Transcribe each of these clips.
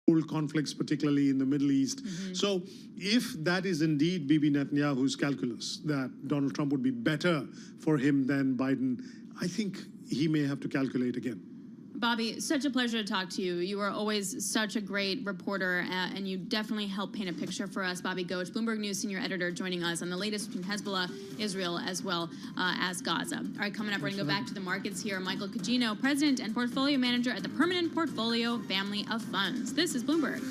old conflicts, particularly in the Middle East. So if that is indeed Bibi Netanyahu's calculus, that Donald Trump would be better for him than Biden, I think he may have to calculate again. Bobby, such a pleasure to talk to you. You are always such a great reporter, and you definitely help paint a picture for us. Bobby Goetsch, Bloomberg News senior editor, joining us on the latest between Hezbollah, Israel, as well as Gaza. All right, coming up, we're going to go back to the markets here. Michael Cugino, president and portfolio manager at the Permanent Portfolio Family of Funds. This is Bloomberg.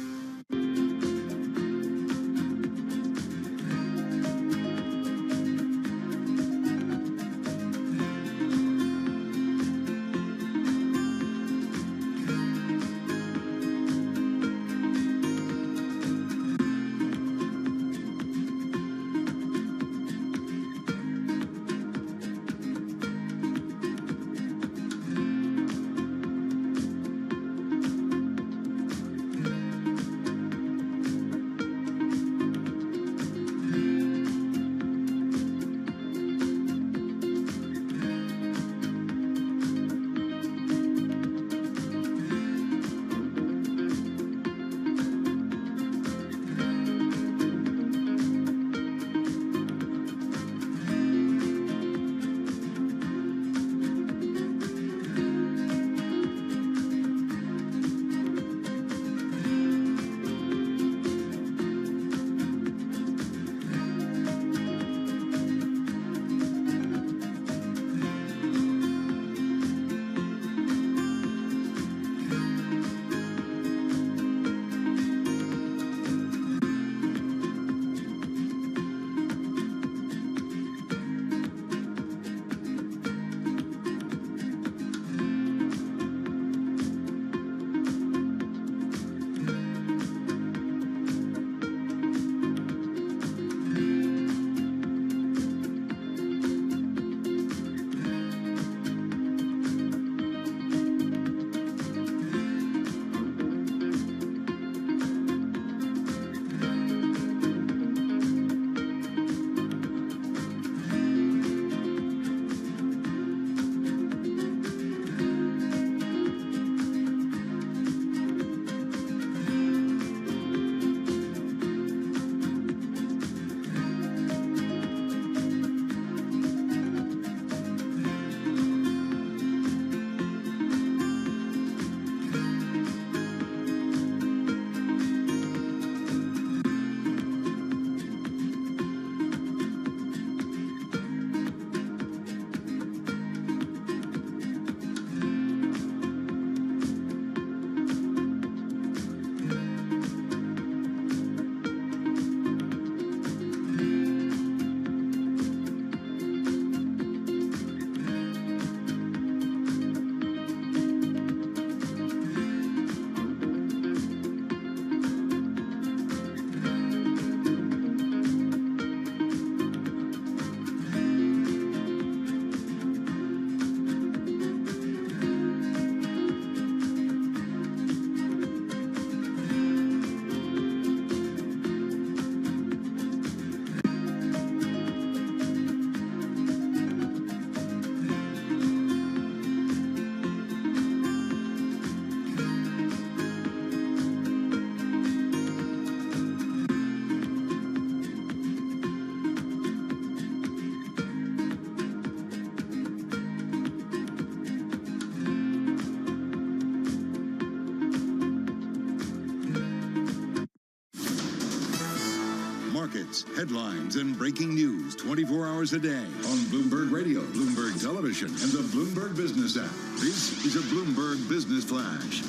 Markets, headlines, and breaking news 24 hours a day on Bloomberg Radio, Bloomberg Television, and the Bloomberg Business app. This is a Bloomberg Business Flash.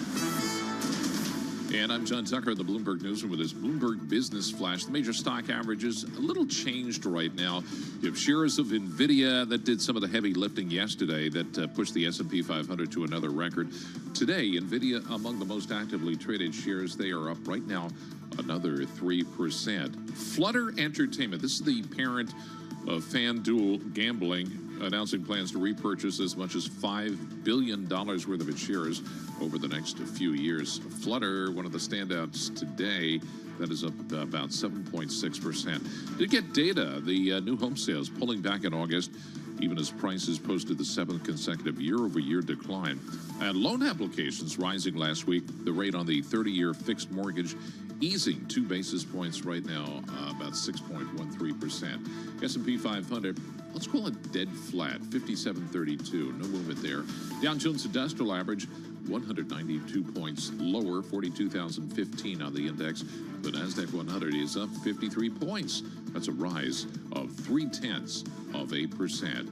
And I'm John Tucker at the Bloomberg Newsroom with this Bloomberg Business Flash. The major stock averages a little changed right now. You have shares of NVIDIA that did some of the heavy lifting yesterday that pushed the S&P 500 to another record. Today, NVIDIA among the most actively traded shares. They are up right now another 3%. Flutter Entertainment, this is the parent of FanDuel Gambling, announcing plans to repurchase as much as $5 billion worth of its shares over the next few years. Flutter, one of the standouts today, that is up about 7.6%. Did get data, the new home sales pulling back in August. even as prices posted the 7th consecutive year-over-year decline. And loan applications rising last week. The rate on the 30-year fixed mortgage easing 2 basis points right now, about 6.13%. S&P 500, let's call it dead flat, 5732, no movement there. Dow Jones Industrial Average, 192 points lower, 42,015 on the index. The NASDAQ 100 is up 53 points. That's a rise of 0.3%.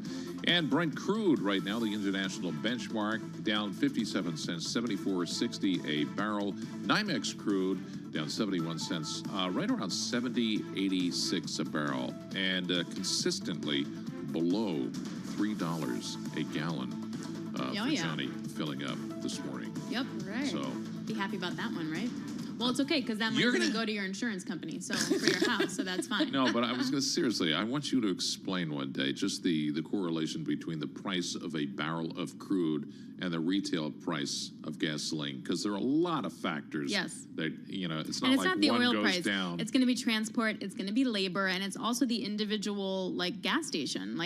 And Brent crude right now, the international benchmark, down 57 cents, 74.60 a barrel. NYMEX crude down 71 cents, right around 70.86 a barrel, and consistently below $3 a gallon for Johnny filling up this morning. Yep. Right. So Be happy about that one, right? Well, it's okay, because that money's going to go to your insurance company, so for your house, so that's fine. no, but I was going to seriously, I want you to explain one day just the correlation between the price of a barrel of crude and the retail price of gasoline, because there are a lot of factors. Yes. That, you know, it's not And it's like not the one oil goes price. down. It's going to be transport. It's going to be labor, and it's also the individual gas station.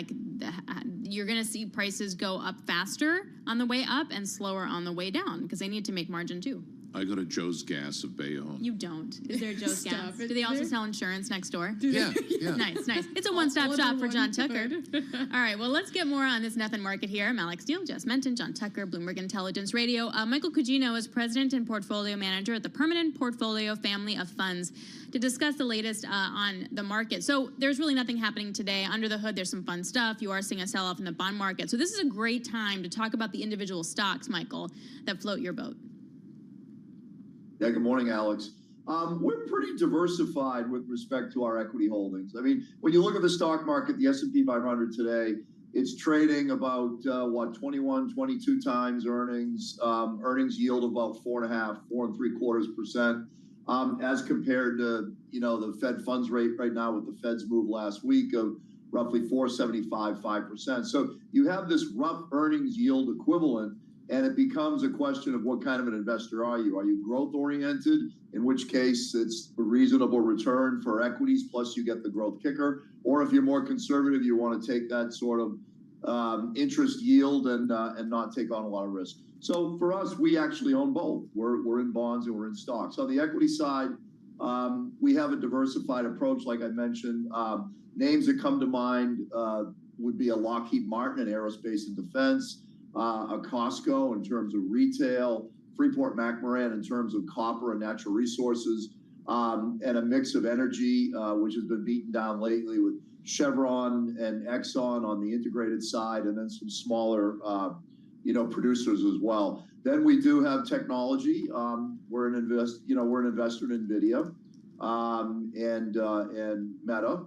You're going to see prices go up faster on the way up and slower on the way down because they need to make margin too. I go to Joe's Gas of Bayonne. You don't. Is there Joe's Stop Gas? it. Do they also sell insurance next door? Yeah. Nice. It's a one-stop shop for John Tucker. Tucker. All right, well, let's get more on this nothing market here. I'm Alex Steele, Jess Menton, John Tucker, Bloomberg Intelligence Radio. Michael Cugino is president and portfolio manager at the Permanent Portfolio Family of Funds to discuss the latest on the market. So there's really nothing happening today. Under the hood, there's some fun stuff. You are seeing a sell-off in the bond market. So this is a great time to talk about the individual stocks, Michael, that float your boat. Yeah, good morning, Alex. We're pretty diversified with respect to our equity holdings. I mean, when you look at the stock market, the S&P 500 today, it's trading about, 21, 22 times earnings, earnings yield about 4.75%, as compared to, the Fed funds rate right now with the Fed's move last week of roughly 4.75, 5%. So you have this rough earnings yield equivalent. And it becomes a question of what kind of an investor are you? Are you growth oriented, in which case it's a reasonable return for equities, plus you get the growth kicker? Or if you're more conservative, you want to take that sort of interest yield and not take on a lot of risk. So for us, we actually own both. We're in bonds and we're in stocks. On the equity side, we have a diversified approach, like I mentioned. Names that come to mind would be a Lockheed Martin in aerospace and defense, a Costco in terms of retail, Freeport-McMoRan in terms of copper and natural resources, and a mix of energy, which has been beaten down lately with Chevron and Exxon on the integrated side, and then some smaller, producers as well. Then we do have technology. We're an investor in NVIDIA and Meta,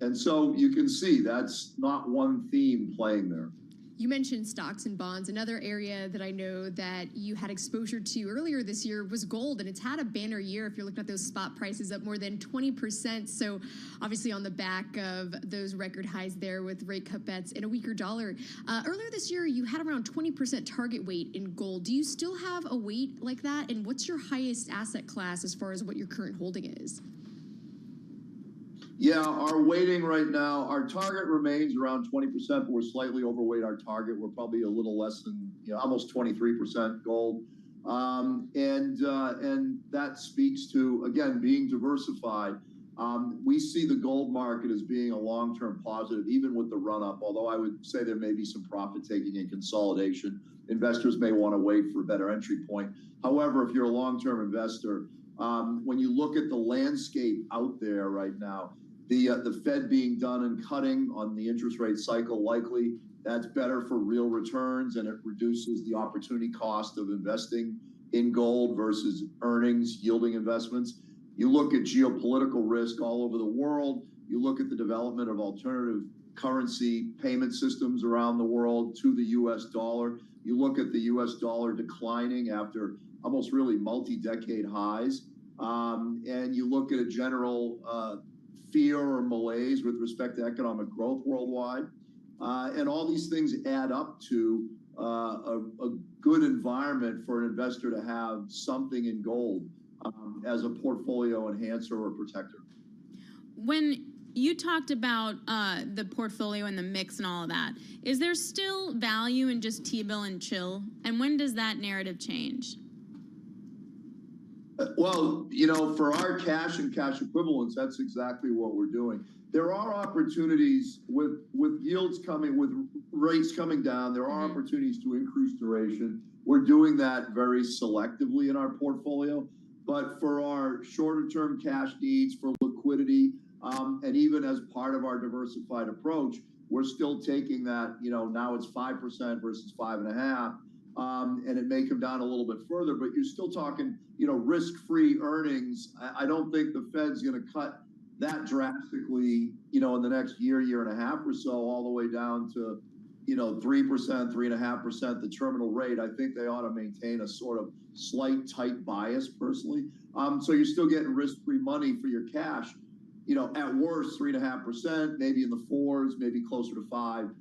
and so you can see that's not one theme playing there. You mentioned stocks and bonds. Another area that I know that you had exposure to earlier this year was gold, and it's had a banner year if you're looking at those spot prices up more than 20%. So obviously on the back of those record highs there with rate cut bets and a weaker dollar. Earlier this year, you had around 20% target weight in gold. Do you still have a weight like that? And what's your highest asset class as far as what your current holding is? Yeah, our weighting right now, our target remains around 20%, but we're slightly overweight our target. We're probably a little less than, almost 23% gold. And that speaks to, again, being diversified. We see the gold market as being a long-term positive, even with the run-up, although I would say there may be some profit-taking and consolidation. Investors may want to wait for a better entry point. However, if you're a long-term investor, when you look at the landscape out there right now, the Fed being done and cutting on the interest rate cycle, likely that's better for real returns, and it reduces the opportunity cost of investing in gold versus earnings yielding investments. You look at geopolitical risk all over the world. You look at the development of alternative currency payment systems around the world to the U.S. dollar. You look at the U.S. dollar declining after almost really multi-decade highs. And you look at a general fear or malaise with respect to economic growth worldwide. And all these things add up to a good environment for an investor to have something in gold as a portfolio enhancer or protector. When You talked about the portfolio and the mix and all of that. Is there still value in just T-bill and chill? And when does that narrative change? Well, for our cash and cash equivalents, that's exactly what we're doing. There are opportunities with yields coming, with rates coming down. There are opportunities to increase duration. We're doing that very selectively in our portfolio. But for our shorter term cash needs, for liquidity, and even as part of our diversified approach, we're still taking that, now it's 5% versus 5.5%. And it may come down a little bit further, but you're still talking, risk-free earnings. I don't think the Fed's going to cut that drastically, in the next year and a half or so, all the way down to, 3%, 3.5%, the terminal rate. I think they ought to maintain a sort of slight tight bias personally. So you're still getting risk-free money for your cash, at worst 3.5%, maybe in the 4s, maybe closer to 5%.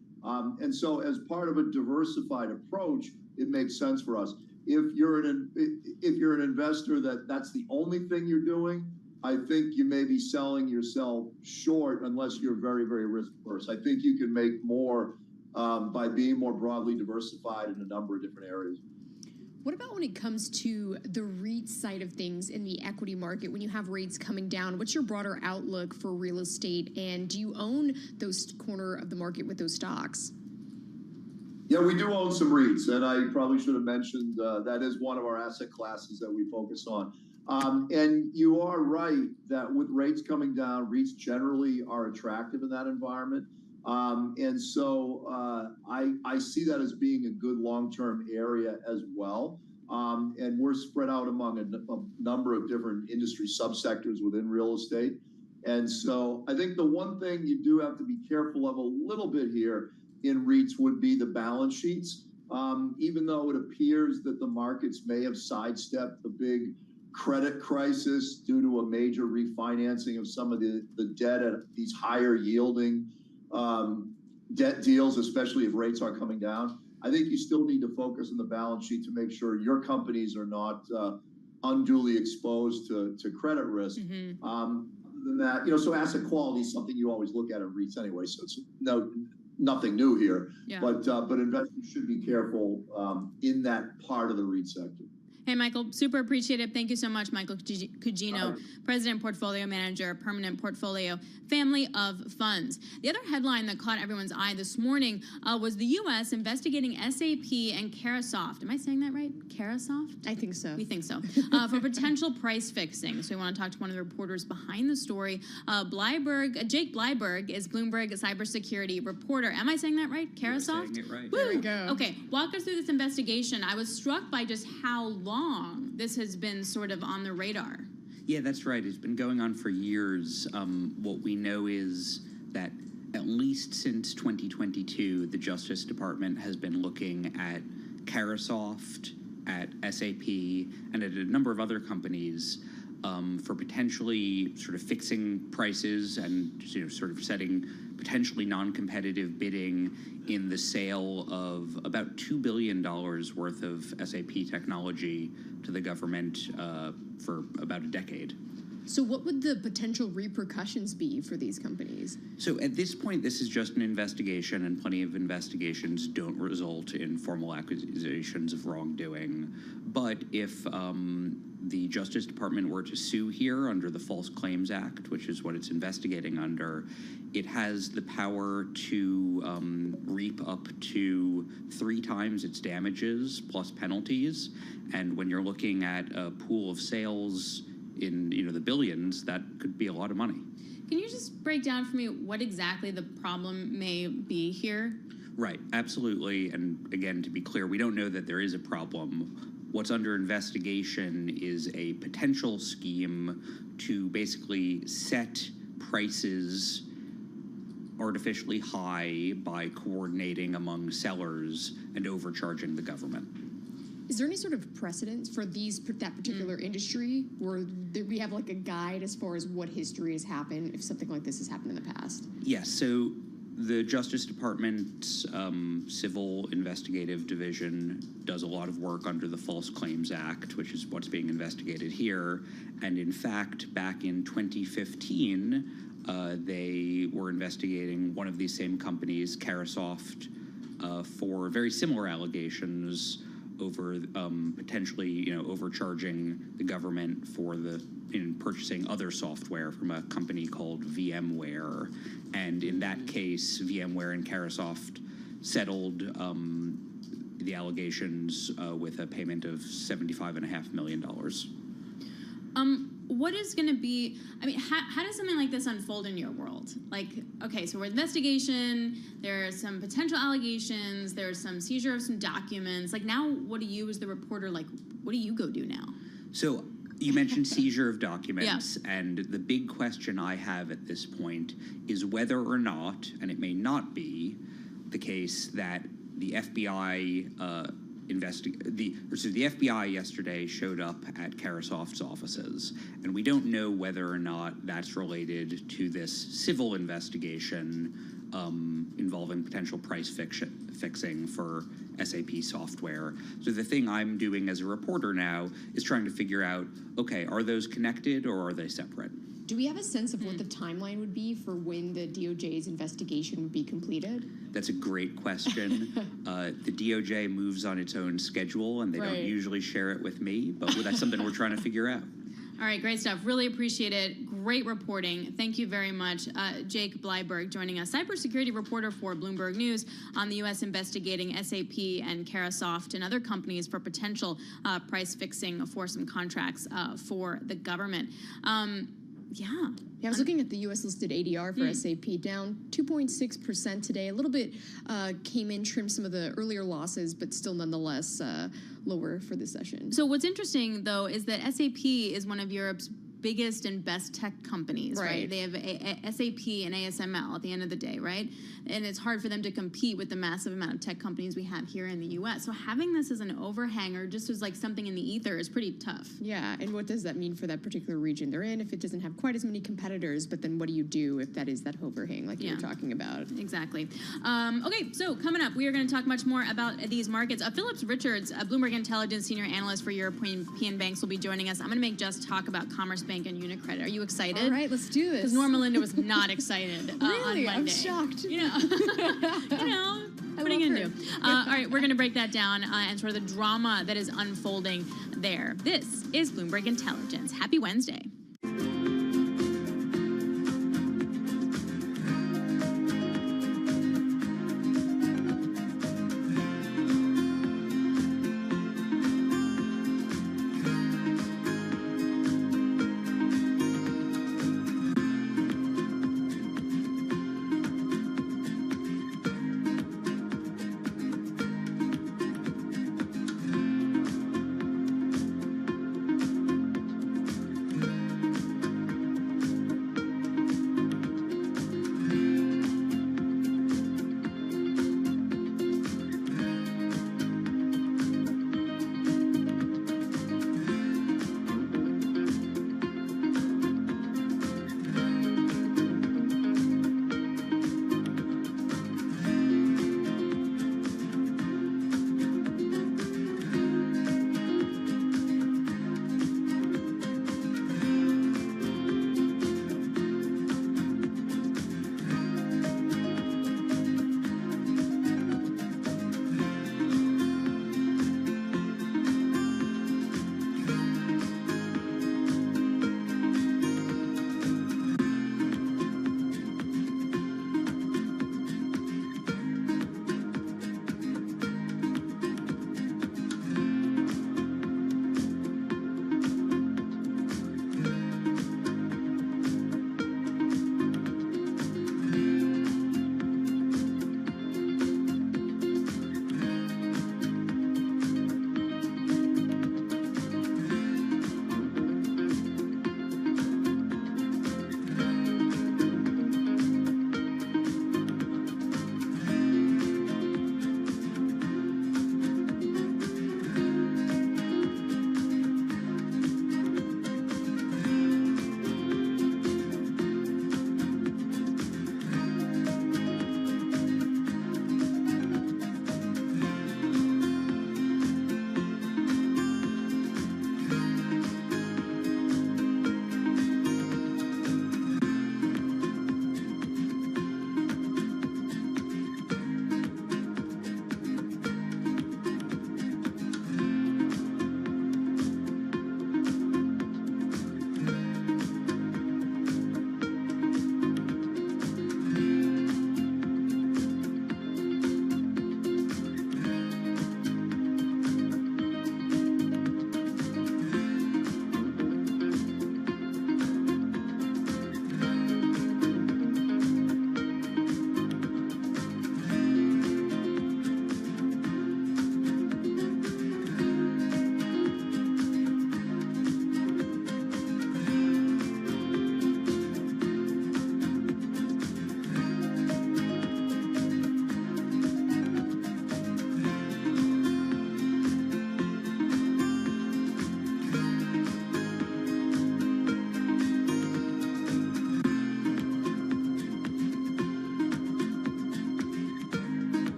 And so as part of a diversified approach, it makes sense for us. If you're an investor that's the only thing you're doing, I think you may be selling yourself short unless you're very, very risk averse. I think you can make more by being more broadly diversified in a number of different areas. What about when it comes to the REIT side of things in the equity market? When you have rates coming down, what's your broader outlook for real estate? And do you own those corner of the market with those stocks? Yeah, we do own some REITs, and I probably should have mentioned that is one of our asset classes that we focus on. And you are right that with rates coming down, REITs generally are attractive in that environment. And so I see that as being a good long-term area as well. And we're spread out among a number of different industry subsectors within real estate. And so I think the one thing you do have to be careful of a little bit here in REITs would be the balance sheets. Even though it appears that the markets may have sidestepped the big credit crisis due to a major refinancing of some of the debt at these higher yielding debt deals, especially if rates are coming down, I think you still need to focus on the balance sheet to make sure your companies are not unduly exposed to credit risk. Other than that, so asset quality is something you always look at in REITs anyway, so it's nothing new here. Yeah. But investors should be careful in that part of the REIT sector. Hey, Michael, super appreciate it. Thank you so much, Michael Cugino, President, Portfolio Manager, Permanent Portfolio, Family of Funds. The other headline that caught everyone's eye this morning was the U.S. investigating SAP and Carasoft. Am I saying that right? Carasoft? I think so. We think so. For potential price fixing. So we want to talk to one of the reporters behind the story. Jake Bleiberg is Bloomberg cybersecurity reporter. Am I saying that right? Carasoft? You're saying it right. Woo! There we go. Okay, walk us through this investigation. I was struck by just how long this has been sort of on the radar. Yeah, that's right. It's been going on for years. What we know is that at least since 2022, the Justice Department has been looking at Carasoft, at SAP, and at a number of other companies for potentially sort of fixing prices and sort of setting potentially non-competitive bidding in the sale of about $2 billion worth of SAP technology to the government for about a decade. So what would the potential repercussions be for these companies? So at this point, this is just an investigation, and plenty of investigations don't result in formal accusations of wrongdoing. But if the Justice Department were to sue here under the False Claims Act, which is what it's investigating under, it has the power to reap up to 3 times its damages plus penalties. And when you're looking at a pool of sales in the billions, that could be a lot of money. Can you just break down for me what exactly the problem may be here? Right, absolutely. And again, to be clear, we don't know that there is a problem. What's under investigation is a potential scheme to basically set prices artificially high by coordinating among sellers and overcharging the government. Is there any sort of precedence for that particular industry, where we have like a guide as far as what history has happened if something like this has happened in the past? Yes, so The Justice Department's Civil Investigative Division does a lot of work under the False Claims Act, which is what's being investigated here. And in fact, back in 2015, they were investigating one of these same companies, Carasoft, for very similar allegations over potentially, overcharging the government for in purchasing other software from a company called VMware. And in that case, VMware and Carasoft settled the allegations with a payment of $75.5 million. What is going to be, how does something like this unfold in your world? Like, okay, so we're investigation, there are some potential allegations, there's some seizure of some documents. Like, now what do you as the reporter, what do you go do now? So you mentioned seizure of documents, and the big question I have at this point is whether or not, and it may not be, the case that the FBI the FBI yesterday showed up at Carasoft's offices, and we don't know whether or not that's related to this civil investigation involving potential price fixing for SAP software. So the thing I'm doing as a reporter now is trying to figure out, okay, are those connected or are they separate? Do we have a sense of what the timeline would be for when the DOJ's investigation would be completed? That's a great question. The DOJ moves on its own schedule, and they don't usually share it with me, but that's something we're trying to figure out. All right, great stuff. Really appreciate it. Great reporting. Thank you very much. Jake Bleiberg joining us, cybersecurity reporter for Bloomberg News on the U.S. investigating SAP and Carasoft and other companies for potential price fixing for some contracts for the government. Yeah, I was looking at the U.S.-listed ADR for SAP, down 2.6% today. A little bit came in, trimmed some of the earlier losses, but still nonetheless lower for this session. So what's interesting, though, is that SAP is one of Europe's biggest and best tech companies, right? They have SAP and ASML at the end of the day, right? And it's hard for them to compete with the massive amount of tech companies we have here in the U.S. So having this as an overhanger, just as like something in the ether, is pretty tough. Yeah, and what does that mean for that particular region they're in if it doesn't have quite as many competitors? But then what do you do if that is that overhang like you were talking about? Exactly. Okay, so coming up, we are going to talk much more about these markets. Phillips Richards, a Bloomberg Intelligence senior analyst for European banks, will be joining us. I'm going to make Just talk about Commerce Bank and Unicredit. Are you excited? All right, let's do this. Because Norma Linda was not excited really? on Monday. I'm shocked. What are you going to do? All right, we're going to break that down and sort of the drama that is unfolding there. This is Bloomberg Intelligence. Happy Wednesday.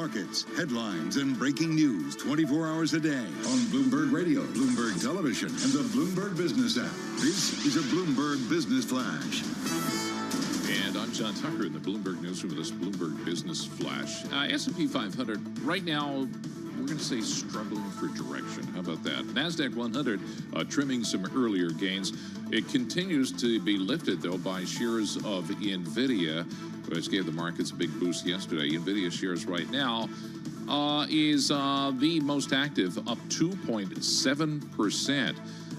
Markets, headlines, and breaking news 24 hours a day on Bloomberg Radio, Bloomberg Television, and the Bloomberg Business app. This is a Bloomberg Business Flash. And I'm John Tucker in the Bloomberg Newsroom with this Bloomberg Business Flash. S&P 500, right now, we're going to say struggling for direction. How about that? NASDAQ 100 trimming some earlier gains. It continues to be lifted, though, by shares of NVIDIA, which gave the markets a big boost yesterday. NVIDIA shares right now is the most active, up 2.7%.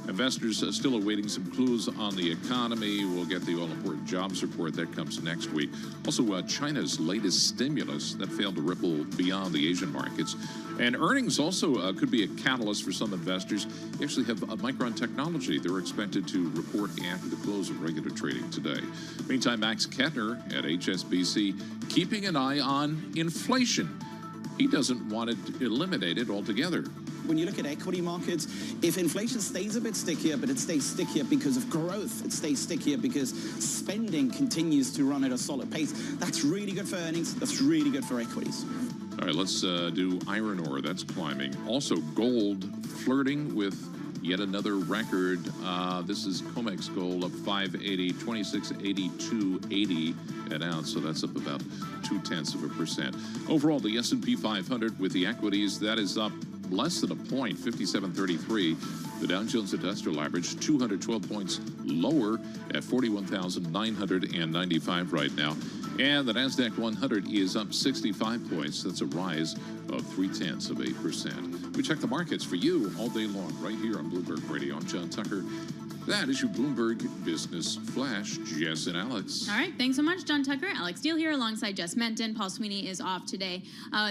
Investors are still awaiting some clues on the economy. We'll get the all-important jobs report that comes next week. Also, China's latest stimulus that failed to ripple beyond the Asian markets. And earnings also could be a catalyst for some investors. You actually have Micron Technology. They're expected to report after the close of regular trading today. Meantime, Max Kettner at HSBC keeping an eye on inflation. He doesn't want it eliminated altogether. When you look at equity markets, if inflation stays a bit stickier, but it stays stickier because of growth, it stays stickier because spending continues to run at a solid pace, that's really good for earnings, that's really good for equities. All right, let's do iron ore. That's climbing. Also, gold flirting with yet another record. This is COMEX gold up 580, 2682.80 an ounce. So that's up about 0.2%. Overall, the S&P 500 with the equities, that is up less than a point, 57.33. The Dow Jones Industrial Average, 212 points lower at 41,995 right now. And the NASDAQ 100 is up 65 points. That's a rise of 0.3%. We check the markets for you all day long right here on Bloomberg Radio. I'm John Tucker. That is your Bloomberg Business Flash. Jess and Alex. All right. Thanks so much, John Tucker. Alex Steele here alongside Jess Menton. Paul Sweeney is off today.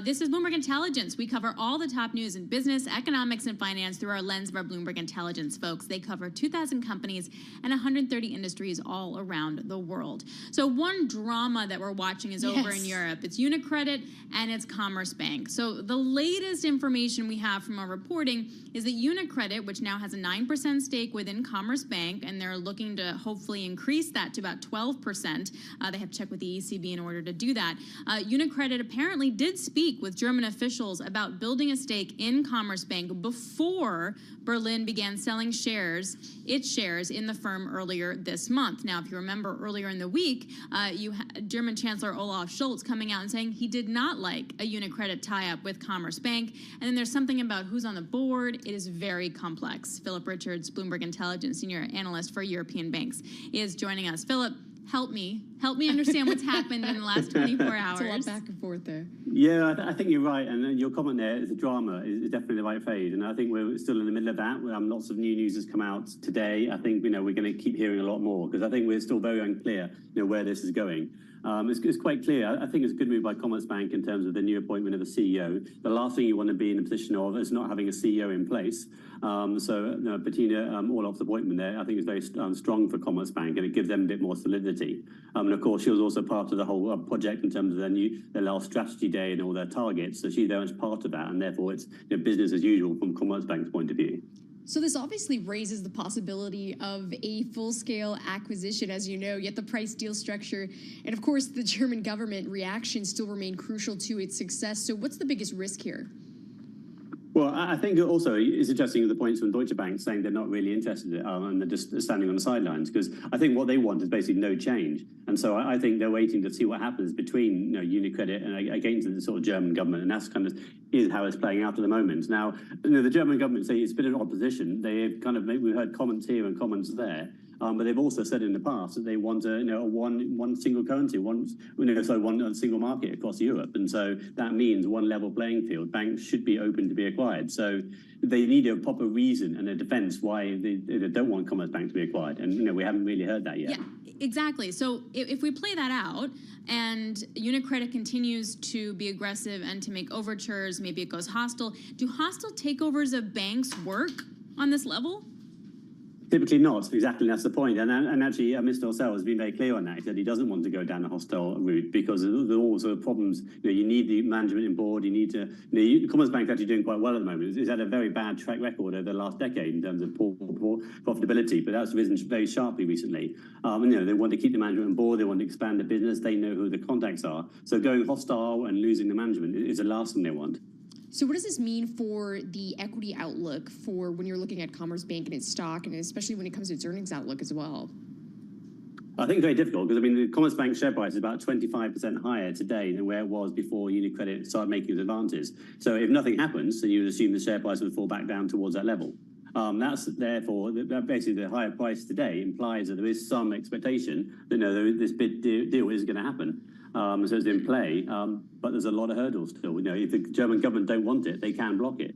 This is Bloomberg Intelligence. We cover all the top news in business, economics, and finance through our lens of our Bloomberg Intelligence folks. They cover 2,000 companies and 130 industries all around the world. So one drama that we're watching is over in Europe. It's UniCredit and it's Commerzbank. So the latest information we have from our reporting is that UniCredit, which now has a 9% stake within Commerzbank, and they're looking to hopefully increase that to about 12%. They have to check with the ECB in order to do that. UniCredit apparently did speak with German officials about building a stake in Commerzbank before Berlin began selling its shares in the firm earlier this month. Now, if you remember earlier in the week, you had German Chancellor Olaf Scholz coming out and saying he did not like a UniCredit tie-up with Commerzbank. And then there's something about who's on the board. It is very complex. Philip Richards, Bloomberg Intelligence Senior Analyst for European banks, is joining us. Philip, help me understand what's happened in the last 24 hours. It's a lot back and forth there. Yeah, I think you're right, and your comment there is the drama is definitely the right phrase, and I think we're still in the middle of that. Lots of new news has come out today. I think we're going to keep hearing a lot more because I think we're still very unclear where this is going. It's quite clear. I think it's a good move by Commerzbank in terms of the new appointment of the CEO. The last thing you want to be in a position of is not having a CEO in place. Bettina Orloff's appointment there, I think, is very strong for Commerzbank, and it gives them a bit more solidity. And of course, she was also part of the whole project in terms of their last strategy day and all their targets. So she's very much part of that, and therefore it's business as usual from Commerzbank's point of view. So this obviously raises the possibility of a full-scale acquisition, as you know, yet the price deal structure and, of course, the German government reaction still remain crucial to its success. So what's the biggest risk here? Well, I think also it's interesting the points from Deutsche Bank saying they're not really interested and they're just standing on the sidelines, because I think what they want is basically no change. And so I think they're waiting to see what happens between UniCredit and against the sort of German government, and that's kind of is how it's playing out at the moment. Now, the German government say it's been an opposition. They've we've heard comments here and comments there. But they've also said in the past that they want a one single currency, one single market across Europe, and so that means one level playing field. Banks should be open to be acquired. So they need a proper reason and a defence why they don't want Commerzbank to be acquired, and we haven't really heard that yet. Yeah, exactly. So if we play that out, and UniCredit continues to be aggressive and to make overtures, maybe it goes hostile. Do hostile takeovers of banks work on this level? Typically not, exactly, that's the point. And actually, Mr. Orsell has been very clear on that. He said he doesn't want to go down a hostile route because of all sort of problems. You need the management and board, you need to, Commerzbank's actually doing quite well at the moment. It's had a very bad track record over the last decade in terms of poor profitability, but that's risen very sharply recently. They want to keep the management on board, they want to expand the business, they know who the contacts are. So going hostile and losing the management is the last thing they want. So what does this mean for the equity outlook for when you're looking at Commerzbank and its stock, and especially when it comes to its earnings outlook as well? I think it's very difficult because, the Commerzbank share price is about 25% higher today than where it was before UniCredit started making its advances. So if nothing happens, then you would assume the share price would fall back down towards that level. That's therefore, basically the higher price today implies that there is some expectation that this big deal is going to happen. So it's in play, but there's a lot of hurdles still. If the German government don't want it, they can block it.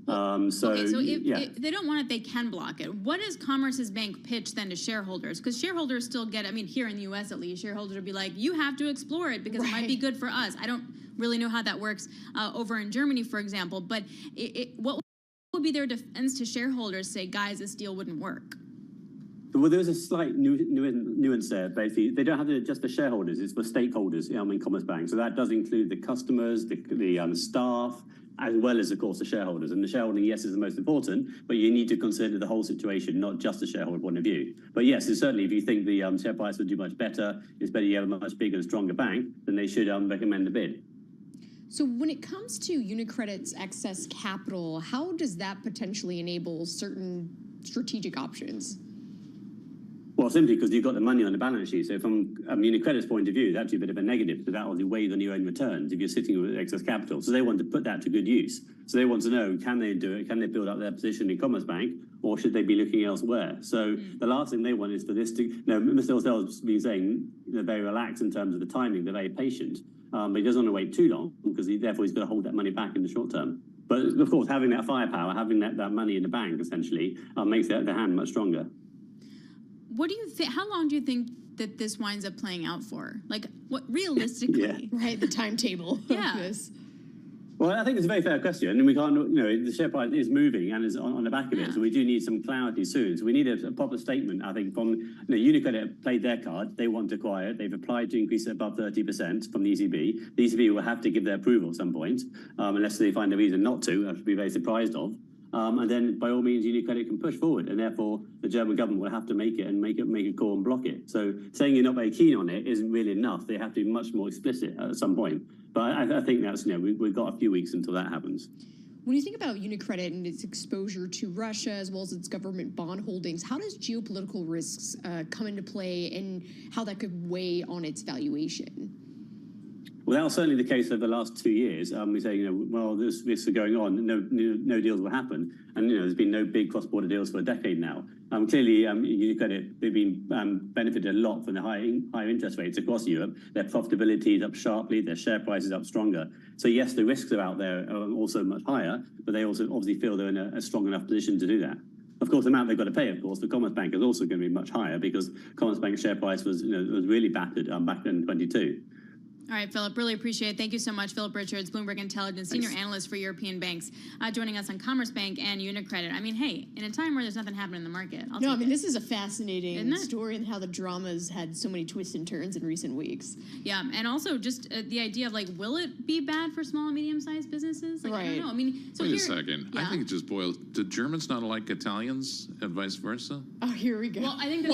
So if they don't want it, they can block it. What does Commerzbank pitch then to shareholders? Because shareholders still get, here in the U.S. at least, shareholders would be like, you have to explore it because it might be good for us. I don't really know how that works over in Germany, for example, but what would be their defense to shareholders say, guys, this deal wouldn't work? Well, there's a slight nuance there. Basically, they don't have just the shareholders; it's for stakeholders. In Commerzbank, so that does include the customers, the staff, as well as, of course, the shareholders. And the shareholding, yes, is the most important, but you need to consider the whole situation, not just the shareholder point of view. But yes, certainly, if you think the share price would do much better, it's better you have a much bigger and stronger bank, then they should recommend the bid. So when it comes to UniCredit's excess capital, how does that potentially enable certain strategic options? Well, simply because you've got the money on the balance sheet. So from UniCredit's point of view, it's actually a bit of a negative because that will weigh on your own returns if you're sitting with excess capital. So they want to put that to good use. So they want to know, can they do it? Can they build up their position in Commerzbank, or should they be looking elsewhere? So the last thing they want is for this to, Mr. Orsell has been saying they're very relaxed in terms of the timing, they're very patient, but he doesn't want to wait too long because therefore he's going to hold that money back in the short term. But of course, having that firepower, having that money in the bank essentially makes the hand much stronger. What do you think? How long do you think that this winds up playing out for? Like, what realistically? Right, the timetable of this. Well, I think it's a very fair question, and we can't. The share price is moving and is on the back of it, so we do need some clarity soon. So we need a proper statement. I think from UniCredit played their card; they want to acquire it. They've applied to increase it above 30% from the ECB. The ECB will have to give their approval at some point, unless they find a reason not to. I should be very surprised of. And then, by all means, UniCredit can push forward, and therefore the German government will have to make a call and block it. So saying you're not very keen on it isn't really enough. They have to be much more explicit at some point. But I think that's we've got a few weeks until that happens. When you think about UniCredit and its exposure to Russia as well as its government bond holdings, how does geopolitical risks come into play, and how that could weigh on its valuation? Well, that was certainly the case over the last 2 years. We say, well, this is going on, no deals will happen. And, there's been no big cross-border deals for a decade now. Clearly, UniCredit, they've been benefited a lot from the higher interest rates across Europe. Their profitability is up sharply, their share price is up stronger. So, yes, the risks are out there are also much higher, but they also obviously feel they're in a strong enough position to do that. Of course, the amount they've got to pay, of course, for Commerzbank is also going to be much higher because Commerzbank's share price was really battered back in 22. All right, Philip, really appreciate it. Thank you so much. Philip Richards, Bloomberg Intelligence, Senior Analyst for European Banks, joining us on Commerzbank and UniCredit. Hey, in a time where there's nothing happening in the market, this is a fascinating story and how the drama's had so many twists and turns in recent weeks. Yeah, and also just the idea of, will it be bad for small and medium-sized businesses? I don't know. So wait a second. Yeah. I think it just boils, do Germans not like Italians and vice versa? Oh, here we go. Well, I think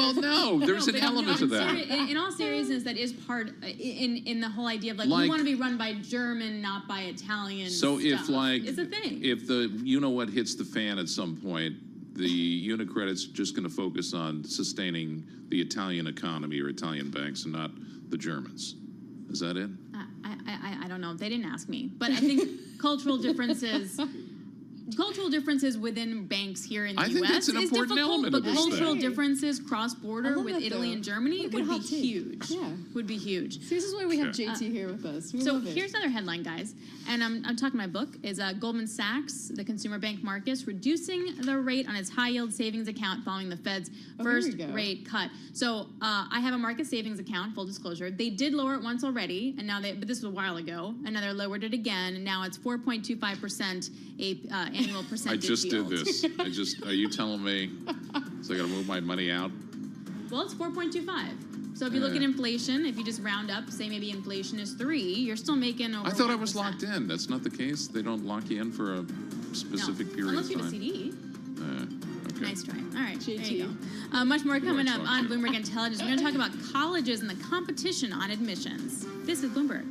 there's an element of that. In all seriousness, that is part in the whole idea of we want to be run by German, not by Italian. So stuff. It's a thing. If the hits the fan at some point, the UniCredit's just going to focus on sustaining the Italian economy or Italian banks and not the Germans. Is that it? I don't know. They didn't ask me, but I think cultural differences within banks here in the U.S. think that's an important element of but this cultural thing. differences cross-border with Italy and Germany would be huge. Yeah. Would be huge. See, this is why we have JT here with us. So here's another headline, guys, and I'm talking my book, is Goldman Sachs, the consumer bank Marcus, reducing the rate on its high-yield savings account following the Fed's first rate cut. So I have a Marcus savings account, full disclosure. They did lower it once already, and now but this was a while ago, and now they lowered it again, and now it's 4.25% annual percentage I just yield. did this. Are you telling me? So I got to move my money out. Well, it's 4.25. So if you look at inflation, if you just round up, say maybe inflation is 3, you're still making over I thought 1%. I was locked in. That's not the case. They don't lock you in for a specific period unless of you time. have a CD. Okay. Nice try. All right, there you go. Much more coming up on Bloomberg Intelligence. We're going to talk about colleges and the competition on admissions. This is Bloomberg.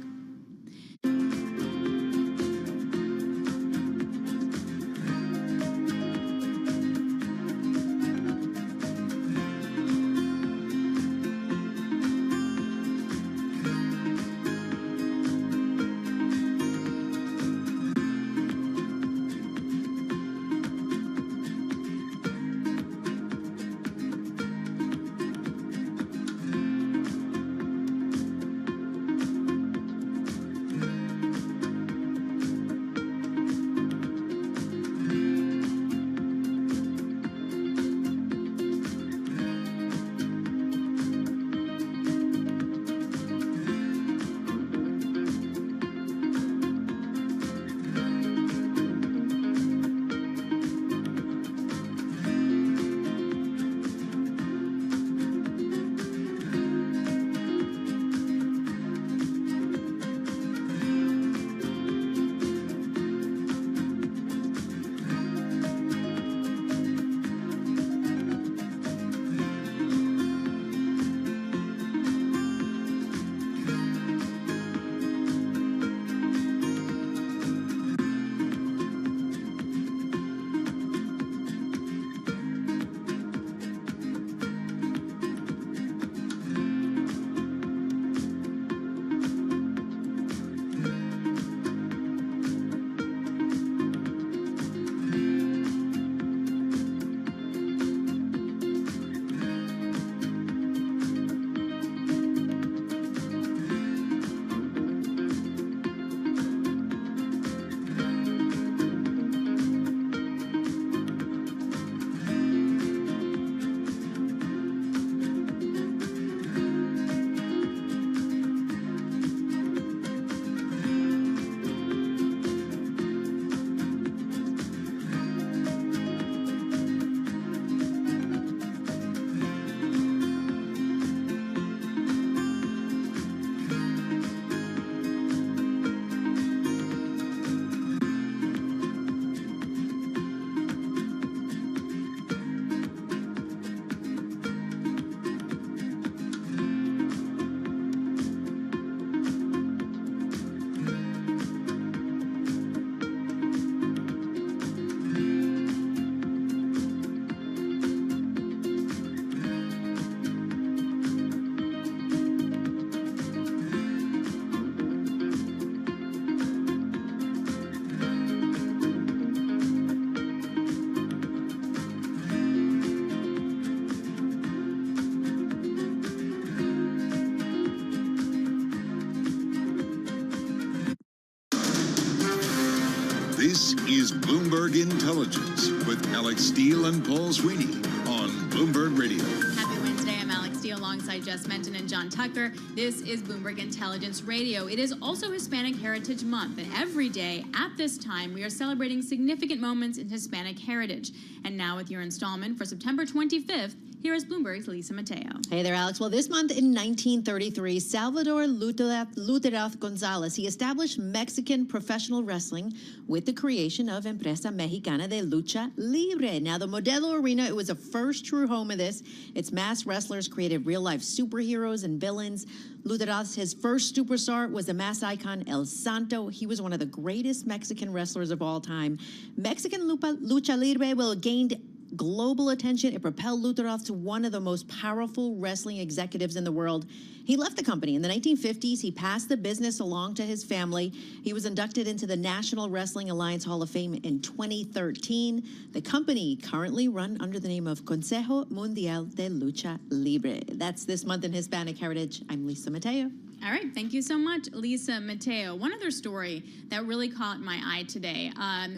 This is Bloomberg Intelligence with Alex Steele and Paul Sweeney on Bloomberg Radio. Happy Wednesday. I'm Alex Steele alongside Jess Menton and John Tucker. This is Bloomberg Intelligence Radio. It is also Hispanic Heritage Month, and every day at this time, we are celebrating significant moments in Hispanic heritage. And now with your installment for September 25th, here is Bloomberg's Lisa Mateo. Hey there, Alex. Well, this month in 1933, Salvador Luteraz Gonzalez, he established Mexican professional wrestling with the creation of Empresa Mexicana de Lucha Libre. Now, the Modelo Arena, it was a first true home of this. Its masked wrestlers created real-life superheroes and villains. Luteraz, his first superstar, was the masked icon El Santo. He was one of the greatest Mexican wrestlers of all time. Mexican Lucha Libre will gain global attention. It propelled Luteraz to one of the most powerful wrestling executives in the world. He left the company in the 1950s. He passed the business along to his family. He was inducted into the National Wrestling Alliance Hall of Fame in 2013. The company currently run under the name of Consejo Mundial de Lucha Libre. That's this month in Hispanic Heritage. I'm Lisa Mateo. All right, thank you so much, Lisa Mateo. One other story that really caught my eye today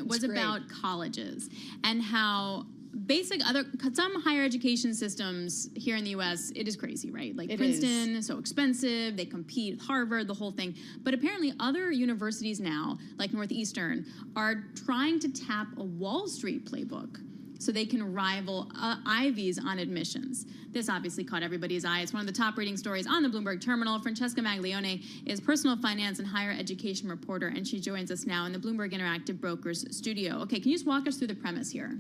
was about colleges and how some higher education systems here in the U.S., it is crazy, right? Like Princeton is so expensive, they compete with Harvard, the whole thing. But apparently other universities now, like Northeastern, are trying to tap a Wall Street playbook. so they can rival Ivies on admissions. This obviously caught everybody's eye. It's one of the top rating stories on the Bloomberg terminal. Francesca Maglione is personal finance and higher education reporter, and she joins us now in the Bloomberg Interactive Brokers studio. Okay, can you just walk us through the premise here?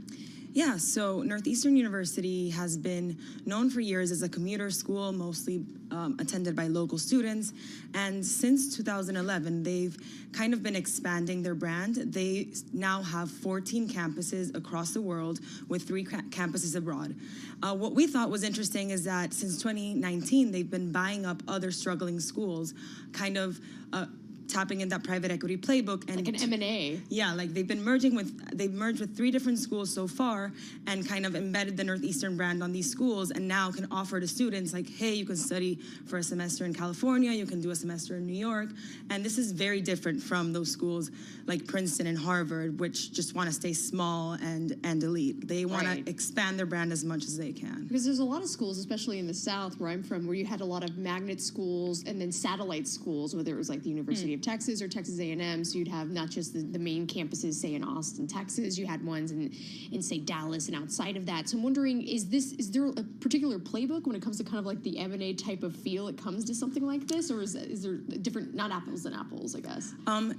Yeah, so Northeastern University has been known for years as a commuter school, mostly attended by local students. And since 2011, they've kind of been expanding their brand. They now have 14 campuses across the world with 3 campuses abroad. What we thought was interesting is that since 2019, they've been buying up other struggling schools, kind of tapping in that private equity playbook, and like an M&A. Yeah, like they've merged with 3 different schools so far, and kind of embedded the Northeastern brand on these schools, and now can offer to students like, hey, you can study for a semester in California, you can do a semester in New York, and this is very different from those schools like Princeton and Harvard, which just want to stay small and elite. They want to expand their brand as much as they can. Because there's a lot of schools, especially in the South where I'm from, where you had a lot of magnet schools and then satellite schools, whether it was like the University of Texas or Texas A&M, so you'd have not just the main campuses, say in Austin, Texas, you had ones in say Dallas and outside of that. So I'm wondering, is there a particular playbook when it comes to kind of like the M&A type of feel it comes to something like this, or is there different, not apples and apples, I guess?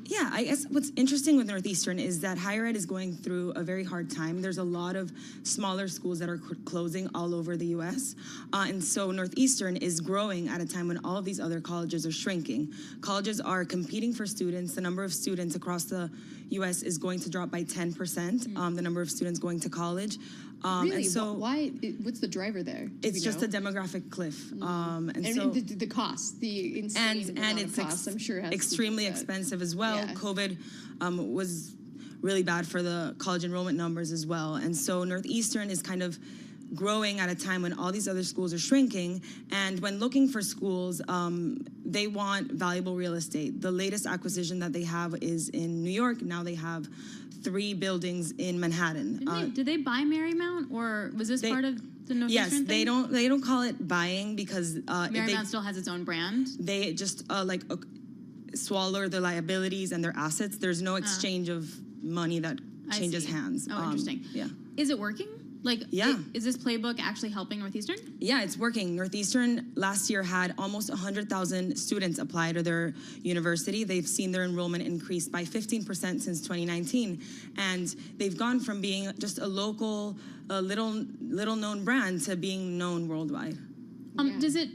Yeah, I guess what's interesting with Northeastern is that higher ed is going through a very hard time. There's a lot of smaller schools that are closing all over the U.S., and so Northeastern is growing at a time when all of these other colleges are shrinking. Colleges are competing for students. The number of students across the U.S. is going to drop by 10%, the number of students going to college. Really? And so why? What's the driver there? It's just a demographic cliff. And so the cost, the insane and it's cost, I'm sure has extremely expensive as well. Yeah. COVID was really bad for the college enrollment numbers as well. And so Northeastern is kind of growing at a time when all these other schools are shrinking. And when looking for schools, they want valuable real estate. The latest acquisition that they have is in New York. Now they have 3 buildings in Manhattan. Did they buy Marymount, or was this part of the Northeastern Yes, thing? they don't call it buying because Marymount still has its own brand. They just swallow their liabilities and their assets. There's no exchange of money that changes hands. Oh, interesting. Yeah. Is it working? Is this playbook actually helping Northeastern? Yeah, it's working. Northeastern last year had almost 100,000 students apply to their university. They've seen their enrollment increase by 15% since 2019. And they've gone from being just a local, little known brand to being known worldwide. Does it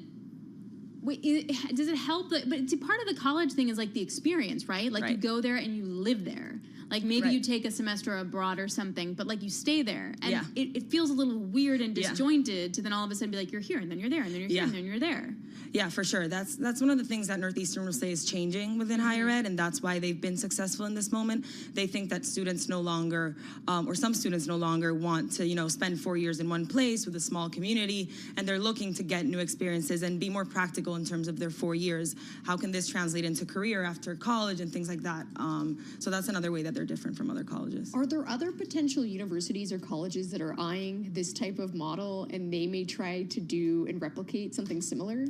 help? But part of the college thing is like the experience, right? Like you go there and you live there. Like maybe you take a semester abroad or something, but like you stay there, and it feels a little weird and disjointed to then all of a sudden be like you're here and then you're there and then you're here and then you're there. Yeah, for sure. That's one of the things that Northeastern will say is changing within higher ed, and that's why they've been successful in this moment. They think that students no longer, or some students no longer want to, spend 4 years in one place with a small community, and they're looking to get new experiences and be more practical in terms of their 4 years. How can this translate into career after college and things like that? So that's another way that they're different from other colleges. Are there other potential universities or colleges that are eyeing this type of model and they may try to do and replicate something similar?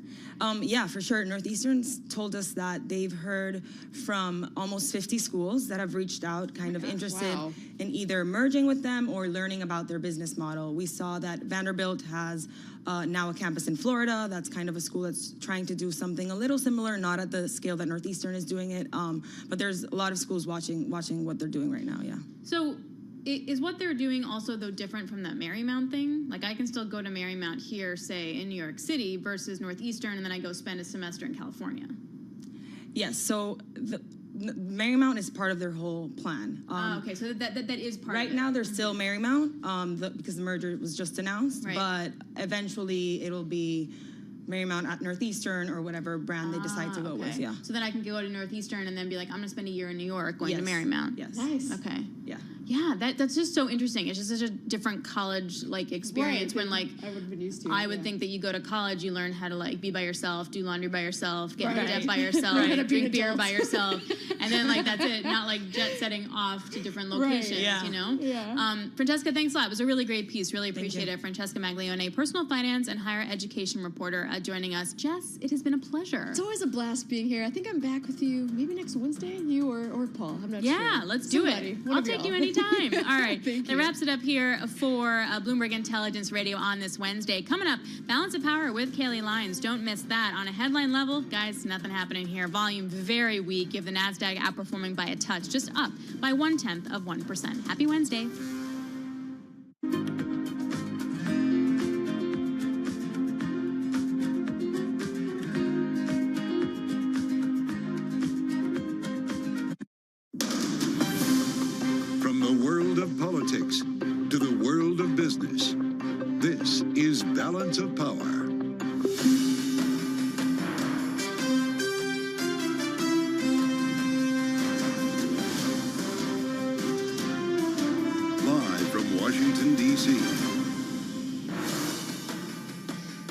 Yeah, for sure. Northeastern's told us that they've heard from almost 50 schools that have reached out, kind of interested in either merging with them or learning about their business model. We saw that Vanderbilt has now a campus in Florida. That's kind of a school that's trying to do something a little similar, not at the scale that Northeastern is doing it. But there's a lot of schools watching what they're doing right now, yeah. So is what they're doing also, though, different from that Marymount thing? Like, I can still go to Marymount here, say, in New York City versus Northeastern, and then I go spend a semester in California. Yes, so Marymount is part of their whole plan. Okay, so that is part right of it. Now, they're still Marymount because the merger was just announced, but eventually it'll be Marymount at Northeastern or whatever brand they decide to go with, yeah. So then I can go to Northeastern and then be like, I'm going to spend a year in New York going to Marymount. Yes. Nice. Okay. Yeah. Yeah, that's just so interesting. It's just such a different college experience when I would have been used to. I would think that you go to college, you learn how to be by yourself, do laundry by yourself, get into debt by yourself, drink beer by yourself, and then like that's it, not like jet setting off to different locations, yeah. you know? Yeah. Francesca, thanks a lot. It was a really great piece. Really appreciate it. Francesca Maglione, personal finance and higher education reporter, joining us. Jess, it has been a pleasure. It's always a blast being here. I think I'm back with you maybe next Wednesday, you or Paul. I'm not sure. Yeah, let's do it. I'll take you anytime. All right. That wraps it up here for Bloomberg Intelligence Radio on this Wednesday. Coming up, Balance of Power with Kaylee Lyons. Don't miss that. On a headline level, guys, nothing happening here. Volume very weak. You have the NASDAQ outperforming by a touch, just up by 0.1%. Happy Wednesday. From the world of politics to the world of business, this is Balance of Power. Live from Washington, D.C.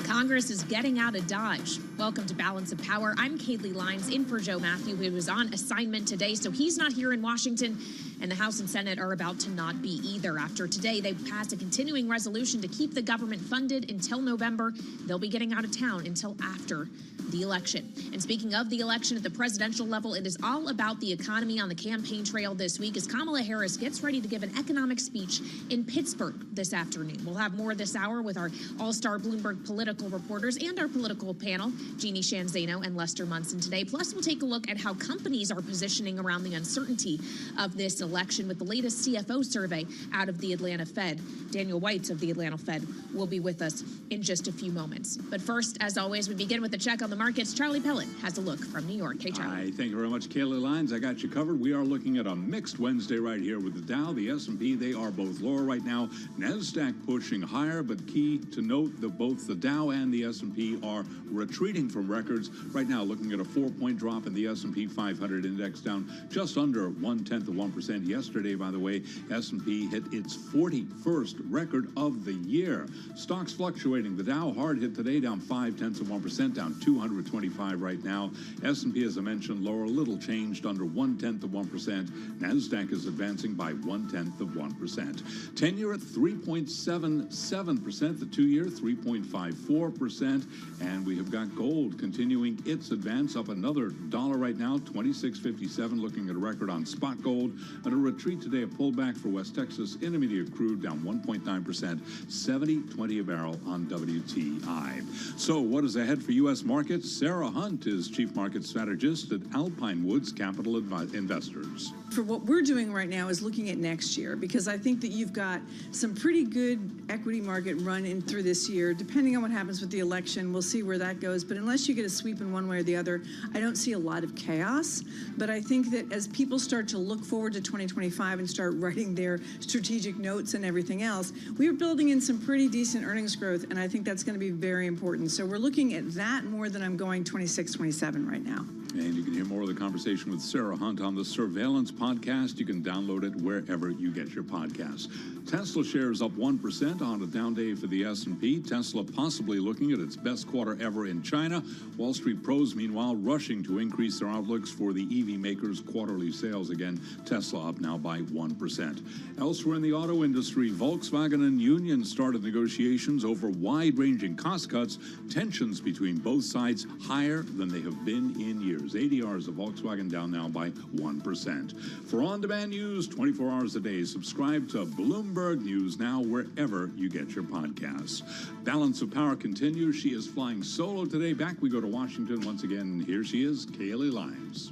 Congress is getting out of Dodge. Welcome to Balance of Power. I'm Kaylee Lyons, in for Joe Matthew, who was on assignment today, so he's not here in Washington, and the House and Senate are about to not be either. After today, they passed a continuing resolution to keep the government funded until November. They'll be getting out of town until after the election. And speaking of the election at the presidential level, it is all about the economy on the campaign trail this week as Kamala Harris gets ready to give an economic speech in Pittsburgh this afternoon. We'll have more this hour with our all-star Bloomberg political reporters and our political panel, Jeannie Shanzano and Lester Munson today. Plus, we'll take a look at how companies are positioning around the uncertainty of this election with the latest CFO survey out of the Atlanta Fed. Daniel White of the Atlanta Fed will be with us in just a few moments. But first, as always, we begin with a check on the markets. Charlie Pellet has a look from New York. Hey, Charlie. Hi, thank you very much, Kaylee Lyons. I got you covered. We are looking at a mixed Wednesday right here with the Dow, the S&P. They are both lower right now. NASDAQ pushing higher, but key to note that both the Dow and the S&P are retreating from records. Right now, looking at a 4-point drop in the S&P 500 index, down just under 0.1%. Yesterday, by the way, S&P hit its 41st record of the year. Stocks fluctuating. The Dow hard hit today, down 0.5%, down 225 right now. S&P, as I mentioned, lower, a little changed, under 0.1%. NASDAQ is advancing by 0.1%. 10-year at 3.77%. The 2-year 3.54%. And we have got gold continuing its advance, up another dollar right now, 26.57. Looking at a record on spot gold. And a retreat today, a pullback for West Texas Intermediate crude, down 1.9%, $70.20 a barrel on WTI. So what is ahead for U.S. markets? Sarah Hunt is Chief Market Strategist at Alpine Woods Capital Investors. For what we're doing right now is looking at next year, because I think that you've got some pretty good equity market run in through this year. Depending on what happens with the election, we'll see where that goes. But unless you get a sweep in one way or the other, I don't see a lot of chaos. But I think that as people start to look forward to 2025 and start writing their strategic notes and everything else, we are building in some pretty decent earnings growth, and I think that's going to be very important. So we're looking at that more than I'm going 26, 27 right now. And you can hear more of the conversation with Sarah Hunt on the Surveillance podcast. You can download it wherever you get your podcasts. Tesla shares up 1% on a down day for the S&P. Tesla possibly looking at its best quarter ever in China. Wall Street pros, meanwhile, rushing to increase their outlooks for the EV makers' quarterly sales. Again, Tesla up now by 1%. Elsewhere in the auto industry, Volkswagen and Union started negotiations over wide-ranging cost cuts. Tensions between both sides higher than they have been in years. ADRs of Volkswagen down now by 1%. For on-demand news 24 hours a day, subscribe to Bloomberg News Now wherever you get your podcasts. Balance of Power continues. She is flying solo today. Back we go to Washington once again. Here she is, Kaylee Lyons.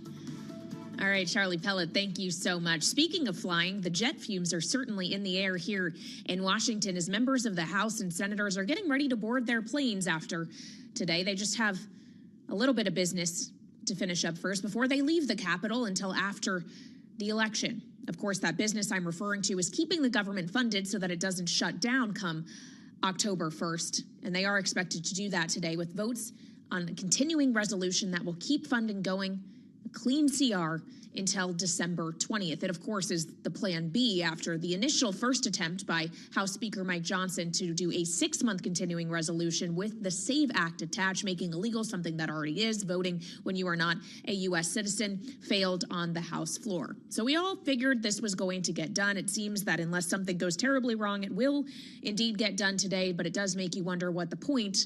All right, Charlie Pellet, thank you so much. Speaking of flying, the jet fumes are certainly in the air here in Washington as members of the House and senators are getting ready to board their planes after today. They just have a little bit of business to finish up first before they leave the Capitol until after the election. Of course, that business I'm referring to is keeping the government funded so that it doesn't shut down come October 1st. And they are expected to do that today with votes on a continuing resolution that will keep funding going a clean CR until December 20th. It, of course, is the plan B after the initial first attempt by House Speaker Mike Johnson to do a 6-month continuing resolution with the SAVE Act attached, making illegal something that already is, voting when you are not a U.S. citizen, failed on the House floor. So we all figured this was going to get done. It seems that unless something goes terribly wrong, it will indeed get done today, but it does make you wonder what the point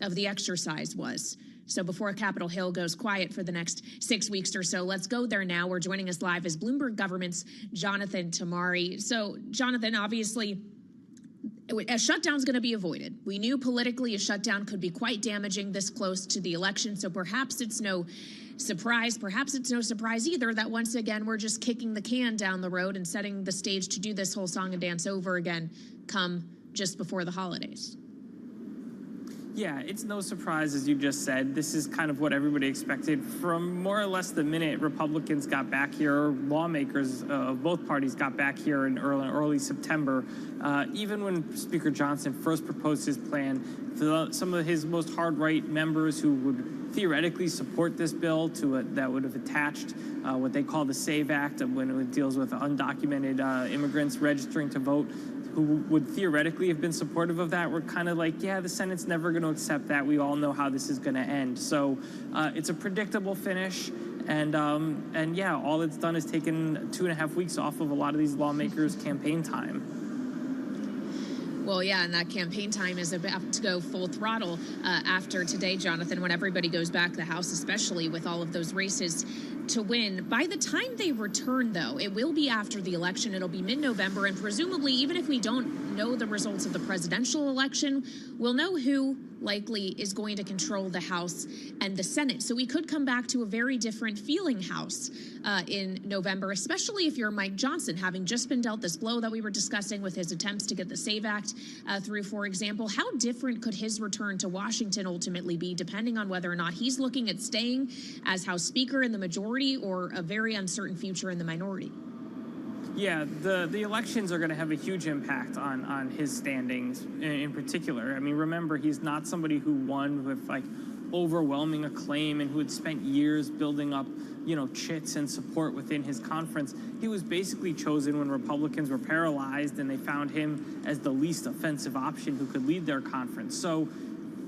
of the exercise was. So before Capitol Hill goes quiet for the next 6 weeks or so, let's go there now. We're joining us live is Bloomberg Government's Jonathan Tamari. So, Jonathan, obviously, a shutdown is going to be avoided. We knew politically a shutdown could be quite damaging this close to the election, so perhaps it's no surprise. Perhaps it's no surprise either that once again we're just kicking the can down the road and setting the stage to do this whole song and dance over again come just before the holidays. Yeah, it's no surprise, as you just said. This is kind of what everybody expected from more or less the minute Republicans got back here. Lawmakers of both parties got back here in early September. Even when Speaker Johnson first proposed his plan, some of his most hard-right members who would theoretically support this bill that would have attached what they call the SAVE Act, when it deals with undocumented immigrants registering to vote, who would theoretically have been supportive of that, were kind of like, yeah, the Senate's never going to accept that. We all know how this is going to end. So it's a predictable finish. And yeah, all it's done is taken 2.5 weeks off of a lot of these lawmakers' campaign time. Well, yeah, and that campaign time is about to go full throttle after today, Jonathan, when everybody goes back to the House, especially with all of those races to win. By the time they return, though, it will be after the election. It'll be mid-November, and presumably, even if we don't know the results of the presidential election, we'll know who likely is going to control the House and the Senate. So we could come back to a very different feeling House in November, especially if you're Mike Johnson, having just been dealt this blow that we were discussing with his attempts to get the SAVE Act through, for example. How different could his return to Washington ultimately be, depending on whether or not he's looking at staying as House Speaker in the majority or a very uncertain future in the minority? Yeah, the elections are going to have a huge impact on his standings in particular. I mean, remember, he's not somebody who won with like overwhelming acclaim and who had spent years building up, chits and support within his conference. He was basically chosen when Republicans were paralyzed and they found him as the least offensive option who could lead their conference. So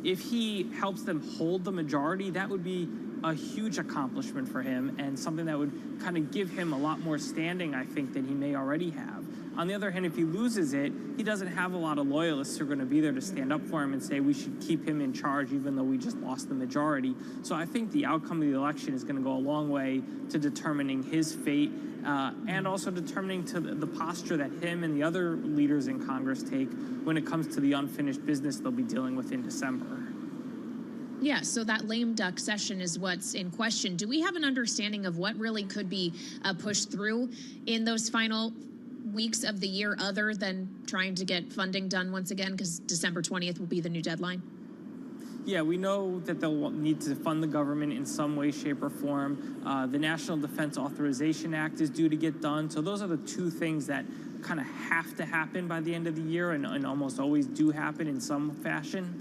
if he helps them hold the majority, that would be a huge accomplishment for him and something that would kind of give him a lot more standing, I think, than he may already have. On the other hand, if he loses it, he doesn't have a lot of loyalists who are going to be there to stand up for him and say we should keep him in charge even though we just lost the majority. So I think the outcome of the election is going to go a long way to determining his fate and also determining to the posture that him and the other leaders in Congress take when it comes to the unfinished business they'll be dealing with in December. Yeah, so that lame duck session is what's in question. Do we have an understanding of what really could be pushed through in those final weeks of the year other than trying to get funding done once again, because December 20th will be the new deadline? Yeah, we know that they'll need to fund the government in some way, shape, or form. The National Defense Authorization Act is due to get done. So those are the two things that kind of have to happen by the end of the year and almost always do happen in some fashion.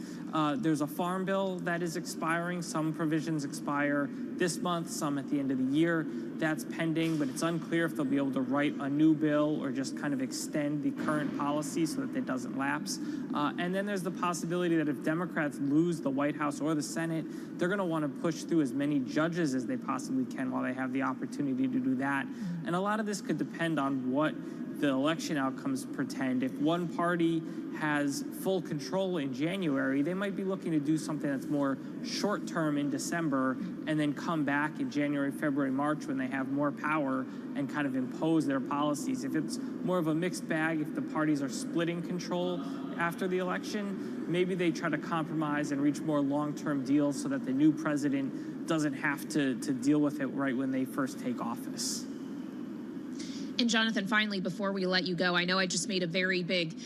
There's a farm bill that is expiring. Some provisions expire this month, some at the end of the year. That's pending, but it's unclear if they'll be able to write a new bill or just kind of extend the current policy so that it doesn't lapse. And then there's the possibility that if Democrats lose the White House or the Senate, they're going to want to push through as many judges as they possibly can while they have the opportunity to do that. And a lot of this could depend on what the election outcomes pretend. If one party has full control in January, they might be looking to do something that's more short-term in December and then come back in January, February, March when they have more power and kind of impose their policies. If it's more of a mixed bag, if the parties are splitting control after the election, maybe they try to compromise and reach more long-term deals so that the new president doesn't have to deal with it right when they first take office. And Jonathan, finally, before we let you go, I know I just made a very big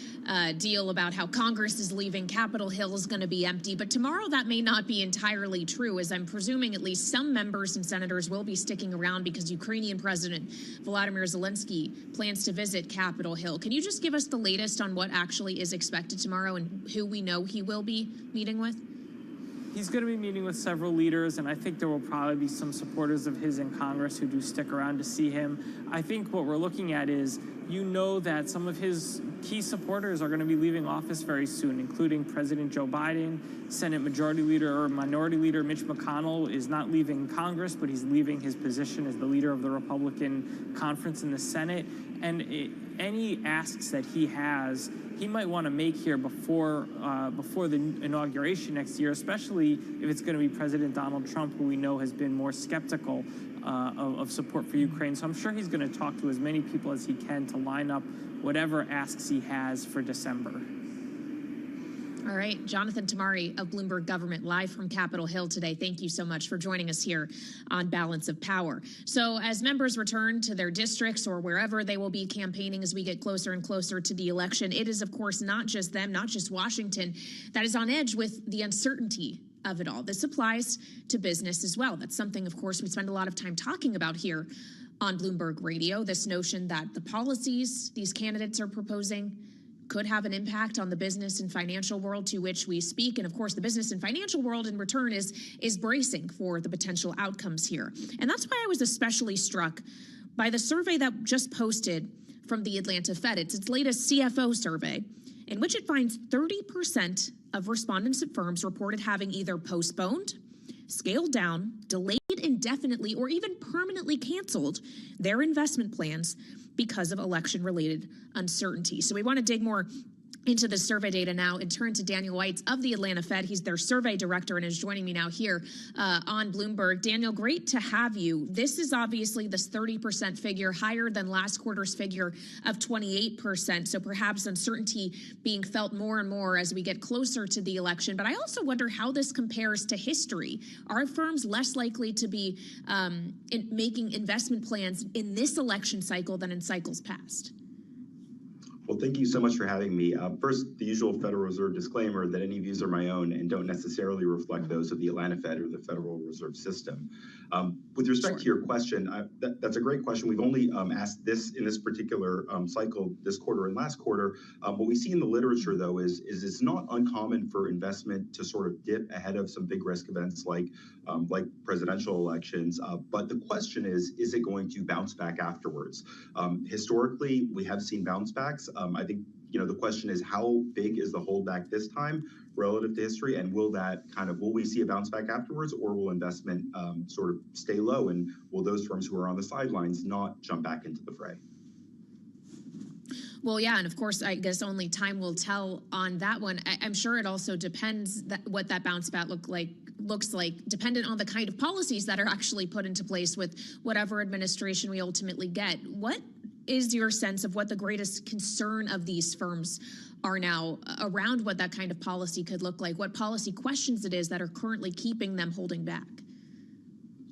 deal about how Congress is leaving, Capitol Hill is going to be empty, but tomorrow that may not be entirely true, as I'm presuming at least some members and senators will be sticking around because Ukrainian President Volodymyr Zelensky plans to visit Capitol Hill. Can you just give us the latest on what actually is expected tomorrow and who we know he will be meeting with? he's going to be meeting with several leaders, and I think there will probably be some supporters of his in Congress who do stick around to see him. I think what we're looking at is, that some of his key supporters are going to be leaving office very soon, including President Joe Biden, Senate Minority Leader Mitch McConnell is not leaving Congress, but he's leaving his position as the leader of the Republican conference in the Senate. And any asks that he has, he might want to make here before the inauguration next year, especially if it's going to be President Donald Trump, who we know has been more skeptical of support for Ukraine. So I'm sure he's going to talk to as many people as he can to line up whatever asks he has for December. All right, Jonathan Tamari of Bloomberg Government, live from Capitol Hill today. Thank you so much for joining us here on Balance of Power. So as members return to their districts or wherever they will be campaigning as we get closer and closer to the election, it is, of course, not just them, not just Washington, that is on edge with the uncertainty of it all. This applies to business as well. That's something, of course, we spend a lot of time talking about here on Bloomberg Radio, this notion that the policies these candidates are proposing could have an impact on the business and financial world to which we speak. And of course, the business and financial world in return is bracing for the potential outcomes here. And that's why I was especially struck by the survey that just posted from the Atlanta Fed. It's its latest CFO survey, in which it finds 30% of respondents at firms reported having either postponed, scaled down, delayed indefinitely, or even permanently canceled their investment plans because of election-related uncertainty. So we want to dig more into the survey data now and turn to Daniel Weitz of the Atlanta Fed. He's their survey director and is joining me now here on Bloomberg. Daniel, great to have you. This is obviously this 30% figure, higher than last quarter's figure of 28%. So perhaps uncertainty being felt more and more as we get closer to the election. But I also wonder how this compares to history. Are firms less likely to be making investment plans in this election cycle than in cycles past? Well, thank you so much for having me. First, the usual Federal Reserve disclaimer that any views are my own and don't necessarily reflect those of the Atlanta Fed or the Federal Reserve System. With respect to your question, that's a great question. We've only asked this in this particular cycle, this quarter and last quarter. What we see in the literature, though, is it's not uncommon for investment to sort of dip ahead of some big risk events like presidential elections. But the question is it going to bounce back afterwards? Historically, we have seen bounce backs. I think, the question is how big is the holdback this time relative to history, and will we see a bounce back afterwards, or will investment sort of stay low, and will those firms who are on the sidelines not jump back into the fray? Well, yeah, and of course, I guess only time will tell on that one. I'm sure it also depends what that bounce back looks like, dependent on the kind of policies that are actually put into place with whatever administration we ultimately get. What is your sense of what the greatest concern of these firms are now around what that kind of policy could look like? What policy questions it is that are currently keeping them holding back?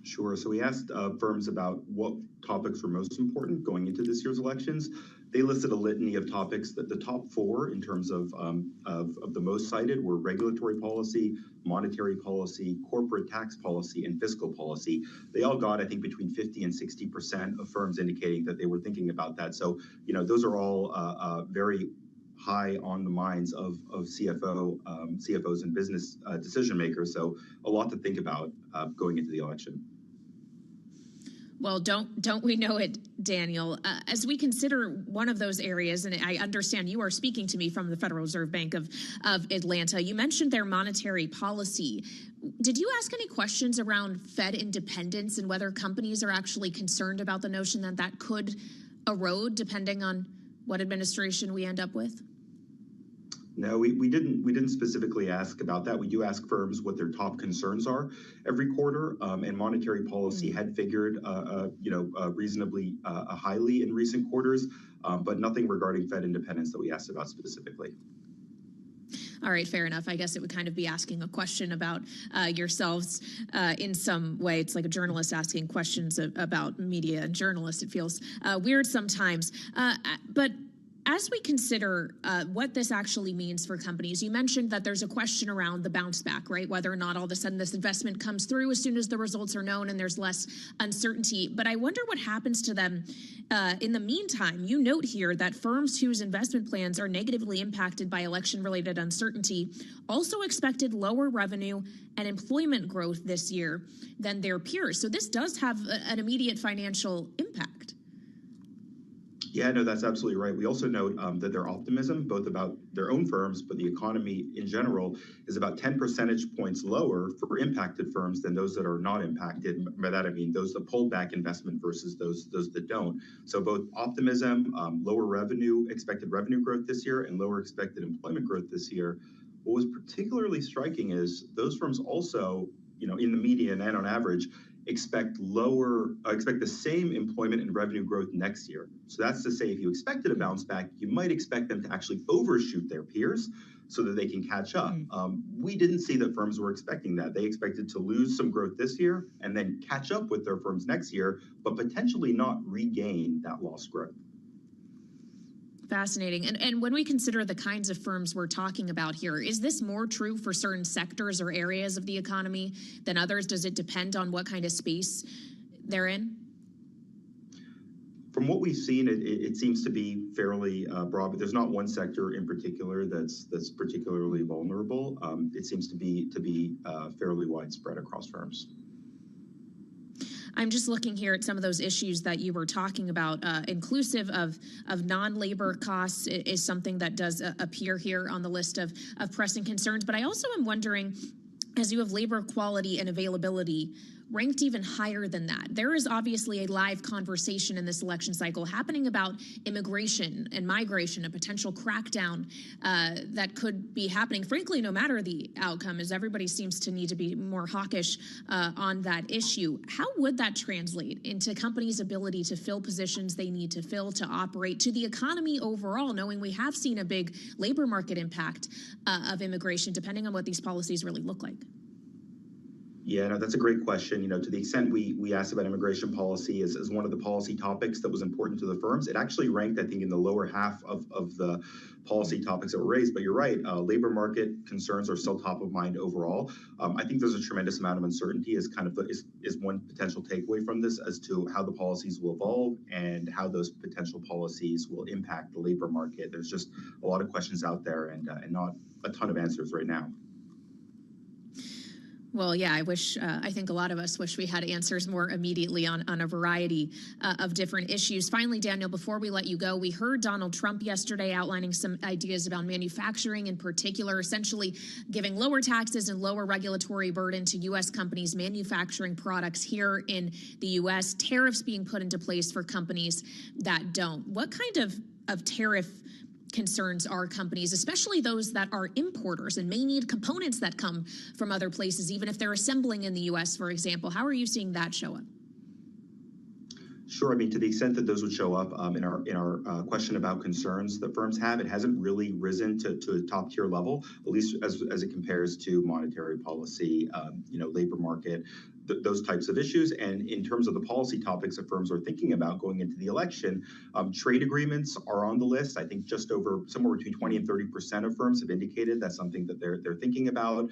Sure. So we asked firms about what topics were most important going into this year's elections. They listed a litany of topics. That the top four in terms of the most cited were regulatory policy, monetary policy, corporate tax policy, and fiscal policy. They all got, I think, between 50 and 60% of firms indicating that they were thinking about that. So, those are all very high on the minds of CFOs and business decision makers. So a lot to think about going into the election. Well, don't we know it, Daniel? As we consider one of those areas, and I understand you are speaking to me from the Federal Reserve Bank of Atlanta, you mentioned their monetary policy. Did you ask any questions around Fed independence and whether companies are actually concerned about the notion that that could erode depending on what administration we end up with? No, we didn't specifically ask about that. We do ask firms what their top concerns are every quarter, and monetary policy had figured, reasonably highly in recent quarters, but nothing regarding Fed independence that we asked about specifically. All right, fair enough. I guess it would kind of be asking a question about yourselves in some way. It's like a journalist asking questions about media and journalists. It feels weird sometimes. But As we consider what this actually means for companies, you mentioned that there's a question around the bounce back, right? Whether or not all of a sudden this investment comes through as soon as the results are known and there's less uncertainty. But I wonder what happens to them in the meantime. You note here that firms whose investment plans are negatively impacted by election-related uncertainty also expected lower revenue and employment growth this year than their peers. So this does have an immediate financial impact. Yeah, no, that's absolutely right. We also note that their optimism, both about their own firms, but the economy in general, is about 10 percentage points lower for impacted firms than those that are not impacted. By that, I mean those that pulled back investment versus those that don't. So both optimism, lower revenue, expected revenue growth this year, and lower expected employment growth this year. What was particularly striking is those firms also, in the median and on average, expect the same employment and revenue growth next year. So that's to say, if you expected a bounce back, you might expect them to actually overshoot their peers so that they can catch up. We didn't see that firms were expecting that. They expected to lose some growth this year and then catch up with their firms next year, but potentially not regain that lost growth. Fascinating. And when we consider the kinds of firms we're talking about here, is this more true for certain sectors or areas of the economy than others? Does it depend on what kind of space they're in? From what we've seen, it seems to be fairly broad, but there's not one sector in particular that's particularly vulnerable. It seems to be fairly widespread across firms. I'm just looking here at some of those issues that you were talking about. Inclusive of non-labor costs is something that does appear here on the list of pressing concerns. But I also am wondering, as you have labor quality and availability ranked even higher than that, there is obviously a live conversation in this election cycle happening about immigration and migration, a potential crackdown that could be happening, frankly, no matter the outcome, as everybody seems to need to be more hawkish on that issue. How would that translate into companies' ability to fill positions they need to fill, to operate, to the economy overall, knowing we have seen a big labor market impact of immigration, depending on what these policies really look like? Yeah, no, that's a great question. To the extent we asked about immigration policy as one of the policy topics that was important to the firms, it actually ranked, I think, in the lower half of the policy topics that were raised. But you're right, labor market concerns are still top of mind overall. I think there's a tremendous amount of uncertainty is one potential takeaway from this as to how the policies will evolve and how those potential policies will impact the labor market. There's just a lot of questions out there and not a ton of answers right now. Well, yeah, I think a lot of us wish we had answers more immediately on a variety of different issues. Finally, Daniel, before we let you go, we heard Donald Trump yesterday outlining some ideas about manufacturing in particular, essentially giving lower taxes and lower regulatory burden to U.S. companies manufacturing products here in the U.S., tariffs being put into place for companies that don't. What kind of tariff concerns are companies, especially those that are importers and may need components that come from other places, even if they're assembling in the U.S., for example? How are you seeing that show up? Sure. I mean, to the extent that those would show up in our question about concerns that firms have, it hasn't really risen to a top tier level, at least as it compares to monetary policy, labor market, those types of issues. And in terms of the policy topics that firms are thinking about going into the election, trade agreements are on the list. I think just over somewhere between 20 and 30% of firms have indicated that's something that they're thinking about.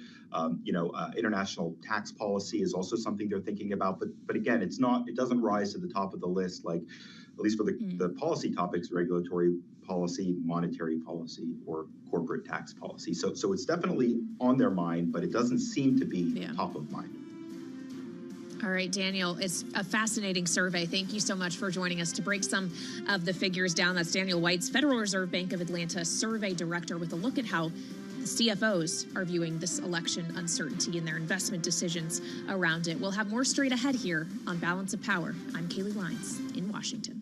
International tax policy is also something they're thinking about. But again, it doesn't rise to the top of the list, like at least for the policy topics, regulatory policy, monetary policy, or corporate tax policy. So it's definitely on their mind, but it doesn't seem to be top of mind. All right, Daniel, it's a fascinating survey. Thank you so much for joining us to break some of the figures down. That's Daniel Weitz, Federal Reserve Bank of Atlanta Survey Director, with a look at how the CFOs are viewing this election uncertainty and their investment decisions around it. We'll have more straight ahead here on Balance of Power. I'm Kaylee Lyons in Washington.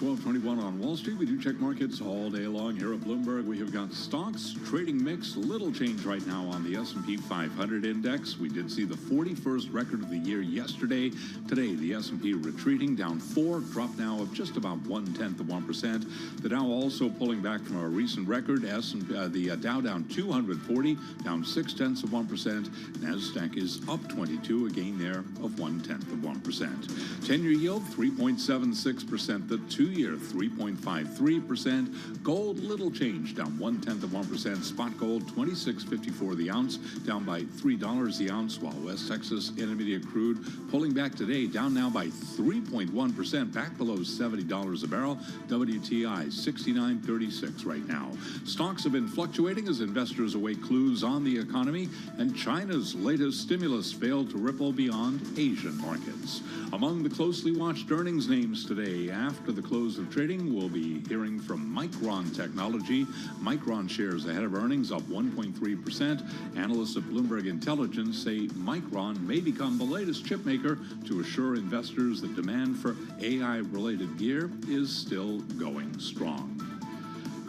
12:21 on Wall Street. We do check markets all day long here at Bloomberg. We have got stocks trading mixed, little change right now on the S&P 500 index. We did see the 41st record of the year yesterday. Today, the S&P retreating down 4, drop now of just about 0.1%. The Dow also pulling back from a recent record. The Dow down 240, down 0.6%. NASDAQ is up 22, a gain there of 0.1%. 10-year yield 3.76%. The 2-year 3.53%. Gold little change, down 0.1%. Spot gold 26.54 the ounce, down by $3 the ounce. While West Texas Intermediate crude pulling back today, down now by 3.1%, back below $70 a barrel. WTI 69.36 right now. Stocks have been fluctuating as investors await clues on the economy, and China's latest stimulus failed to ripple beyond Asian markets. Among the closely watched earnings names today, after the close of trading, we'll be hearing from Micron Technology. Micron shares ahead of earnings up 1.3%. Analysts at Bloomberg Intelligence say Micron may become the latest chip maker to assure investors that demand for AI-related gear is still going strong.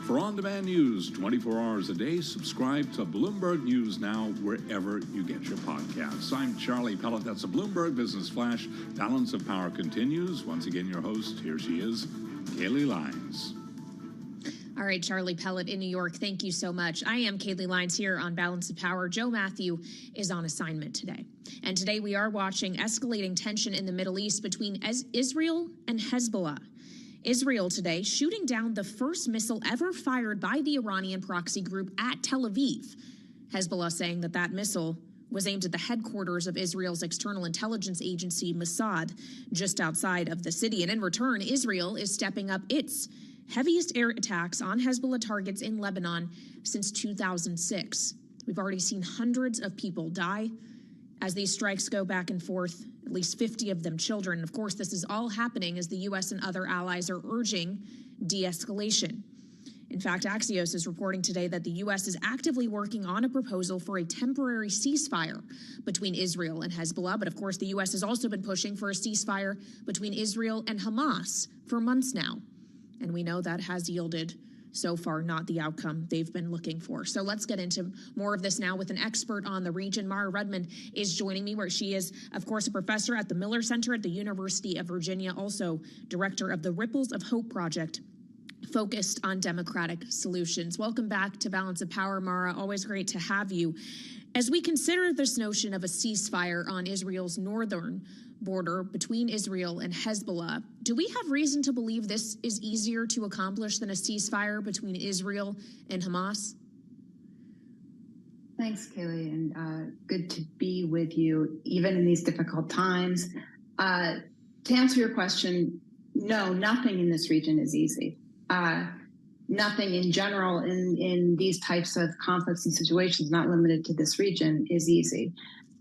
For on-demand news 24 hours a day, subscribe to Bloomberg News Now wherever you get your podcasts. I'm Charlie Pellet. That's a Bloomberg Business Flash. Balance of Power continues. Once again, your host, here she is, Kaylee Lines. All right, Charlie Pellet in New York, thank you so much. I am Kaylee Lines here on Balance of Power. Joe Matthew is on assignment today. And today we are watching escalating tension in the Middle East between Israel and Hezbollah. Israel today shooting down the first missile ever fired by the Iranian proxy group at Tel Aviv. Hezbollah saying that that missile was aimed at the headquarters of Israel's external intelligence agency, Mossad, just outside of the city. And in return, Israel is stepping up its heaviest air attacks on Hezbollah targets in Lebanon since 2006. We've already seen hundreds of people die as these strikes go back and forth, at least 50 of them children. Of course, this is all happening as the U.S. and other allies are urging de-escalation. In fact, Axios is reporting today that the U.S. is actively working on a proposal for a temporary ceasefire between Israel and Hezbollah. But of course, the U.S. has also been pushing for a ceasefire between Israel and Hamas for months now. And we know that has yielded so far not the outcome they've been looking for. So let's get into more of this now with an expert on the region. Mara Redmond is joining me, where she is, of course, a professor at the Miller Center at the University of Virginia, also director of the Ripples of Hope Project, focused on democratic solutions. Welcome back to Balance of Power, Mara. Always great to have you. As we consider this notion of a ceasefire on Israel's northern border between Israel and Hezbollah, do we have reason to believe this is easier to accomplish than a ceasefire between Israel and Hamas? Thanks, Kaylee, and good to be with you, even in these difficult times. To answer your question, no, nothing in this region is easy. Nothing in general in these types of conflicts and situations, not limited to this region, is easy.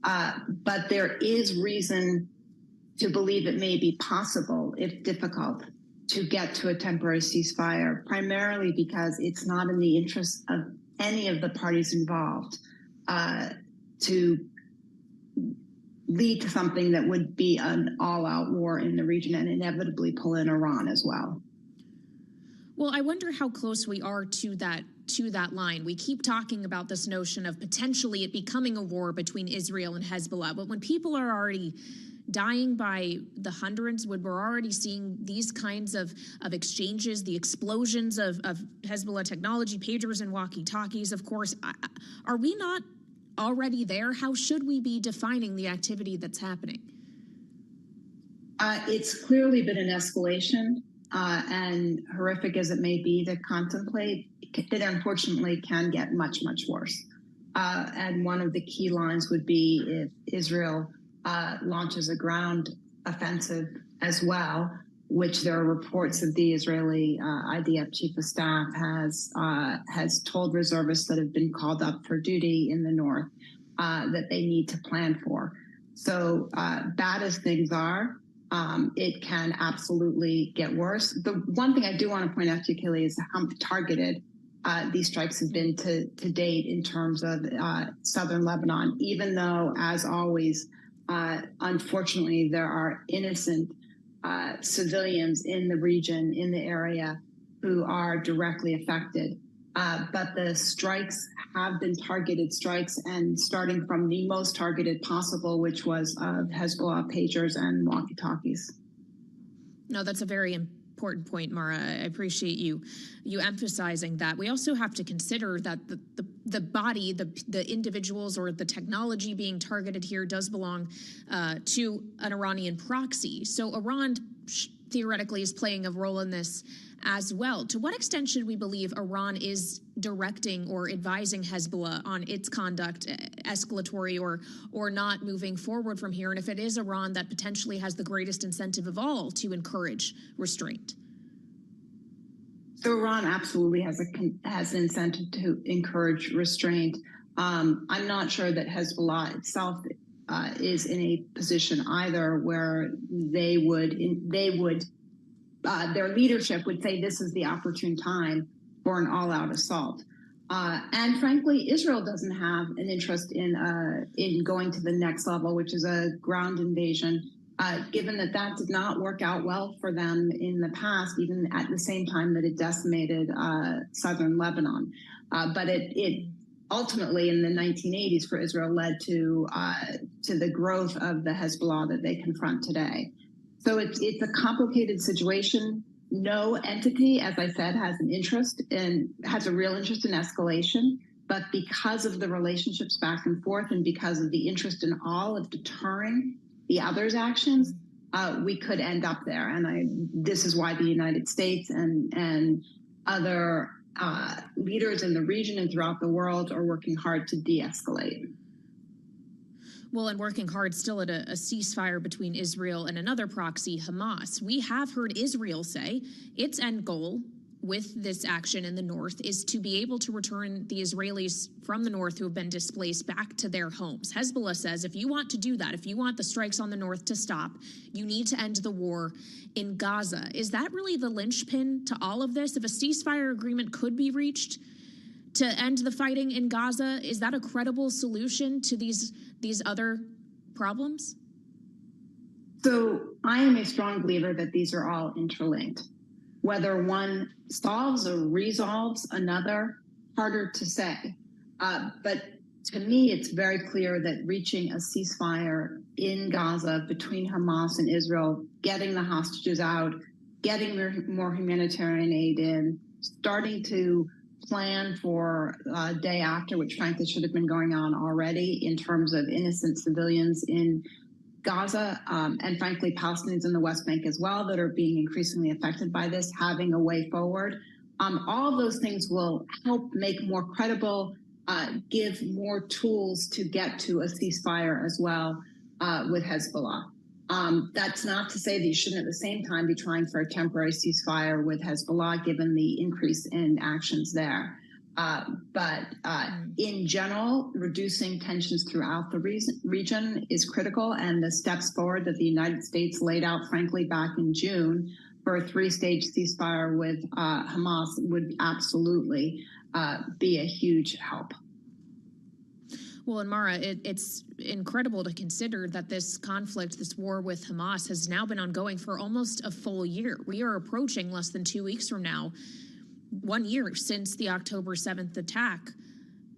But there is reason to believe it may be possible, if difficult, to get to a temporary ceasefire, primarily because it's not in the interest of any of the parties involved to lead to something that would be an all-out war in the region and inevitably pull in Iran as well. Well, I wonder how close we are to that line. We keep talking about this notion of potentially it becoming a war between Israel and Hezbollah, but when people are already dying by the hundreds, when we're already seeing these kinds of exchanges, the explosions of Hezbollah technology, pagers and walkie-talkies, of course, are we not already there? How should we be defining the activity that's happening? It's clearly been an escalation, and horrific as it may be to contemplate, it unfortunately can get much, much worse. And one of the key lines would be if Israel launches a ground offensive as well, which there are reports of the Israeli IDF chief of staff has told reservists that have been called up for duty in the north that they need to plan for. So bad as things are, it can absolutely get worse. The one thing I do want to point out to you, Kelly, is how targeted these strikes have been to date in terms of southern Lebanon, even though, as always, unfortunately, there are innocent civilians in the region, in the area, who are directly affected. But the strikes have been targeted strikes, and starting from the most targeted possible, which was Hezbollah pagers and walkie-talkies. No, that's a very important point, Mara. I appreciate you emphasizing that. We also have to consider that the body, the individuals or the technology being targeted here does belong to an Iranian proxy. So Iran theoretically is playing a role in this as well. To what extent should we believe Iran is directing or advising Hezbollah on its conduct, escalatory or not moving forward from here? And if it is Iran that potentially has the greatest incentive of all to encourage restraint? So Iran absolutely has an incentive to encourage restraint. I'm not sure that Hezbollah itself is in a position either where they would their leadership would say this is the opportune time for an all-out assault. And frankly, Israel doesn't have an interest in going to the next level, which is a ground invasion, given that did not work out well for them in the past, even at the same time that it decimated southern Lebanon. But it ultimately, in the 1980s for Israel, led to the growth of the Hezbollah that they confront today. So it's a complicated situation. No entity, as I said, has a real interest in escalation. But because of the relationships back and forth, and because of the interest in all of deterring the other's actions, we could end up there. And this is why the United States and other leaders in the region and throughout the world are working hard to de-escalate. Well, and working hard still at a ceasefire between Israel and another proxy, Hamas. We have heard Israel say its end goal with this action in the north is to be able to return the Israelis from the north who have been displaced back to their homes. Hezbollah says if you want to do that, if you want the strikes on the north to stop, you need to end the war in Gaza. Is that really the linchpin to all of this? If a ceasefire agreement could be reached to end the fighting in Gaza, is that a credible solution to these other problems? So I am a strong believer that these are all interlinked. Whether one solves or resolves another, harder to say. But to me, it's very clear that reaching a ceasefire in Gaza between Hamas and Israel, getting the hostages out, getting more humanitarian aid in, starting to plan for a day after, which frankly should have been going on already in terms of innocent civilians in Gaza, and frankly Palestinians in the West Bank as well that are being increasingly affected by this, having a way forward. All of those things will help make more credible, give more tools to get to a ceasefire as well with Hezbollah. That's not to say that you shouldn't at the same time be trying for a temporary ceasefire with Hezbollah, given the increase in actions there. But in general, reducing tensions throughout the region is critical, and the steps forward that the United States laid out, frankly, back in June for a three-stage ceasefire with Hamas would absolutely be a huge help. Well, and Mara, it's incredible to consider that this conflict, this war with Hamas, has now been ongoing for almost a full year. We are approaching less than 2 weeks from now, 1 year since the October 7th attack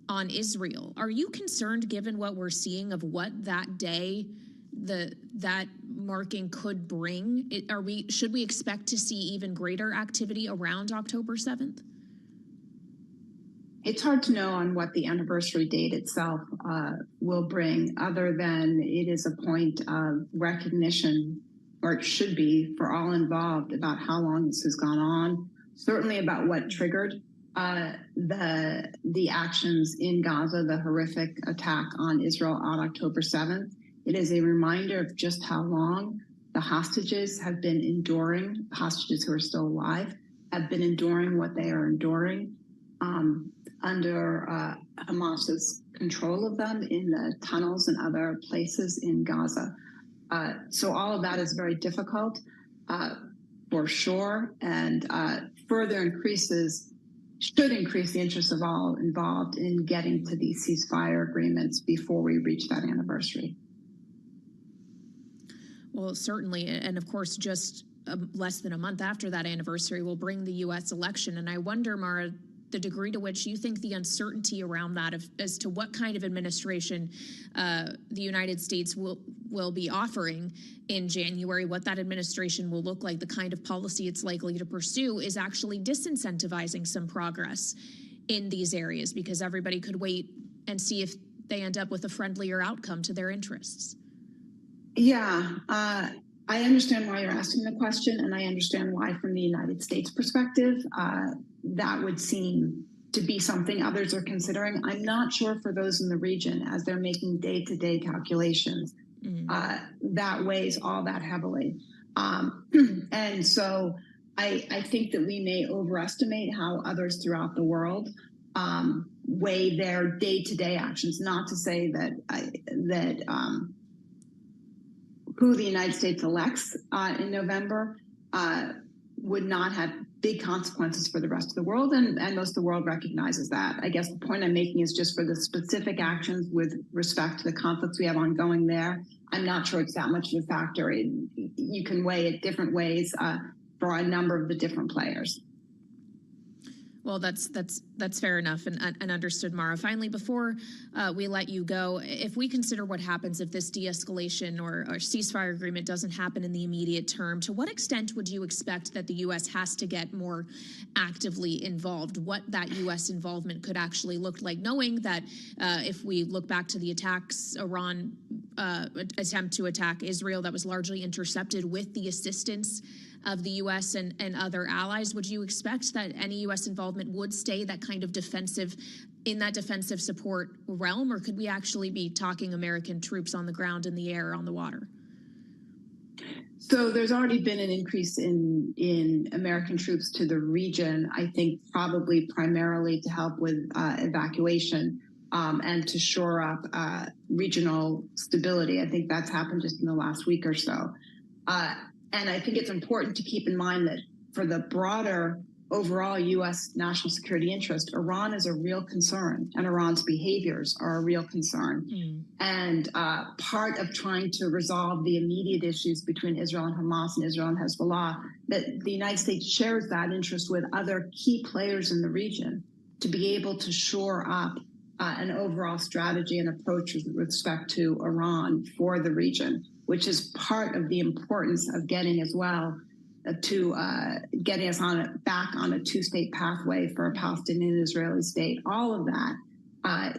on Israel. Are you concerned, given what we're seeing, of what that day, that marking could bring? Should we expect to see even greater activity around October 7th? It's hard to know on what the anniversary date itself will bring, other than it is a point of recognition, or it should be, for all involved about how long this has gone on, certainly about what triggered the actions in Gaza, the horrific attack on Israel on October 7th. It is a reminder of just how long the hostages have been enduring, hostages who are still alive, have been enduring what they are enduring under Hamas's control of them in the tunnels and other places in Gaza. So all of that is very difficult, for sure, and further should increase the interest of all involved in getting to these ceasefire agreements before we reach that anniversary. Well, certainly. And of course, just less than a month after that anniversary will bring the U.S. election. And I wonder, Mara, the degree to which you think the uncertainty around that as to what kind of administration the United States will be offering in January, what that administration will look like, the kind of policy it's likely to pursue, is actually disincentivizing some progress in these areas, because everybody could wait and see if they end up with a friendlier outcome to their interests. Yeah, I understand why you're asking the question, and I understand why, from the United States perspective, that would seem to be something others are considering. I'm not sure for those in the region, as they're making day-to-day calculations, that weighs all that heavily. And so I think that we may overestimate how others throughout the world weigh their day-to-day actions. Not to say that who the United States elects in November would not have big consequences for the rest of the world, and most of the world recognizes that. I guess the point I'm making is just for the specific actions with respect to the conflicts we have ongoing there, I'm not sure it's that much of a factor. You can weigh it different ways for a number of the different players. Well, that's fair enough and understood, Mara. Finally, before we let you go, if we consider what happens if this de-escalation or ceasefire agreement doesn't happen in the immediate term, to what extent would you expect that the U.S. has to get more actively involved? What that U.S. involvement could actually look like, knowing that if we look back to the attacks, Iran attempt to attack Israel, that was largely intercepted with the assistance of the U.S. and other allies, would you expect that any U.S. involvement would stay that kind of defensive support realm, or could we actually be talking American troops on the ground, in the air, on the water? So there's already been an increase in American troops to the region, I think probably primarily to help with evacuation and to shore up regional stability. I think that's happened just in the last week or so. And I think it's important to keep in mind that for the broader overall U.S. national security interest, Iran is a real concern, and Iran's behaviors are a real concern. And part of trying to resolve the immediate issues between Israel and Hamas and Israel and Hezbollah, that the United States shares that interest with other key players in the region to be able to shore up an overall strategy and approach with respect to Iran for the region, which is part of the importance of getting as well to getting us back on a two-state pathway for a Palestinian-Israeli state. All of that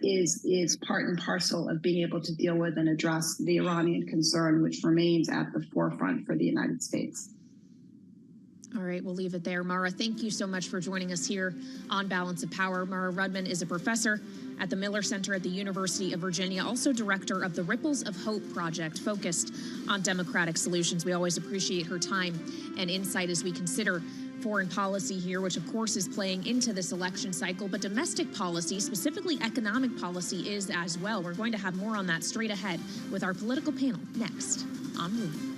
is part and parcel of being able to deal with and address the Iranian concern, which remains at the forefront for the United States. All right, we'll leave it there. Mara, thank you so much for joining us here on Balance of Power. Mara Rudman is a professor at the Miller Center at the University of Virginia, also director of the Ripples of Hope project, focused on democratic solutions. We always appreciate her time and insight as we consider foreign policy here, which of course is playing into this election cycle, but domestic policy, specifically economic policy, is as well. We're going to have more on that straight ahead with our political panel next on Bloomberg.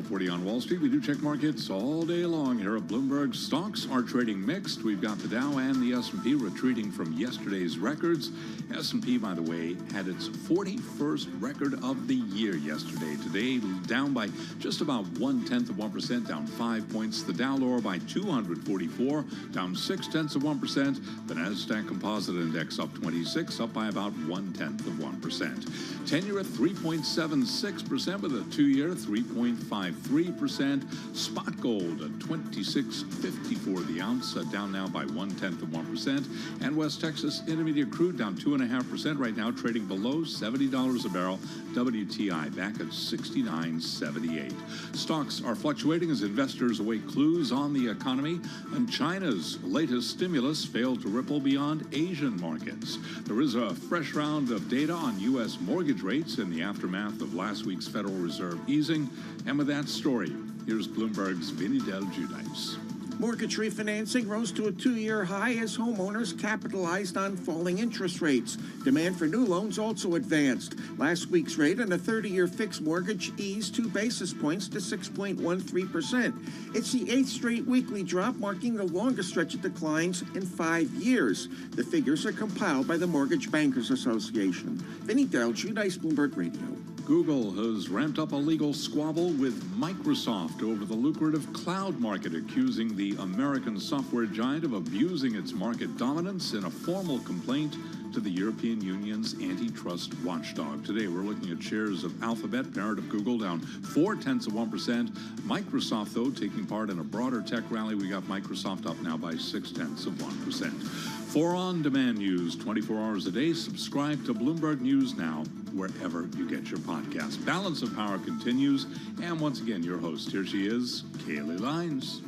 12:40 on Wall Street. We do check markets all day long here at Bloomberg. Stocks are trading mixed. We've got the Dow and the S&P retreating from yesterday's records. S&P, by the way, had its 41st record of the year yesterday. Today, down by just about 0.1%, down 5 points. The Dow lower by 244, down 0.6%. The Nasdaq Composite Index up 26, up by about 0.1%. 10-year at 3.76%, with a 2-year 3.53%. Spot gold at $26.54 the ounce, down now by 0.1%. And West Texas Intermediate crude down 2.5% right now, trading below $70 a barrel. WTI back at $69.78. Stocks are fluctuating as investors await clues on the economy, and China's latest stimulus failed to ripple beyond Asian markets. There is a fresh round of data on U.S. mortgage rates in the aftermath of last week's Federal Reserve easing. And with that story, here's Bloomberg's Vinny Del Giudice. Mortgage refinancing rose to a 2-year high as homeowners capitalized on falling interest rates. Demand for new loans also advanced. Last week's rate on a 30-year fixed mortgage eased 2 basis points to 6.13%. It's the 8th straight weekly drop, marking the longest stretch of declines in 5 years. The figures are compiled by the Mortgage Bankers Association. Vinny Del Giudice, Bloomberg Radio. Google has ramped up a legal squabble with Microsoft over the lucrative cloud market, accusing the American software giant of abusing its market dominance in a formal complaint to the European Union's antitrust watchdog. Today, we're looking at shares of Alphabet, parent of Google, down 0.4%. Microsoft, though, taking part in a broader tech rally. We got Microsoft up now by 0.6%. For on-demand news 24 hours a day, subscribe to Bloomberg News Now, wherever you get your podcast. Balance of Power continues. And once again, your host, here she is, Kaylee Lines.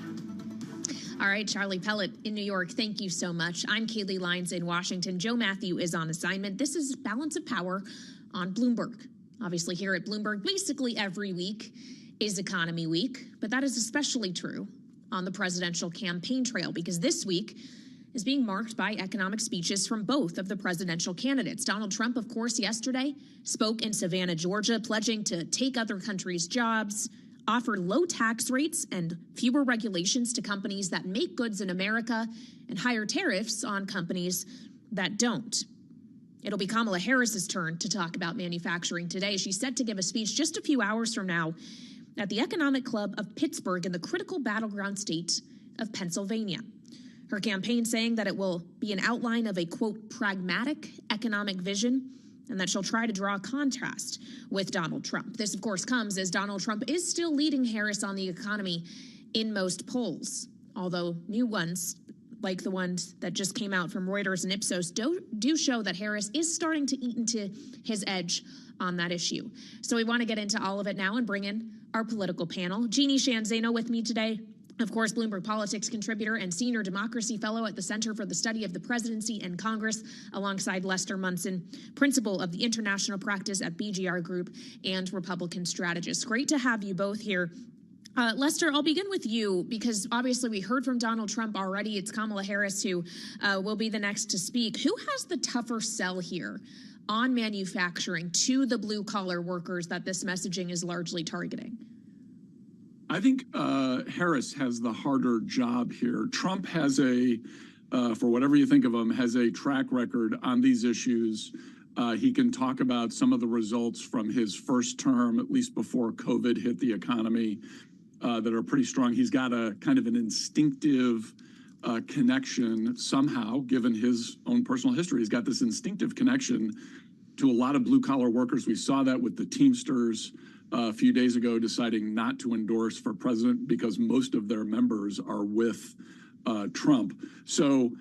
All right, Charlie Pellet in New York, thank you so much. I'm Kaylee Lines in Washington. Joe Matthew is on assignment. This is Balance of Power on Bloomberg. Obviously, here at Bloomberg, basically every week is Economy Week, but that is especially true on the presidential campaign trail, because this week is being marked by economic speeches from both of the presidential candidates. Donald Trump, of course, yesterday spoke in Savannah, Georgia, pledging to take other countries' jobs, offer low tax rates and fewer regulations to companies that make goods in America, and higher tariffs on companies that don't. It'll be Kamala Harris's turn to talk about manufacturing today. She's set to give a speech just a few hours from now at the Economic Club of Pittsburgh in the critical battleground state of Pennsylvania. Her campaign saying that it will be an outline of a, quote, pragmatic economic vision, and that she'll try to draw a contrast with Donald Trump. This, of course, comes as Donald Trump is still leading Harris on the economy in most polls, although new ones, like the ones that just came out from Reuters and Ipsos, do show that Harris is starting to eat into his edge on that issue. So we want to get into all of it now and bring in our political panel. Jeannie Shanzano with me today. Of course, Bloomberg Politics contributor and senior democracy fellow at the Center for the Study of the Presidency and Congress, alongside Lester Munson, principal of the international practice at BGR Group and Republican strategist. Great to have you both here. Lester, I'll begin with you because obviously we heard from Donald Trump already. It's Kamala Harris who will be the next to speak. Who has the tougher sell here on manufacturing to the blue-collar workers that this messaging is largely targeting? I think Harris has the harder job here. Trump has for whatever you think of him, has a track record on these issues. He can talk about some of the results from his first term, at least before COVID hit the economy, that are pretty strong. He's got a kind of an instinctive connection somehow, given his own personal history. He's got this instinctive connection to a lot of blue-collar workers. We saw that with the Teamsters a few days ago deciding not to endorse for president because most of their members are with Trump. So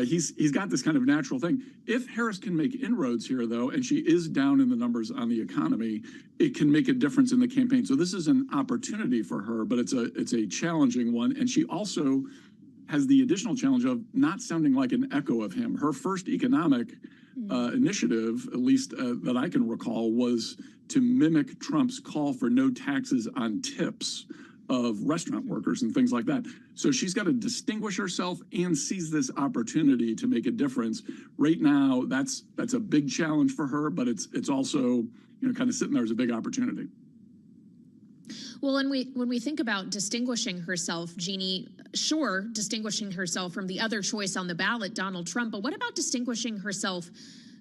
he's got this kind of natural thing. If Harris can make inroads here, though, and she is down in the numbers on the economy, it can make a difference in the campaign. So this is an opportunity for her, but it's a challenging one. And she also has the additional challenge of not sounding like an echo of him. Her first economic initiative, at least that I can recall, was to mimic Trump's call for no taxes on tips of restaurant workers and things like that. So she's got to distinguish herself and seize this opportunity to make a difference. Right now, that's a big challenge for her, but it's also, kind of sitting there as a big opportunity. Well, and when we think about distinguishing herself, Jeannie, sure, distinguishing herself from the other choice on the ballot, Donald Trump, but what about distinguishing herself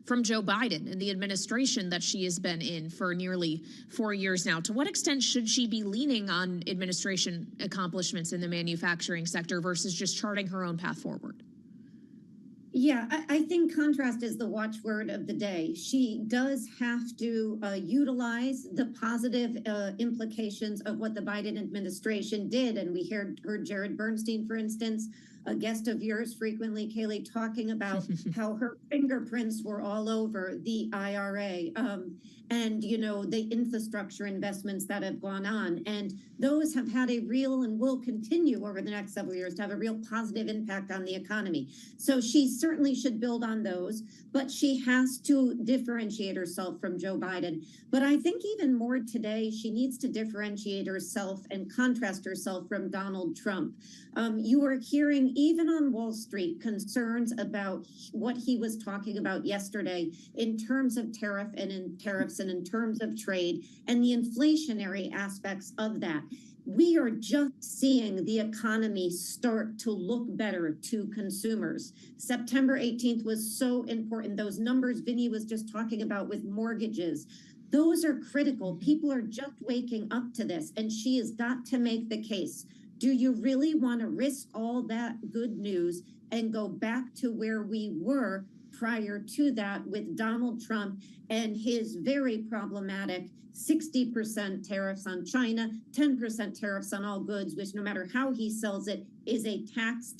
from Joe Biden and the administration that she has been in for nearly 4 years now? To what extent should she be leaning on administration accomplishments in the manufacturing sector versus just charting her own path forward? Yeah, I think contrast is the watchword of the day. She does have to utilize the positive implications of what the Biden administration did. And we heard Jared Bernstein, for instance, a guest of yours frequently, Kayleigh, talking about how her fingerprints were all over the IRA and, you know, the infrastructure investments that have gone on. And those have had a real and will continue over the next several years to have a real positive impact on the economy. So she certainly should build on those, but she has to differentiate herself from Joe Biden. But I think even more today, she needs to differentiate herself and contrast herself from Donald Trump. You are hearing, even on Wall Street, concerns about what he was talking about yesterday in terms of tariffs and in terms of trade and the inflationary aspects of that. We are just seeing the economy start to look better to consumers. September 18th was so important. Those numbers Vinny was just talking about with mortgages, those are critical. People are just waking up to this, and she has got to make the case. Do you really want to risk all that good news and go back to where we were prior to that with Donald Trump and his very problematic 60% tariffs on China, 10% tariffs on all goods, which no matter how he sells it is a tax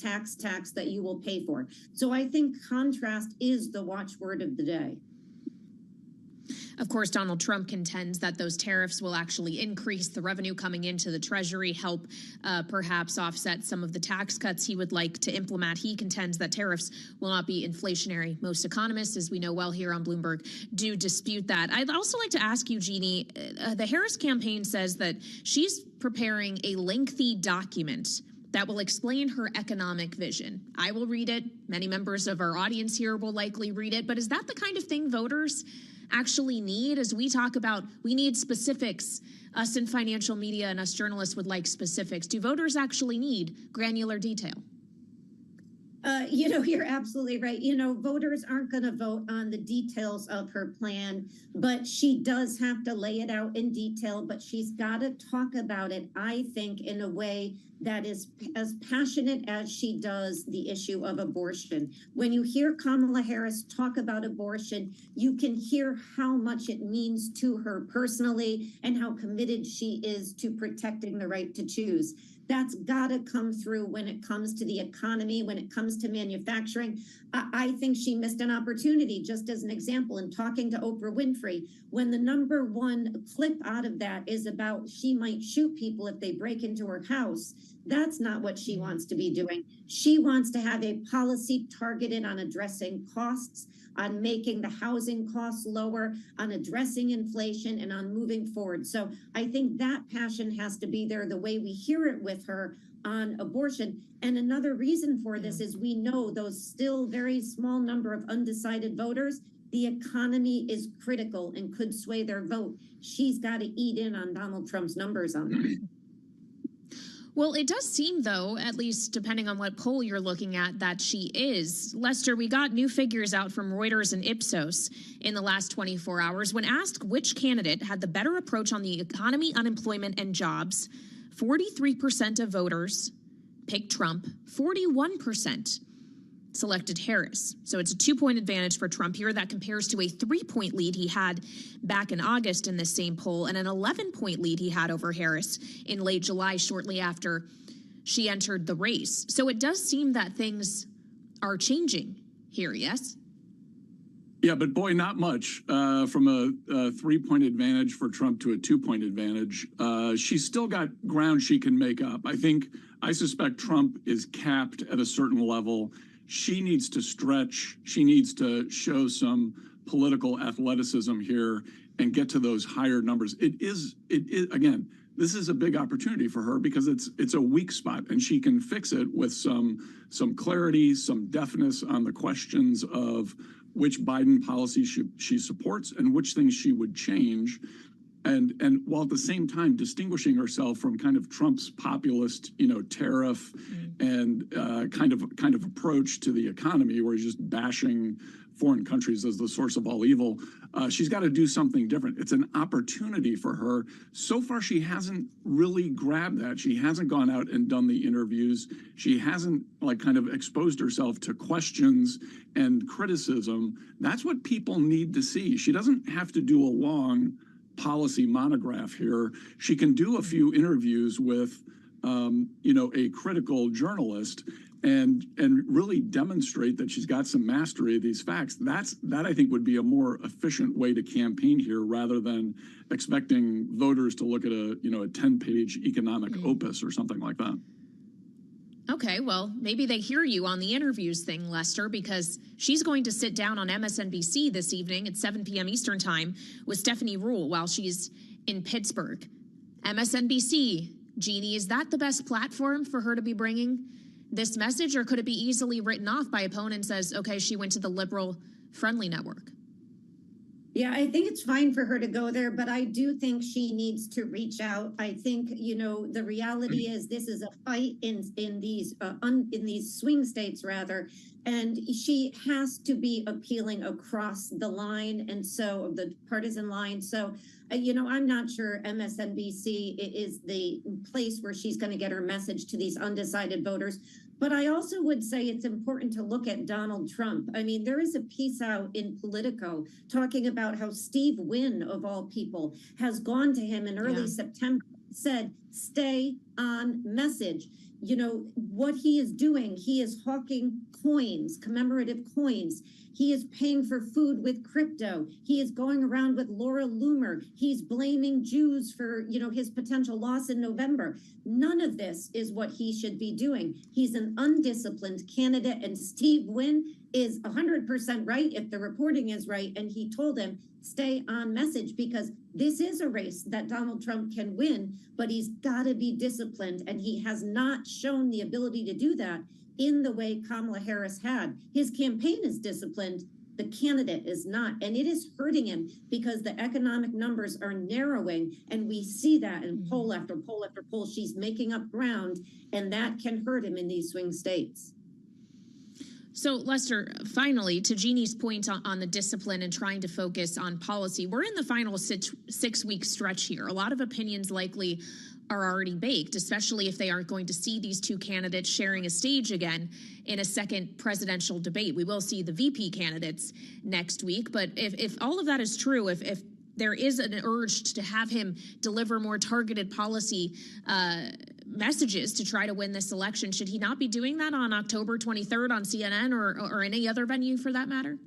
that you will pay for. So I think contrast is the watchword of the day. Of course, Donald Trump contends that those tariffs will actually increase the revenue coming into the Treasury, help perhaps offset some of the tax cuts he would like to implement. He contends that tariffs will not be inflationary. Most economists, as we know well here on Bloomberg, do dispute that. I'd also like to ask you, Jeannie, the Harris campaign says that she's preparing a lengthy document that will explain her economic vision. I will read it. Many members of our audience here will likely read it. But is that the kind of thing voters actually need? As we talk about, we need specifics. Us in financial media and us journalists would like specifics. Do voters actually need granular detail? You know, you're absolutely right. You know, voters aren't going to vote on the details of her plan, but she does have to lay it out in detail, but she's got to talk about it, I think, in a way that is as passionate as she does the issue of abortion. When you hear Kamala Harris talk about abortion, you can hear how much it means to her personally and how committed she is to protecting the right to choose. That's got to come through when it comes to the economy, when it comes to manufacturing. I think she missed an opportunity, just as an example, in talking to Oprah Winfrey, when the number one clip out of that is about she might shoot people if they break into her house. That's not what she wants to be doing. She wants to have a policy targeted on addressing costs, on making the housing costs lower, on addressing inflation, and on moving forward. So I think that passion has to be there the way we hear it with her on abortion. And another reason for this is we know those still very small number of undecided voters, the economy is critical and could sway their vote. She's got to eat in on Donald Trump's numbers on that. Well, it does seem, though, at least depending on what poll you're looking at, that she is. Lester, we got new figures out from Reuters and Ipsos in the last 24 hours. When asked which candidate had the better approach on the economy, unemployment, and jobs, 43% of voters picked Trump, 41% selected Harris. So it's a 2-point advantage for Trump here. That compares to a 3-point lead he had back in August in the same poll and an 11-point lead he had over Harris in late July, shortly after she entered the race. So it does seem that things are changing here, yes? Yeah, but boy, not much. From a 3-point advantage for Trump to a 2-point advantage. She's still got ground she can make up. I suspect Trump is capped at a certain level. She needs to stretch. She needs to show some political athleticism here and get to those higher numbers. It is again, this is a big opportunity for her because it's a weak spot, and she can fix it with some clarity, some deftness on the questions of which Biden policy she supports and which things she would change. and while at the same time distinguishing herself from kind of Trump's populist, tariff and kind of approach to the economy, where he's just bashing foreign countries as the source of all evil, she's got to do something different. It's an opportunity for her. So far, she hasn't really grabbed that. She hasn't gone out and done the interviews. She hasn't kind of exposed herself to questions and criticism. That's what people need to see. She doesn't have to do a long policy monograph here. She can do a few interviews with, a critical journalist and really demonstrate that she's got some mastery of these facts. That I think would be a more efficient way to campaign here, rather than expecting voters to look at a 10-page economic opus or something like that. Okay, well, maybe they hear you on the interviews thing, Lester, because she's going to sit down on MSNBC this evening at 7 p.m. Eastern Time with Stephanie Ruhle while she's in Pittsburgh. MSNBC, Jeannie, is that the best platform for her to be bringing this message, or could it be easily written off by opponents as, okay, she went to the liberal-friendly network? Yeah, I think it's fine for her to go there, but I do think she needs to reach out. I think, the reality is this is a fight in these swing states, rather, and she has to be appealing across the line, and so the partisan line. So, I'm not sure MSNBC is the place where she's going to get her message to these undecided voters. But I also would say it's important to look at Donald Trump. I mean, there is a piece out in Politico talking about how Steve Wynn, of all people, has gone to him in early September, said, stay on message. What he is doing, he is hawking coins, commemorative coins. He is paying for food with crypto. He is going around with Laura Loomer. He's blaming Jews for, his potential loss in November. None of this is what he should be doing. He's an undisciplined candidate, and Steve Wynn is 100% right if the reporting is right. And he told him, stay on message, because this is a race that Donald Trump can win, but he's got to be disciplined. And he has not shown the ability to do that in the way Kamala Harris had. His campaign is disciplined. The candidate is not. And it is hurting him because the economic numbers are narrowing. And we see that in poll after poll after poll. She's making up ground, and that can hurt him in these swing states. So, Lester, finally, to Jeannie's point on the discipline and trying to focus on policy, we're in the final 6-week stretch here. A lot of opinions likely are already baked, especially if they aren't going to see these two candidates sharing a stage again in a second presidential debate. We will see the VP candidates next week, but if all of that is true, if there is an urge to have him deliver more targeted policy messages to try to win this election, should he not be doing that on October 23rd on CNN or any other venue for that matter?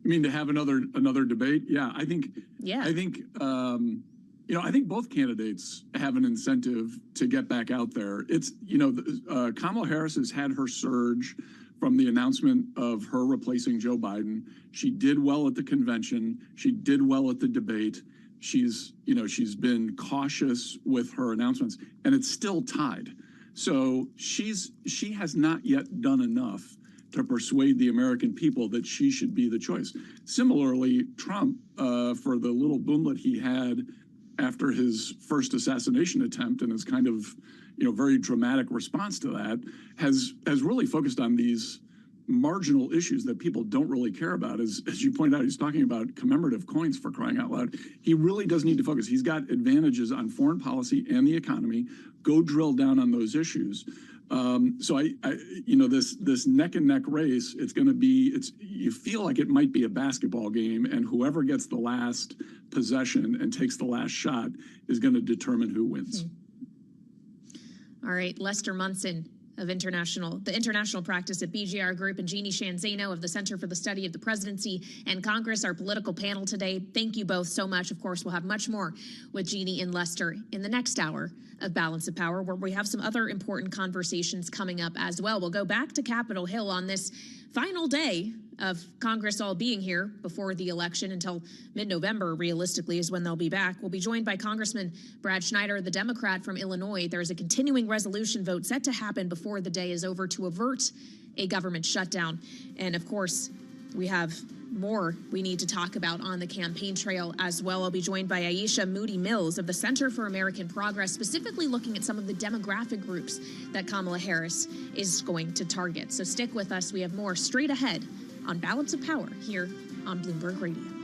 You mean to have another debate? Yeah, I think I think both candidates have an incentive to get back out there. It's, Kamala Harris has had her surge from the announcement of her replacing Joe Biden. She did well at the convention. She did well at the debate. She's been cautious with her announcements, and it's still tied. So she has not yet done enough to persuade the American people that she should be the choice. Similarly, Trump, for the little boomlet he had after his first assassination attempt and his kind of, very dramatic response to that, has really focused on these marginal issues that people don't really care about. As you pointed out, he's talking about commemorative coins, for crying out loud. He really does need to focus. He's got advantages on foreign policy and the economy. Go drill down on those issues. So this neck and neck race, you feel like it might be a basketball game, and whoever gets the last possession and takes the last shot is going to determine who wins. All right, Lester Munson of the international practice at BGR Group, and Jeannie Shanzano of the Center for the Study of the Presidency and Congress, our political panel today. Thank you both so much. Of course, we'll have much more with Jeannie and Lester in the next hour of Balance of Power, where we have some other important conversations coming up as well. We'll go back to Capitol Hill on this final day of Congress all being here before the election until mid-November, realistically, is when they'll be back. We'll be joined by Congressman Brad Schneider, the Democrat from Illinois. There is a continuing resolution vote set to happen before the day is over to avert a government shutdown. And of course, We have more we need to talk about on the campaign trail as well. I'll be joined by Aisha Moody-Mills of the Center for American Progress, specifically looking at some of the demographic groups that Kamala Harris is going to target. So stick with us. We have more straight ahead on Balance of Power here on Bloomberg Radio.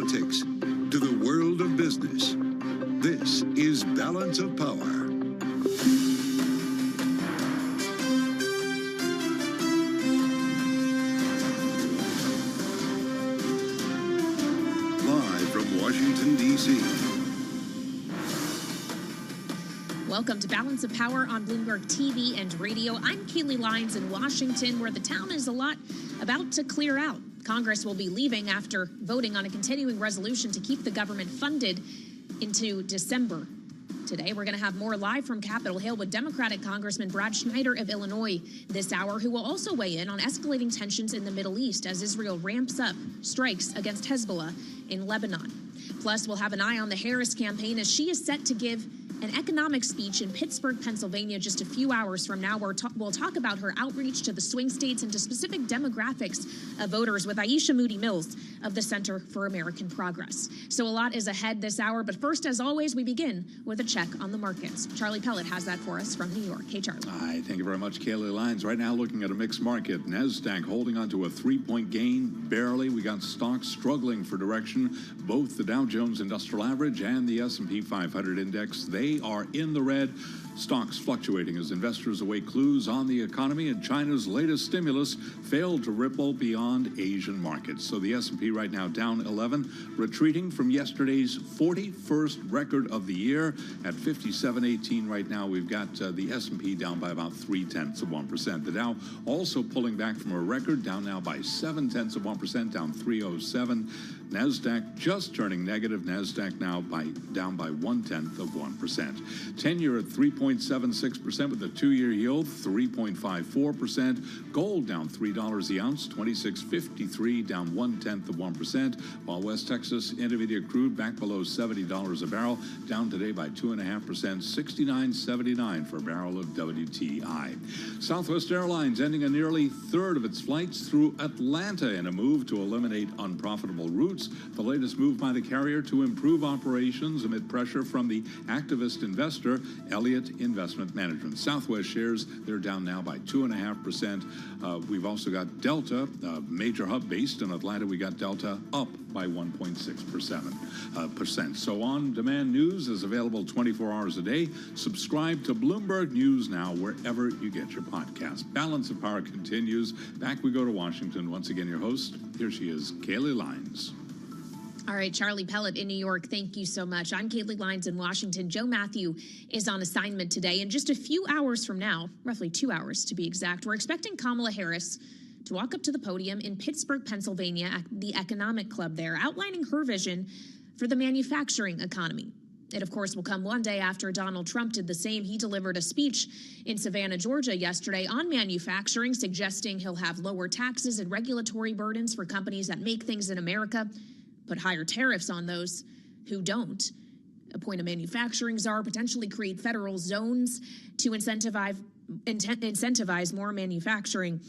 politics to the world of business. This is Balance of Power. Live from Washington, D.C. Welcome to Balance of Power on Bloomberg TV and radio. I'm Kaylee Lyons in Washington, where the town is a lot about to clear out. Congress will be leaving after voting on a continuing resolution to keep the government funded into December. Today, we're going to have more live from Capitol Hill with Democratic Congressman Brad Schneider of Illinois this hour, who will also weigh in on escalating tensions in the Middle East as Israel ramps up strikes against Hezbollah in Lebanon. Plus, we'll have an eye on the Harris campaign as she is set to give an economic speech in Pittsburgh, Pennsylvania, just a few hours from now. We'll talk about her outreach to the swing states and to specific demographics of voters with Aisha Moody Mills of the Center for American Progress. So a lot is ahead this hour, but first, as always, we begin with a check on the markets. Charlie Pellet has that for us from New York. Hey, Charlie. Hi, thank you very much, Kaylee Lyons. Right now, looking at a mixed market. NASDAQ holding on to a 3-point gain, barely. We got stocks struggling for direction. Both the Dow Jones Industrial Average and the S&P 500 Index, they are in the red. Stocks fluctuating as investors await clues on the economy, and China's latest stimulus failed to ripple beyond Asian markets. So the S&P right now down 11, retreating from yesterday's 41st record of the year at 57.18 right now. We've got the S&P down by about 0.3%. The Dow also pulling back from a record, down now by 0.7%, down 307. NASDAQ just turning negative. NASDAQ now down by 0.1%. 10-year at 3.76% with a 2-year yield 3.54%. Gold down $3 the ounce, $26.53, down 0.1%. While West Texas Intermediate crude back below $70 a barrel, down today by 2.5%, $69.79 for a barrel of WTI. Southwest Airlines ending a nearly third of its flights through Atlanta in a move to eliminate unprofitable routes. The latest move by the carrier to improve operations amid pressure from the activist investor Elliott Investment Management. Southwest shares, they're down now by 2.5%. We've also got Delta, a major hub based in Atlanta. We got Delta up by 1.6%. So on-demand news is available 24 hours a day. Subscribe to Bloomberg News now wherever you get your podcast. Balance of Power continues. Back we go to Washington. Once again, your host, here she is, Kaylee Lyons. All right, Charlie Pellet in New York, thank you so much. I'm Caitlin Lyons in Washington. Joe Matthew is on assignment today. In just a few hours from now, roughly 2 hours to be exact, we're expecting Kamala Harris to walk up to the podium in Pittsburgh, Pennsylvania, at the Economic Club there, outlining her vision for the manufacturing economy. It, of course, will come one day after Donald Trump did the same. He delivered a speech in Savannah, Georgia yesterday on manufacturing, suggesting he'll have lower taxes and regulatory burdens for companies that make things in America, put higher tariffs on those who don't, appoint a manufacturing czar, potentially create federal zones to incentivize more manufacturing,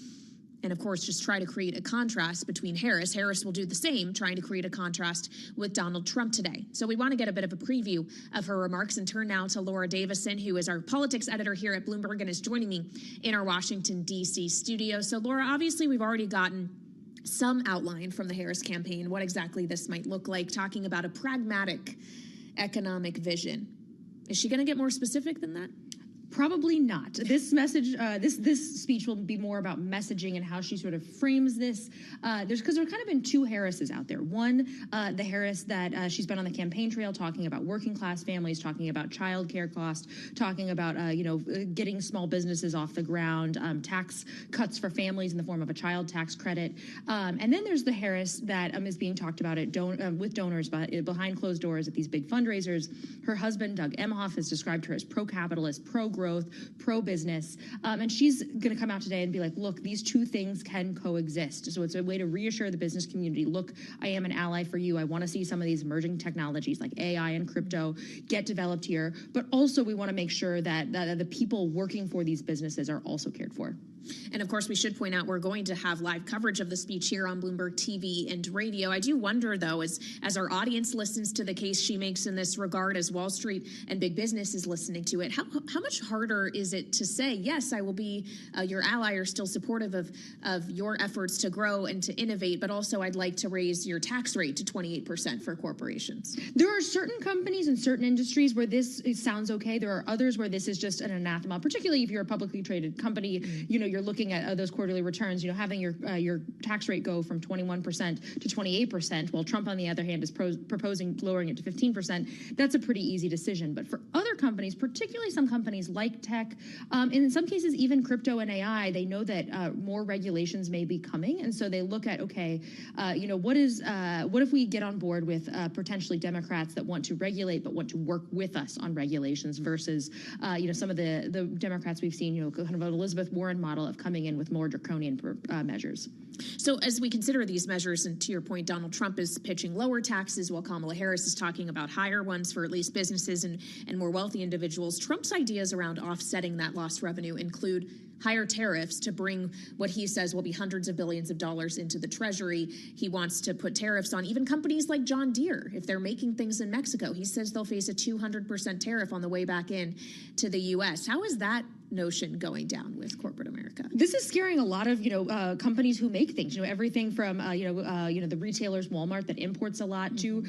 and of course just try to create a contrast between Harris. Harris will do the same, trying to create a contrast with Donald Trump today. So we want to get a bit of a preview of her remarks and turn now to Laura Davison, who is our politics editor here at Bloomberg and is joining me in our Washington, D.C. studio. So Laura, obviously we've already gotten some outline from the Harris campaign, what exactly this might look like, talking about a pragmatic economic vision. Is she going to get more specific than that? Probably not. This message, this speech will be more about messaging and how she sort of frames this. There's kind of been two Harrises out there. One, the Harris that she's been on the campaign trail talking about working class families, talking about childcare costs, talking about getting small businesses off the ground, tax cuts for families in the form of a child tax credit. And then there's the Harris that is being talked about with donors behind closed doors at these big fundraisers. Her husband, Doug Emhoff, has described her as pro-capitalist, pro-growth, pro-business. And she's going to come out today and be like, look, these two things can coexist. So it's a way to reassure the business community, look, I am an ally for you. I want to see some of these emerging technologies like AI and crypto get developed here. But also we want to make sure that the people working for these businesses are also cared for. And of course, we should point out we're going to have live coverage of the speech here on Bloomberg TV and radio. I do wonder, though, as our audience listens to the case she makes in this regard, as Wall Street and big business is listening to it, how much harder is it to say, yes, I will be your ally or still supportive of your efforts to grow and to innovate, but also I'd like to raise your tax rate to 28% for corporations? There are certain companies and certain industries where this sounds okay. There are others where this is just an anathema, particularly if you're a publicly traded company, you're looking at those quarterly returns, having your tax rate go from 21% to 28%, while Trump, on the other hand, is proposing lowering it to 15%. That's a pretty easy decision. But for other companies, particularly some companies like tech, and in some cases even crypto and AI, they know that more regulations may be coming, and so they look at, okay, what if we get on board with potentially Democrats that want to regulate but want to work with us on regulations versus some of the Democrats we've seen, kind of an Elizabeth Warren model model of coming in with more draconian measures. So as we consider these measures, and to your point, Donald Trump is pitching lower taxes while Kamala Harris is talking about higher ones for at least businesses and more wealthy individuals. Trump's ideas around offsetting that lost revenue include higher tariffs to bring what he says will be hundreds of billions of dollars into the Treasury. He wants to put tariffs on even companies like John Deere. If they're making things in Mexico, he says they'll face a 200% tariff on the way back in to the U.S. How is that notion going down with corporate America? This is scaring a lot of companies who make things. Everything from the retailers, Walmart, that imports a lot, to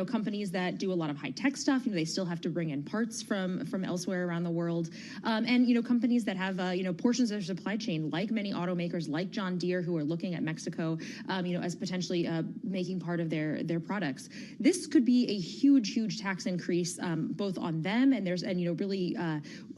companies that do a lot of high tech stuff. They still have to bring in parts from elsewhere around the world, and companies that have portions of their supply chain, like many automakers, like John Deere, who are looking at Mexico, as potentially making part of their products. This could be a huge tax increase, both on them and really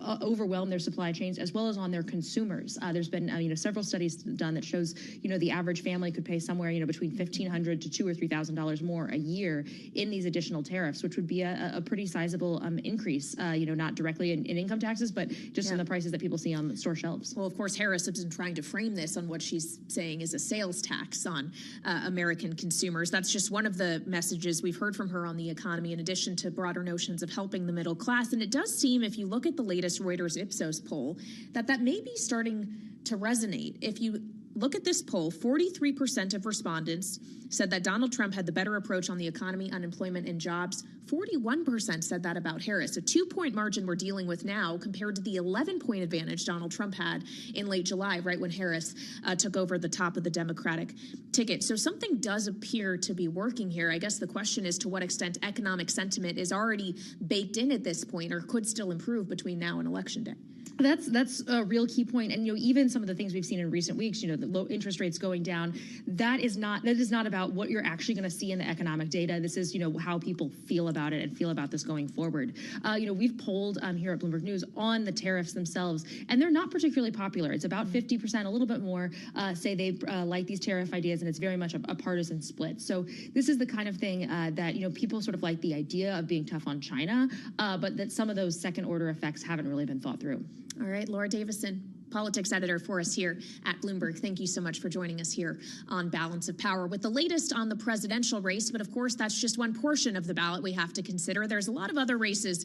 overwhelm their supply chains, as well as on their consumers. There's been several studies done that shows the average family could pay somewhere between $1,500 to $2,000 or $3,000 more a year in these additional tariffs, which would be a pretty sizable increase. Not directly in income taxes, but just in the prices that people see on the store shelves. Well, of course, Harris has been trying to frame this on what she's saying is a sales tax on American consumers. That's just one of the messages we've heard from her on the economy, in addition to broader notions of helping the middle class. And it does seem, if you look at the latest Reuters Ipsos poll, that may be starting to resonate. If you look at this poll, 43% of respondents said that Donald Trump had the better approach on the economy, unemployment, and jobs. 41% said that about Harris. A 2-point margin we're dealing with now compared to the 11-point advantage Donald Trump had in late July, right when Harris took over the top of the Democratic ticket. So something does appear to be working here. I guess the question is to what extent economic sentiment is already baked in at this point or could still improve between now and Election Day. That's a real key point. And even some of the things we've seen in recent weeks, the low interest rates going down, that is not about what you're actually going to see in the economic data. This is how people feel about it and feel about this going forward. We've polled here at Bloomberg News on the tariffs themselves, and they're not particularly popular. It's about 50%, a little bit more, say they like these tariff ideas, and it's very much a partisan split. So this is the kind of thing that people sort of like the idea of being tough on China, but that some of those second order effects haven't really been thought through. All right, Laura Davison, politics editor for us here at Bloomberg. Thank you so much for joining us here on Balance of Power with the latest on the presidential race. But of course, that's just one portion of the ballot we have to consider. There's a lot of other races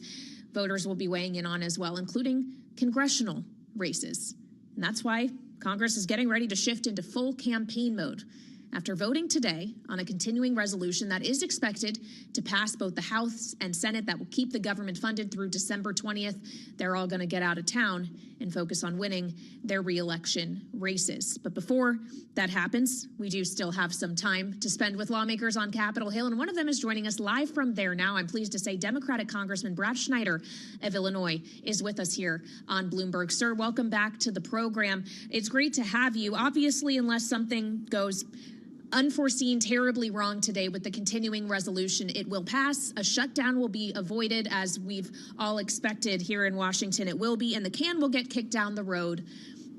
voters will be weighing in on as well, including congressional races. And that's why Congress is getting ready to shift into full campaign mode after voting today on a continuing resolution that is expected to pass both the House and Senate that will keep the government funded through December 20th. They're all going to get out of town and focus on winning their re-election races. But before that happens, we do still have some time to spend with lawmakers on Capitol Hill, and one of them is joining us live from there now. I'm pleased to say Democratic Congressman Brad Schneider of Illinois is with us here on Bloomberg. Sir, welcome back to the program. It's great to have you. Obviously, unless something goes unforeseen, terribly wrong today with the continuing resolution, it will pass. A shutdown will be avoided, as we've all expected here in Washington. It will be, and the can will get kicked down the road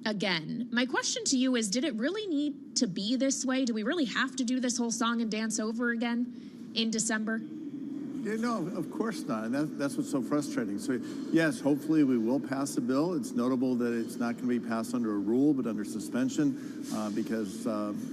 again. My question to you is, did it really need to be this way? Do we really have to do this whole song and dance over again in December? Yeah, no, of course not. And that's what's so frustrating. So, yes, hopefully we will pass the bill. It's notable that it's not going to be passed under a rule, but under suspension, because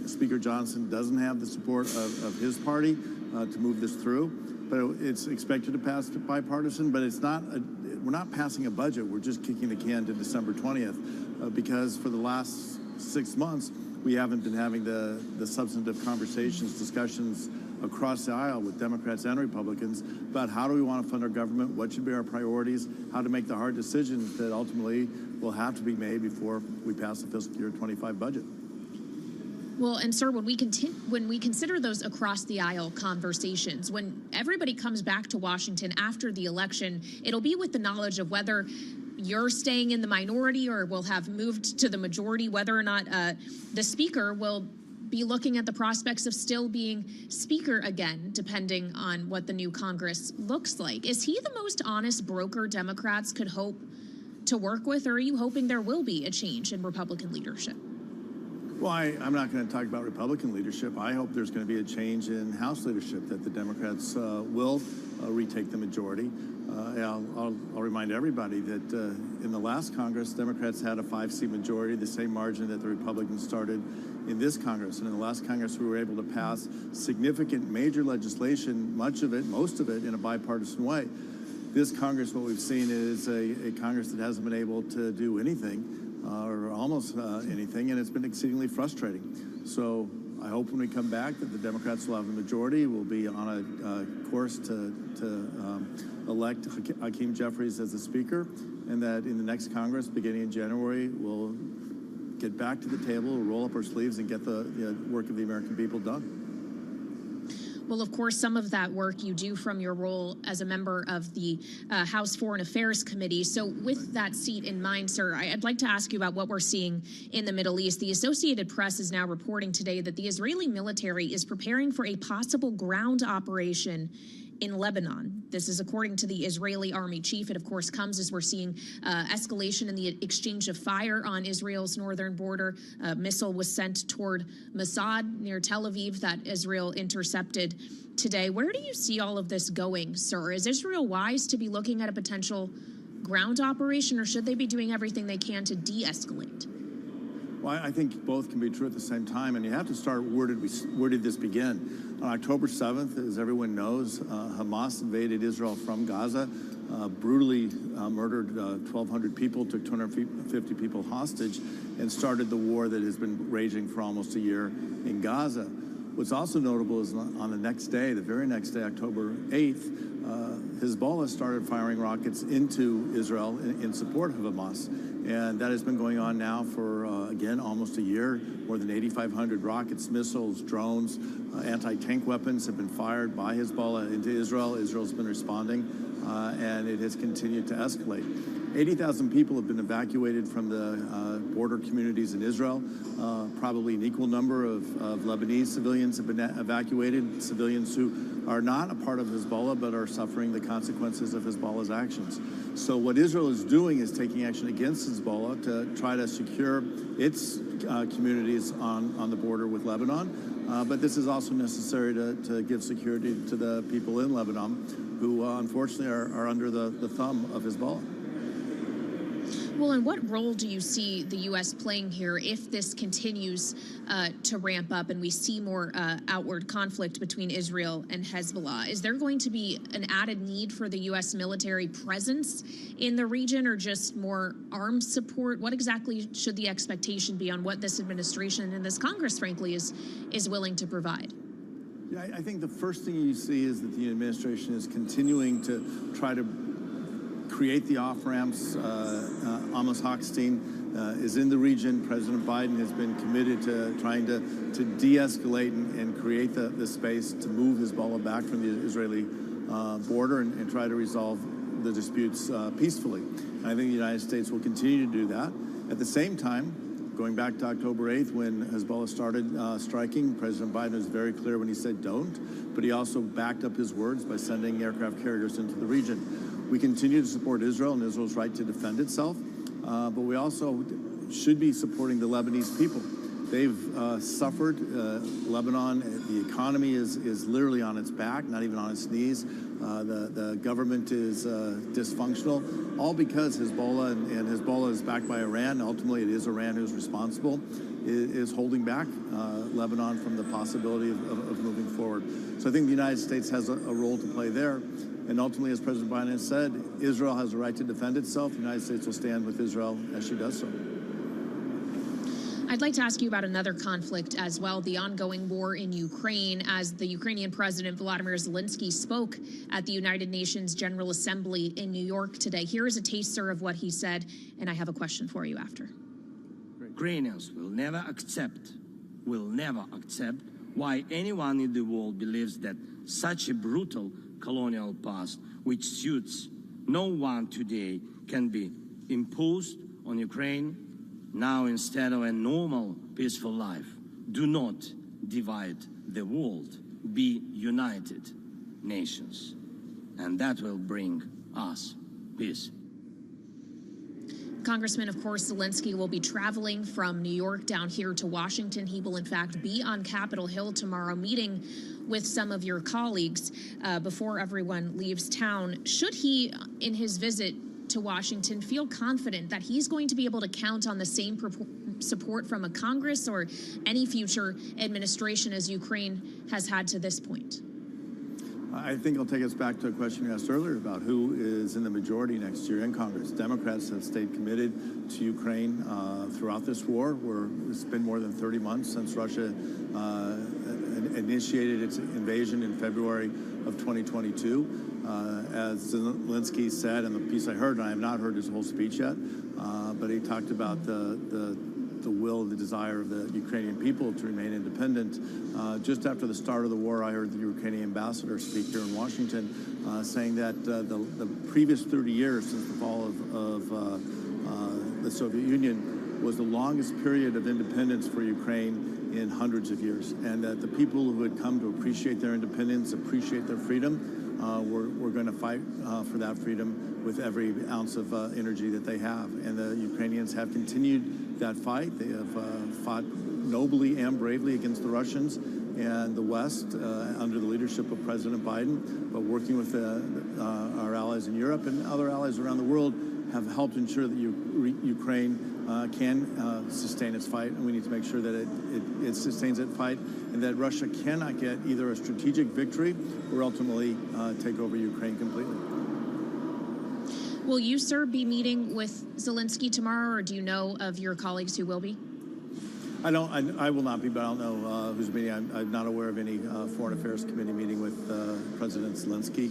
Speaker Johnson doesn't have the support of his party to move this through. But it's expected to pass bipartisan, but it's not. We're not passing a budget. We're just kicking the can to December 20th, because for the last 6 months, we haven't been having the substantive conversations, discussions across the aisle with Democrats and Republicans about how do we want to fund our government, what should be our priorities, how to make the hard decisions that ultimately will have to be made before we pass the fiscal year 25 budget. Well, and sir, when we consider those across the aisle conversations, when everybody comes back to Washington after the election, it'll be with the knowledge of whether you're staying in the minority or will have moved to the majority, whether or not the speaker will be looking at the prospects of still being speaker again, depending on what the new Congress looks like. Is he the most honest broker Democrats could hope to work with, or are you hoping there will be a change in Republican leadership? Well, I'm not going to talk about Republican leadership. I hope there's going to be a change in House leadership, that the Democrats will retake the majority. I'll remind everybody that in the last Congress, Democrats had a 5-seat majority, the same margin that the Republicans started in this Congress. And in the last Congress, we were able to pass significant major legislation, most of it, in a bipartisan way. This Congress, what we've seen is a Congress that hasn't been able to do anything, or almost anything, and it's been exceedingly frustrating. So I hope when we come back that the Democrats will have a majority. We'll be on a course to elect Hakeem Jeffries as the Speaker, and that in the next Congress, beginning in January, we'll get back to the table, roll up our sleeves, and get the work of the American people done. Well, of course, some of that work you do from your role as a member of the House Foreign Affairs Committee. So with that seat in mind, sir, I'd like to ask you about what we're seeing in the Middle East. The Associated Press is now reporting today that the Israeli military is preparing for a possible ground operation in Lebanon. This is according to the Israeli army chief. It, of course, comes as we're seeing escalation in the exchange of fire on Israel's northern border. A missile was sent toward Masad near Tel Aviv that Israel intercepted today. Where do you see all of this going, sir? Is Israel wise to be looking at a potential ground operation, or should they be doing everything they can to de-escalate? Well, I think both can be true at the same time, and you have to start, where did this begin? On October 7th, as everyone knows, Hamas invaded Israel from Gaza, brutally murdered 1,200 people, took 250 people hostage, and started the war that has been raging for almost a year in Gaza. What's also notable is on the next day, the very next day, October 8th, Hezbollah started firing rockets into Israel in support of Hamas. And that has been going on now for, again, almost a year. More than 8,500 rockets, missiles, drones, anti-tank weapons have been fired by Hezbollah into Israel. Israel's been responding, and it has continued to escalate. 80,000 people have been evacuated from the border communities in Israel. Probably an equal number of Lebanese civilians have been evacuated, civilians who are not a part of Hezbollah but are suffering the consequences of Hezbollah's actions. So what Israel is doing is taking action against Hezbollah to try to secure its communities on the border with Lebanon. But this is also necessary to give security to the people in Lebanon who unfortunately are under the thumb of Hezbollah. Well, and what role do you see the U.S. playing here if this continues to ramp up and we see more outward conflict between Israel and Hezbollah? Is there going to be an added need for the U.S. military presence in the region, or just more arms support? What exactly should the expectation be on what this administration and this Congress, frankly, is willing to provide? Yeah, I think the first thing you see is that the administration is continuing to try to create the off-ramps. Amos Hochstein is in the region. President Biden has been committed to trying to de-escalate and create the space to move Hezbollah back from the Israeli border and try to resolve the disputes peacefully. And I think the United States will continue to do that. At the same time, going back to October 8th, when Hezbollah started striking, President Biden was very clear when he said don't, but he also backed up his words by sending aircraft carriers into the region. We continue to support Israel and Israel's right to defend itself, but we also should be supporting the Lebanese people. They've suffered. Lebanon, the economy is literally on its back, not even on its knees. The government is dysfunctional, all because Hezbollah, and Hezbollah is backed by Iran. Ultimately, it is Iran who's responsible, is holding back Lebanon from the possibility of moving forward. So I think the United States has a role to play there. And ultimately, as President Biden has said, Israel has a right to defend itself. The United States will stand with Israel as she does so. I'd like to ask you about another conflict as well, the ongoing war in Ukraine, as the Ukrainian President Volodymyr Zelensky spoke at the United Nations General Assembly in New York today. Here is a taster of what he said, and I have a question for you after. Ukrainians will never accept why anyone in the world believes that such a brutal colonial past, which suits no one today, can be imposed on Ukraine now instead of a normal, peaceful life. Do not divide the world. Be united nations. And that will bring us peace. Congressman, of course, Zelensky will be traveling from New York down here to Washington. He will, in fact, be on Capitol Hill tomorrow, meeting with some of your colleagues before everyone leaves town. Should he, in his visit to Washington, feel confident that he's going to be able to count on the same support from a Congress or any future administration as Ukraine has had to this point? I think I'll take us back to a question you asked earlier about who is in the majority next year in Congress. Democrats have stayed committed to Ukraine throughout this war. It's been more than 30 months since Russia initiated its invasion in February of 2022. As Zelensky said in the piece I heard, and I have not heard his whole speech yet, but he talked about the will, the desire of the Ukrainian people to remain independent. Just after the start of the war, I heard the Ukrainian ambassador speak here in Washington, saying that the previous 30 years since the fall of the Soviet Union was the longest period of independence for Ukraine in hundreds of years, and that the people who had come to appreciate their independence, appreciate their freedom, we're going to fight for that freedom with every ounce of energy that they have. And the Ukrainians have continued that fight. They have fought nobly and bravely against the Russians and the West under the leadership of President Biden, but working with our allies in Europe and other allies around the world have helped ensure that Ukraine can sustain its fight, and we need to make sure that it sustains its fight, and that Russia cannot get either a strategic victory or ultimately take over Ukraine completely. Will you, sir, be meeting with Zelensky tomorrow, or do you know of your colleagues who will be? I will not be, but I don't know who's meeting. I'm not aware of any Foreign Affairs Committee meeting with President Zelensky.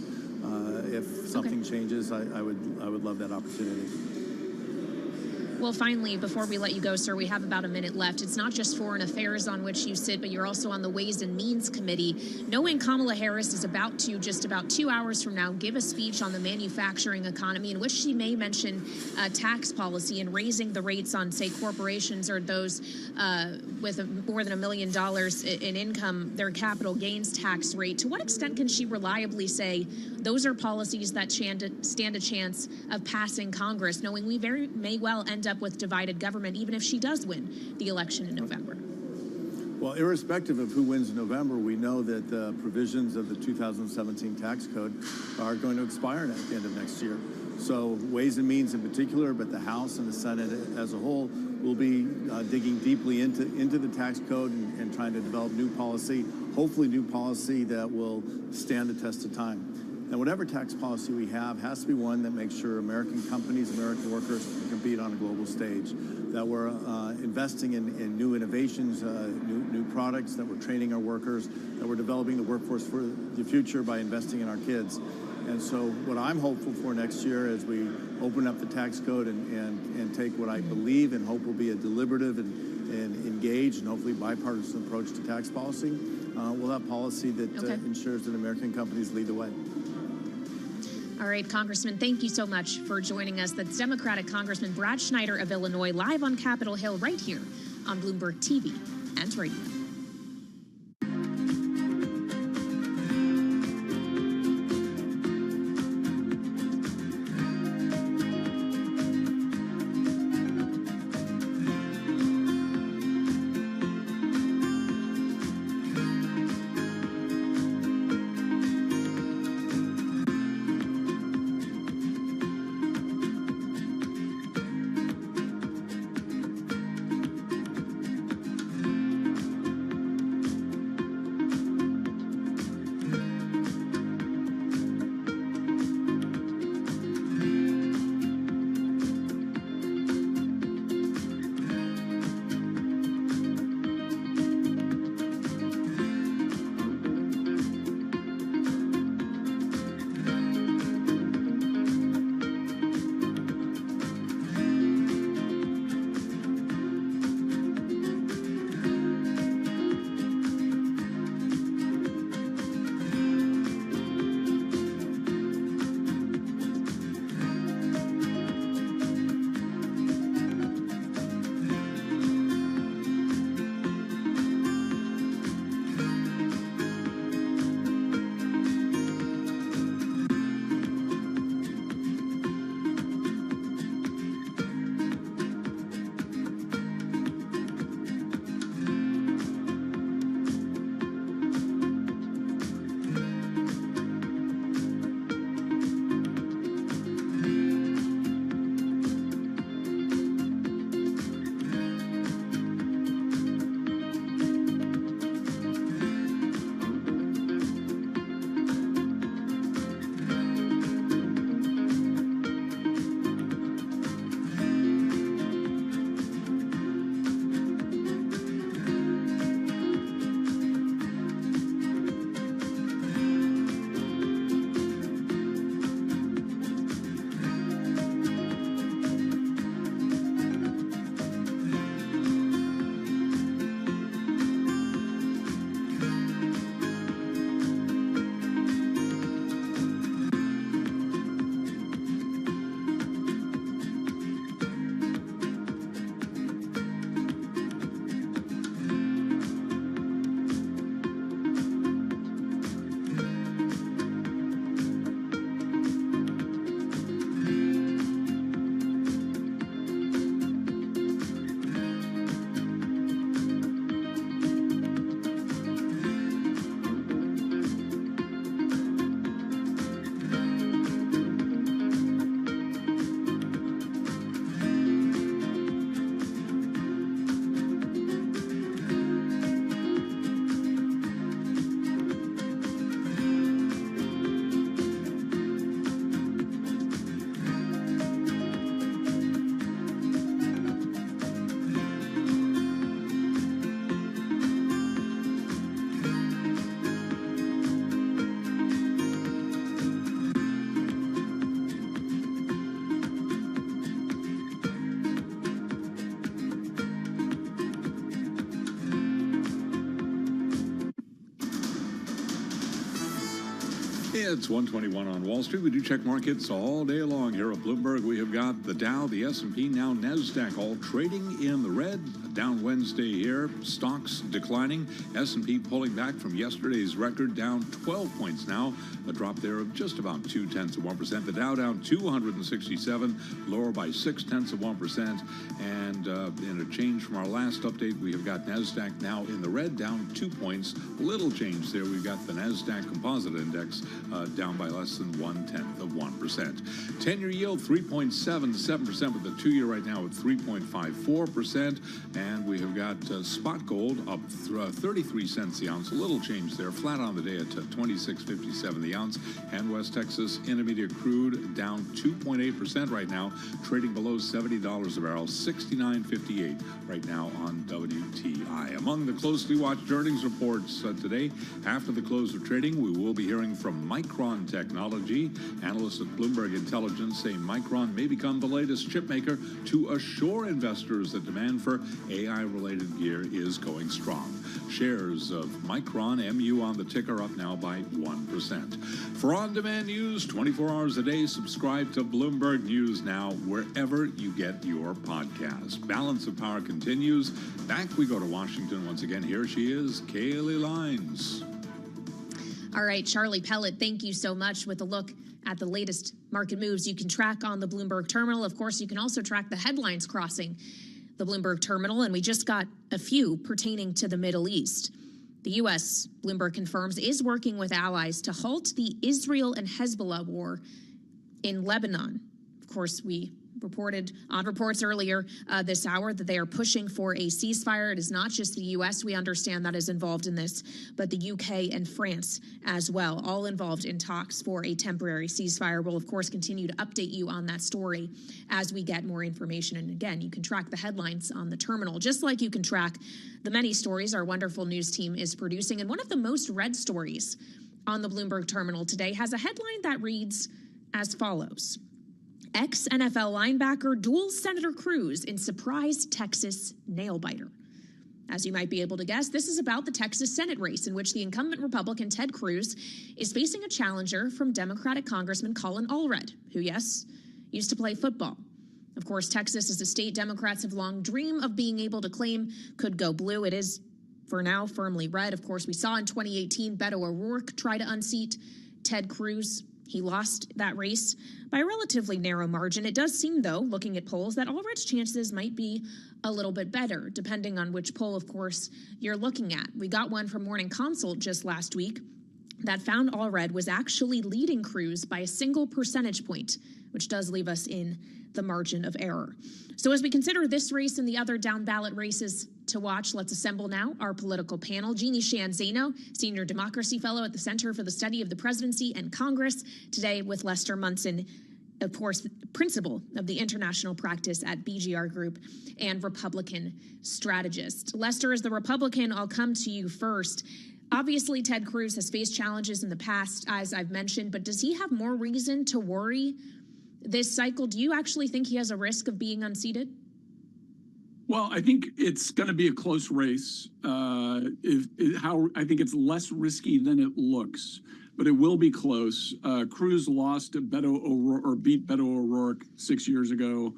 If something changes, I would love that opportunity. Well, finally, before we let you go, sir, we have about a minute left. It's not just foreign affairs on which you sit, but you're also on the Ways and Means Committee. Knowing Kamala Harris is about to, just about 2 hours from now, give a speech on the manufacturing economy in which she may mention tax policy and raising the rates on, say, corporations or those with more than $1 million in income, their capital gains tax rate. To what extent can she reliably say those are policies that stand a chance of passing Congress, knowing we may well end up with divided government, even if she does win the election in November? Well, irrespective of who wins in November, we know that the provisions of the 2017 tax code are going to expire at the end of next year. So Ways and Means in particular, but the House and the Senate as a whole will be digging deeply into the tax code and trying to develop new policy, hopefully new policy that will stand the test of time. And whatever tax policy we have has to be one that makes sure American companies, American workers can compete on a global stage, that we're investing in new innovations, new products, that we're training our workers, that we're developing the workforce for the future by investing in our kids. And so what I'm hopeful for next year as we open up the tax code and take what I believe and hope will be a deliberative and engaged and hopefully bipartisan approach to tax policy, we'll have policy that ensures that American companies lead the way. All right, Congressman, thank you so much for joining us. That's Democratic Congressman Brad Schneider of Illinois, live on Capitol Hill right here on Bloomberg TV and radio. It's 121 on Wall Street. We do check markets all day long here at Bloomberg. We have got the Dow, the S&P, now NASDAQ, all trading in the red. Down Wednesday here. Stocks declining. S&P pulling back from yesterday's record, down 12 points now. A drop there of just about 0.2%. The Dow down 267, lower by 0.6%. And in a change from our last update, we have got NASDAQ now in the red, down 2 points. Little change there. We've got the NASDAQ Composite Index down by less than 0.1%. 10-year yield 3.77%, with the 2-year right now at 3.54%. And we have got spot gold up 33 cents the ounce. A little change there, flat on the day at 26.57 the ounce. And West Texas Intermediate crude down 2.8% right now, trading below $70 a barrel, 69.58 right now on WTI. Among the closely watched earnings reports today, after the close of trading, we will be hearing from Micron Technology. Analysts at Bloomberg Intelligence say Micron may become the latest chip maker to assure investors that demand for AI-related gear is going strong. Shares of Micron, MU on the ticker, up now by 1%. For on-demand news 24 hours a day, subscribe to Bloomberg News Now wherever you get your podcast. Balance of Power continues. Back we go to Washington once again. Here she is, Kaylee Lines. All right, Charlie Pellet, thank you so much with a look at the latest market moves you can track on the Bloomberg terminal. Of course, you can also track the headlines crossing the Bloomberg terminal, and we just got a few pertaining to the Middle East. The U.S., Bloomberg confirms, is working with allies to halt the Israel and Hezbollah war in Lebanon. Of course, we reported on reports earlier this hour that they are pushing for a ceasefire. It is not just the U.S., we understand, that is involved in this, but the U.K. and France as well, all involved in talks for a temporary ceasefire. We'll, of course, continue to update you on that story as we get more information. And again, you can track the headlines on the terminal, just like you can track the many stories our wonderful news team is producing. And one of the most read stories on the Bloomberg terminal today has a headline that reads as follows: Ex-NFL linebacker duels Senator Cruz in surprise Texas nail-biter. As you might be able to guess, this is about the Texas Senate race in which the incumbent Republican Ted Cruz is facing a challenger from Democratic Congressman Colin Allred, who, yes, used to play football. Of course, Texas is a state Democrats have long dreamed of being able to claim could go blue. It is, for now, firmly red. Of course, we saw in 2018 Beto O'Rourke try to unseat Ted Cruz. He lost that race by a relatively narrow margin. It does seem, though, looking at polls, that Allred's chances might be a little bit better, depending on which poll, of course, you're looking at. We got one from Morning Consult just last week that found Allred was actually leading Cruz by a single percentage point, which does leave us in the margin of error. So as we consider this race and the other down-ballot races to watch, let's assemble now our political panel. Jeannie Shan Zeno, Senior Democracy Fellow at the Center for the Study of the Presidency and Congress, today with Lester Munson, of course, principal of the international practice at BGR Group and Republican strategist. Lester, as the Republican, I'll come to you first. Obviously, Ted Cruz has faced challenges in the past, as I've mentioned, but does he have more reason to worry this cycle? Do you actually think he has a risk of being unseated? Well, I think it's going to be a close race. I think it's less risky than it looks, but it will be close. Cruz lost to beat Beto O'Rourke 6 years ago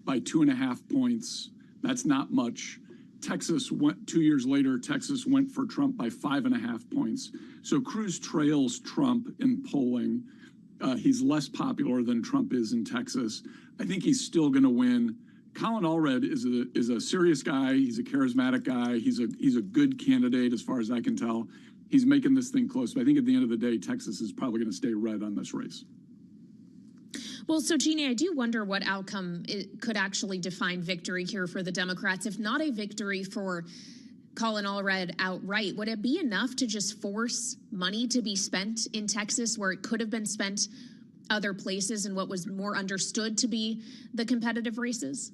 by 2.5 points. That's not much. Texas went 2 years later. Texas went for Trump by 5.5 points. So Cruz trails Trump in polling. He's less popular than Trump is in Texas. I think he's still going to win. Colin Allred is a serious guy. He's a charismatic guy. He's a good candidate as far as I can tell. He's making this thing close. But I think at the end of the day, Texas is probably going to stay red on this race. Well, so, Jeannie, I do wonder what outcome could actually define victory here for the Democrats. If not a victory for Colin Allred outright, would it be enough to just force money to be spent in Texas where it could have been spent other places in what was more understood to be the competitive races?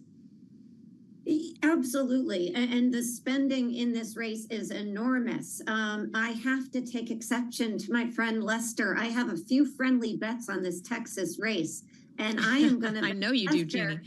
Absolutely. And the spending in this race is enormous. I have to take exception to my friend Lester. I have a few friendly bets on this Texas race. And I am going to. I know you do, Jeannie.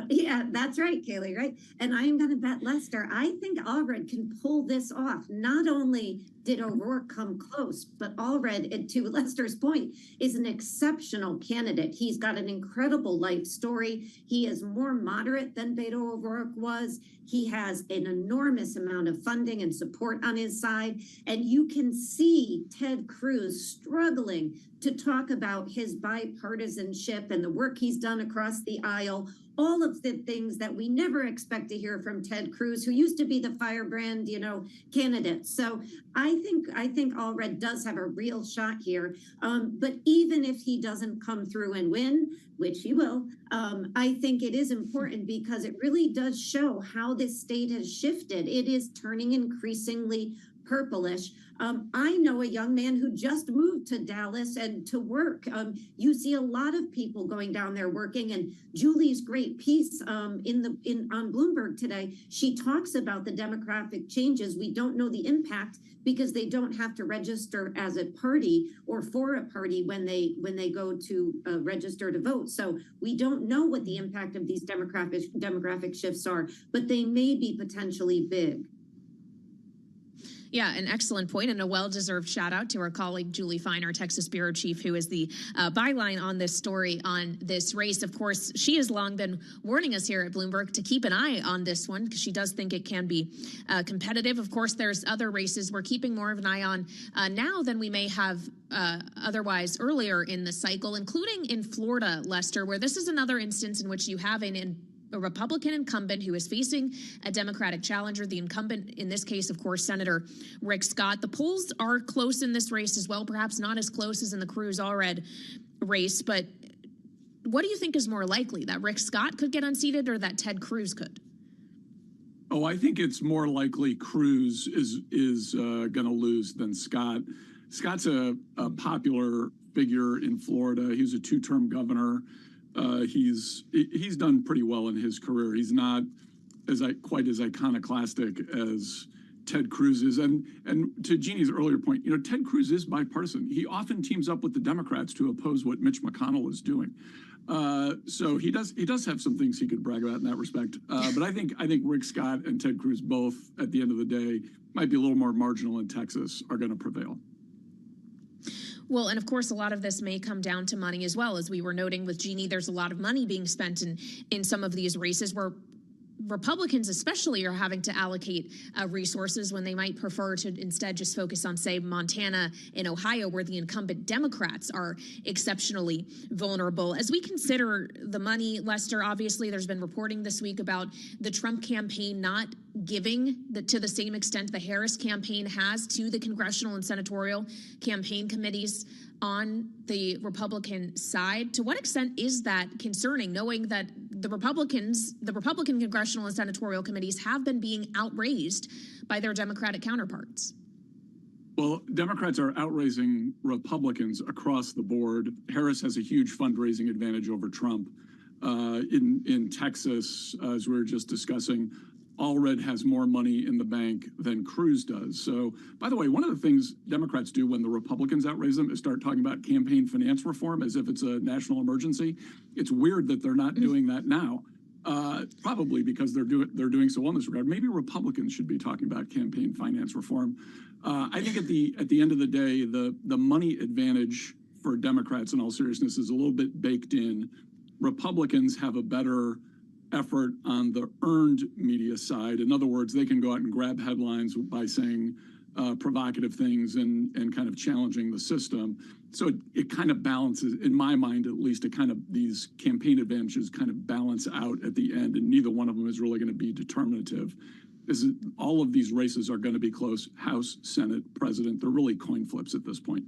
Yeah, that's right, Kaylee, right? And I am going to bet Lester. I think Allred can pull this off. Not only did O'Rourke come close, but Allred, to Lester's point, is an exceptional candidate. He's got an incredible life story. He is more moderate than Beto O'Rourke was. He has an enormous amount of funding and support on his side. And you can see Ted Cruz struggling to talk about his bipartisanship and the work he's done across the aisle, all of the things that we never expect to hear from Ted Cruz, who used to be the firebrand, candidate. So I think Allred does have a real shot here. But even if he doesn't come through and win, which he will, I think it is important because it really does show how this state has shifted. It is turning increasingly purplish. I know a young man who just moved to Dallas and to work. You see a lot of people going down there working, and Julie's great piece on Bloomberg today, she talks about the demographic changes. We don't know the impact because they don't have to register as a party or for a party when they go to register to vote. So we don't know what the impact of these demographic shifts are, but they may be potentially big. Yeah, an excellent point and a well-deserved shout out to our colleague Julie Fine, our Texas bureau chief, who is the byline on this story on this race. Of course, she has long been warning us here at Bloomberg to keep an eye on this one because she does think it can be competitive. Of course, there's other races we're keeping more of an eye on now than we may have otherwise earlier in the cycle, including in Florida, Lester, where this is another instance in which you have a Republican incumbent who is facing a Democratic challenger. The incumbent in this case, of course, Senator Rick Scott. The polls are close in this race as well, perhaps not as close as in the Cruz-Allred race. But what do you think is more likely, that Rick Scott could get unseated or that Ted Cruz could? Oh, I think it's more likely Cruz is going to lose than Scott. Scott's a popular figure in Florida. He was a two-term governor. He's done pretty well in his career. He's not quite as iconoclastic as Ted Cruz is. And to Jeannie's earlier point, Ted Cruz is bipartisan. He often teams up with the Democrats to oppose what Mitch McConnell is doing. So he does have some things he could brag about in that respect. But I think Rick Scott and Ted Cruz both, at the end of the day, might be a little more marginal in Texas, are going to prevail. Well, and of course, a lot of this may come down to money as well. As we were noting with Jeannie, there's a lot of money being spent in some of these races where Republicans especially are having to allocate resources when they might prefer to instead just focus on, say, Montana and Ohio, where the incumbent Democrats are exceptionally vulnerable. As we consider the money, Lester, obviously there's been reporting this week about the Trump campaign not giving to the same extent the Harris campaign has to the congressional and senatorial campaign committees on the Republican side. To what extent is that concerning, knowing that the Republican congressional and senatorial committees have been being outraised by their Democratic counterparts? Well, Democrats are outraising Republicans across the board. Harris has a huge fundraising advantage over Trump. In Texas, as we were just discussing, Allred has more money in the bank than Cruz does. So, by the way, one of the things Democrats do when the Republicans outraise them is start talking about campaign finance reform as if it's a national emergency. It's weird that they're not doing that now, probably because they're doing so well in this regard. Maybe Republicans should be talking about campaign finance reform. I think at the end of the day, the money advantage for Democrats, in all seriousness, is a little bit baked in. Republicans have a better effort on the earned media side. In other words, they can go out and grab headlines by saying provocative things and kind of challenging the system. So it kind of balances, in my mind at least, these campaign advantages kind of balance out at the end, and neither one of them is really going to be determinative. All of these races are going to be close. House, Senate, President, they're really coin flips at this point.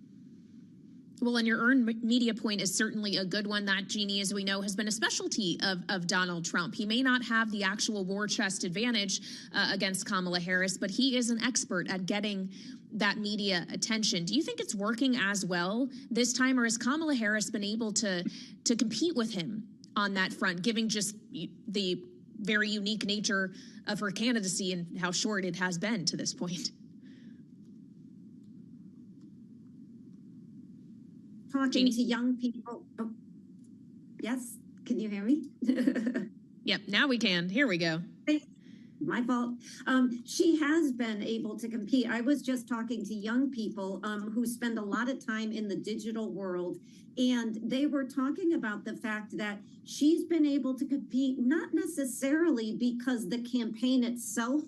Well, and your earned media point is certainly a good one. That, Jeannie, as we know, has been a specialty of Donald Trump. He may not have the actual war chest advantage against Kamala Harris, but he is an expert at getting that media attention. Do you think it's working as well this time, or has Kamala Harris been able to compete with him on that front, given just the very unique nature of her candidacy and how short it has been to this point? Talking to young people. Yes, can you hear me? Yep, now we can. Here we go. My fault. She has been able to compete. I was just talking to young people who spend a lot of time in the digital world, and they were talking about the fact that she's been able to compete, not necessarily because the campaign itself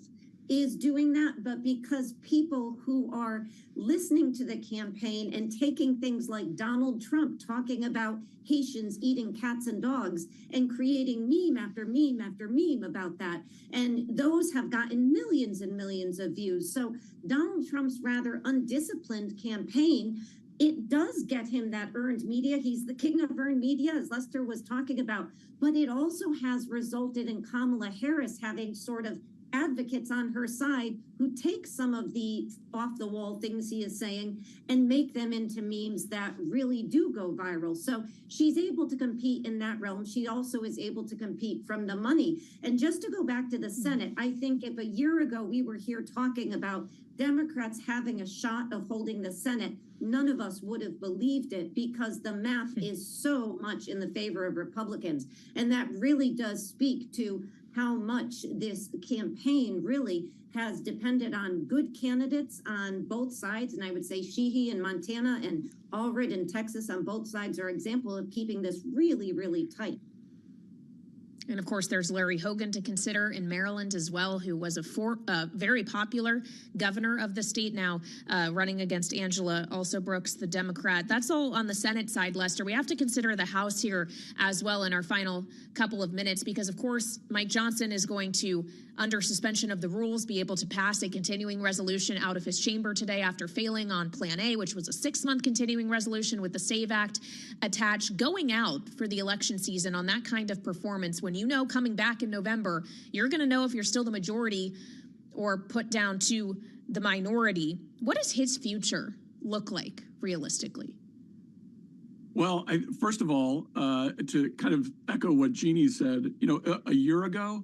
is doing that, but because people who are listening to the campaign and taking things like Donald Trump talking about Haitians eating cats and dogs and creating meme after meme after meme about that. And those have gotten millions and millions of views. So Donald Trump's rather undisciplined campaign, it does get him that earned media. He's the king of earned media, as Lester was talking about, but it also has resulted in Kamala Harris having sort of advocates on her side who take some of the off-the-wall things he is saying and make them into memes that really do go viral. So she's able to compete in that realm. She also is able to compete from the money. And just to go back to the Senate, I think if a year ago we were here talking about Democrats having a shot of holding the Senate, none of us would have believed it because the math is so much in the favor of Republicans. And that really does speak to how much this campaign really has depended on good candidates on both sides. And I would say Sheehy in Montana and Allred in Texas on both sides are example of keeping this really, really tight. And of course, there's Larry Hogan to consider in Maryland as well, who was a very popular governor of the state, now running against Angela also Brooks, the Democrat. That's all on the Senate side, Lester. We have to consider the House here as well in our final couple of minutes, because of course, Mike Johnson is going to, under suspension of the rules, be able to pass a continuing resolution out of his chamber today after failing on Plan A, which was a 6-month continuing resolution with the SAVE Act attached. Going out for the election season on that kind of performance, when you know coming back in November, you're going to know if you're still the majority or put down to the minority. What does his future look like realistically? Well, first of all, to kind of echo what Jeannie said, a year ago,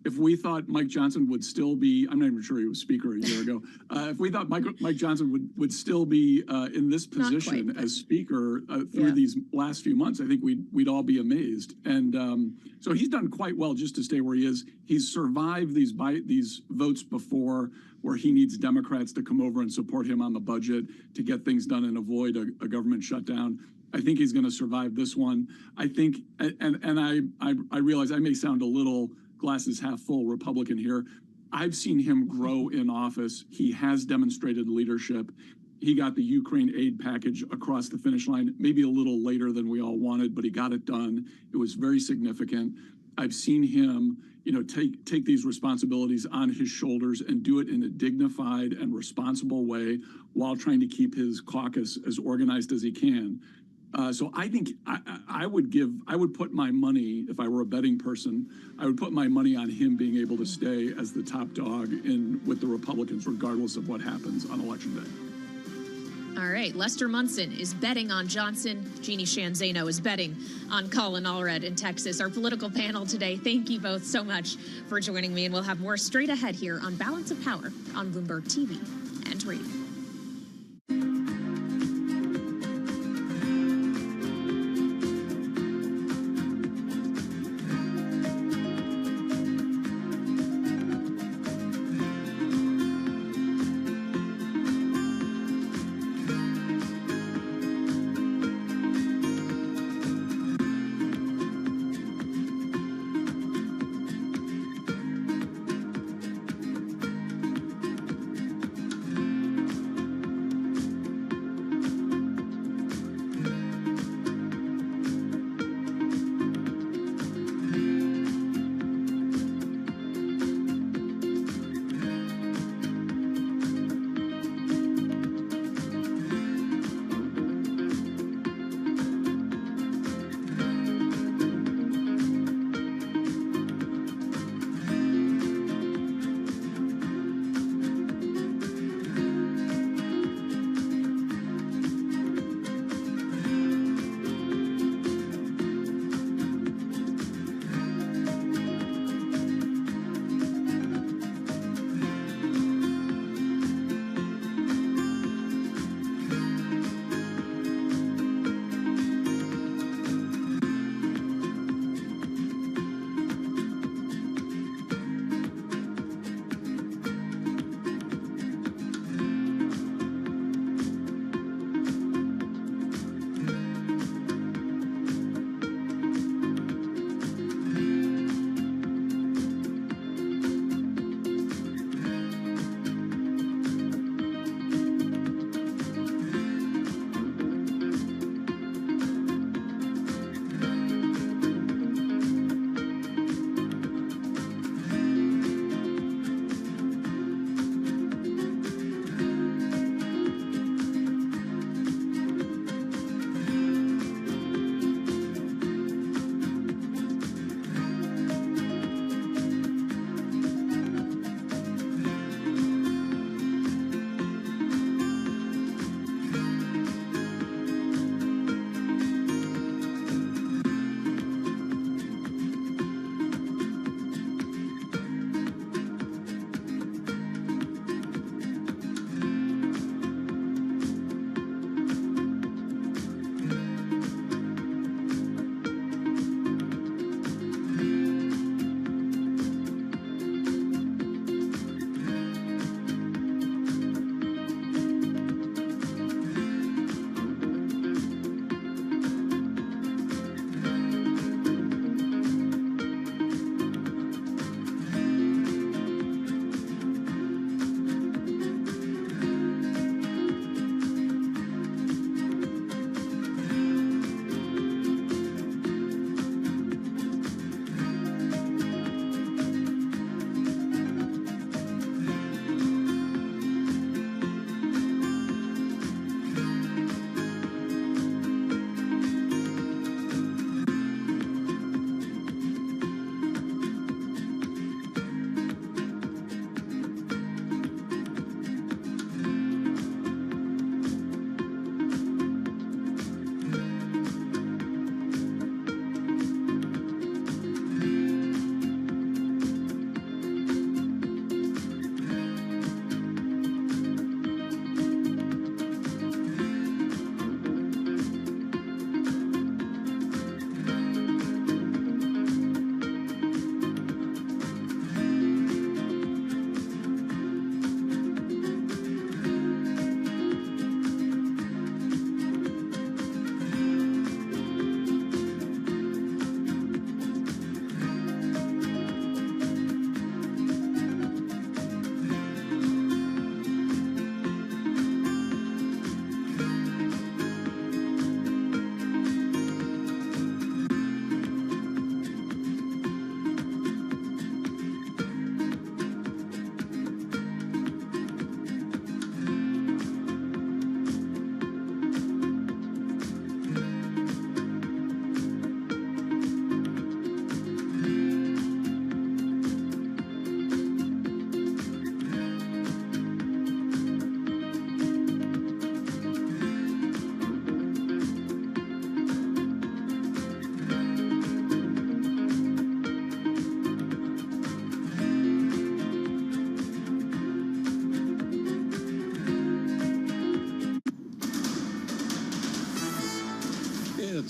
if we thought Mike Johnson would still be, I'm not even sure he was speaker a year ago, if we thought Mike Johnson would still be in this position as speaker through these last few months, I think we'd all be amazed. And so he's done quite well just to stay where he is. He's survived these votes before where he needs Democrats to come over and support him on the budget to get things done and avoid a government shutdown. I think he's going to survive this one. I think, and I realize I may sound a little glasses half full Republican here. I've seen him grow in office. He has demonstrated leadership. He got the Ukraine aid package across the finish line, maybe a little later than we all wanted, but he got it done. It was very significant. I've seen him, take these responsibilities on his shoulders and do it in a dignified and responsible way while trying to keep his caucus as organized as he can. So I think I would put my money, if I were a betting person, I would put my money on him being able to stay as the top dog with the Republicans, regardless of what happens on Election Day. All right, Lester Munson is betting on Johnson. Jeannie Shanzano is betting on Colin Allred in Texas. Our political panel today. Thank you both so much for joining me, and we'll have more straight ahead here on Balance of Power on Bloomberg TV and radio.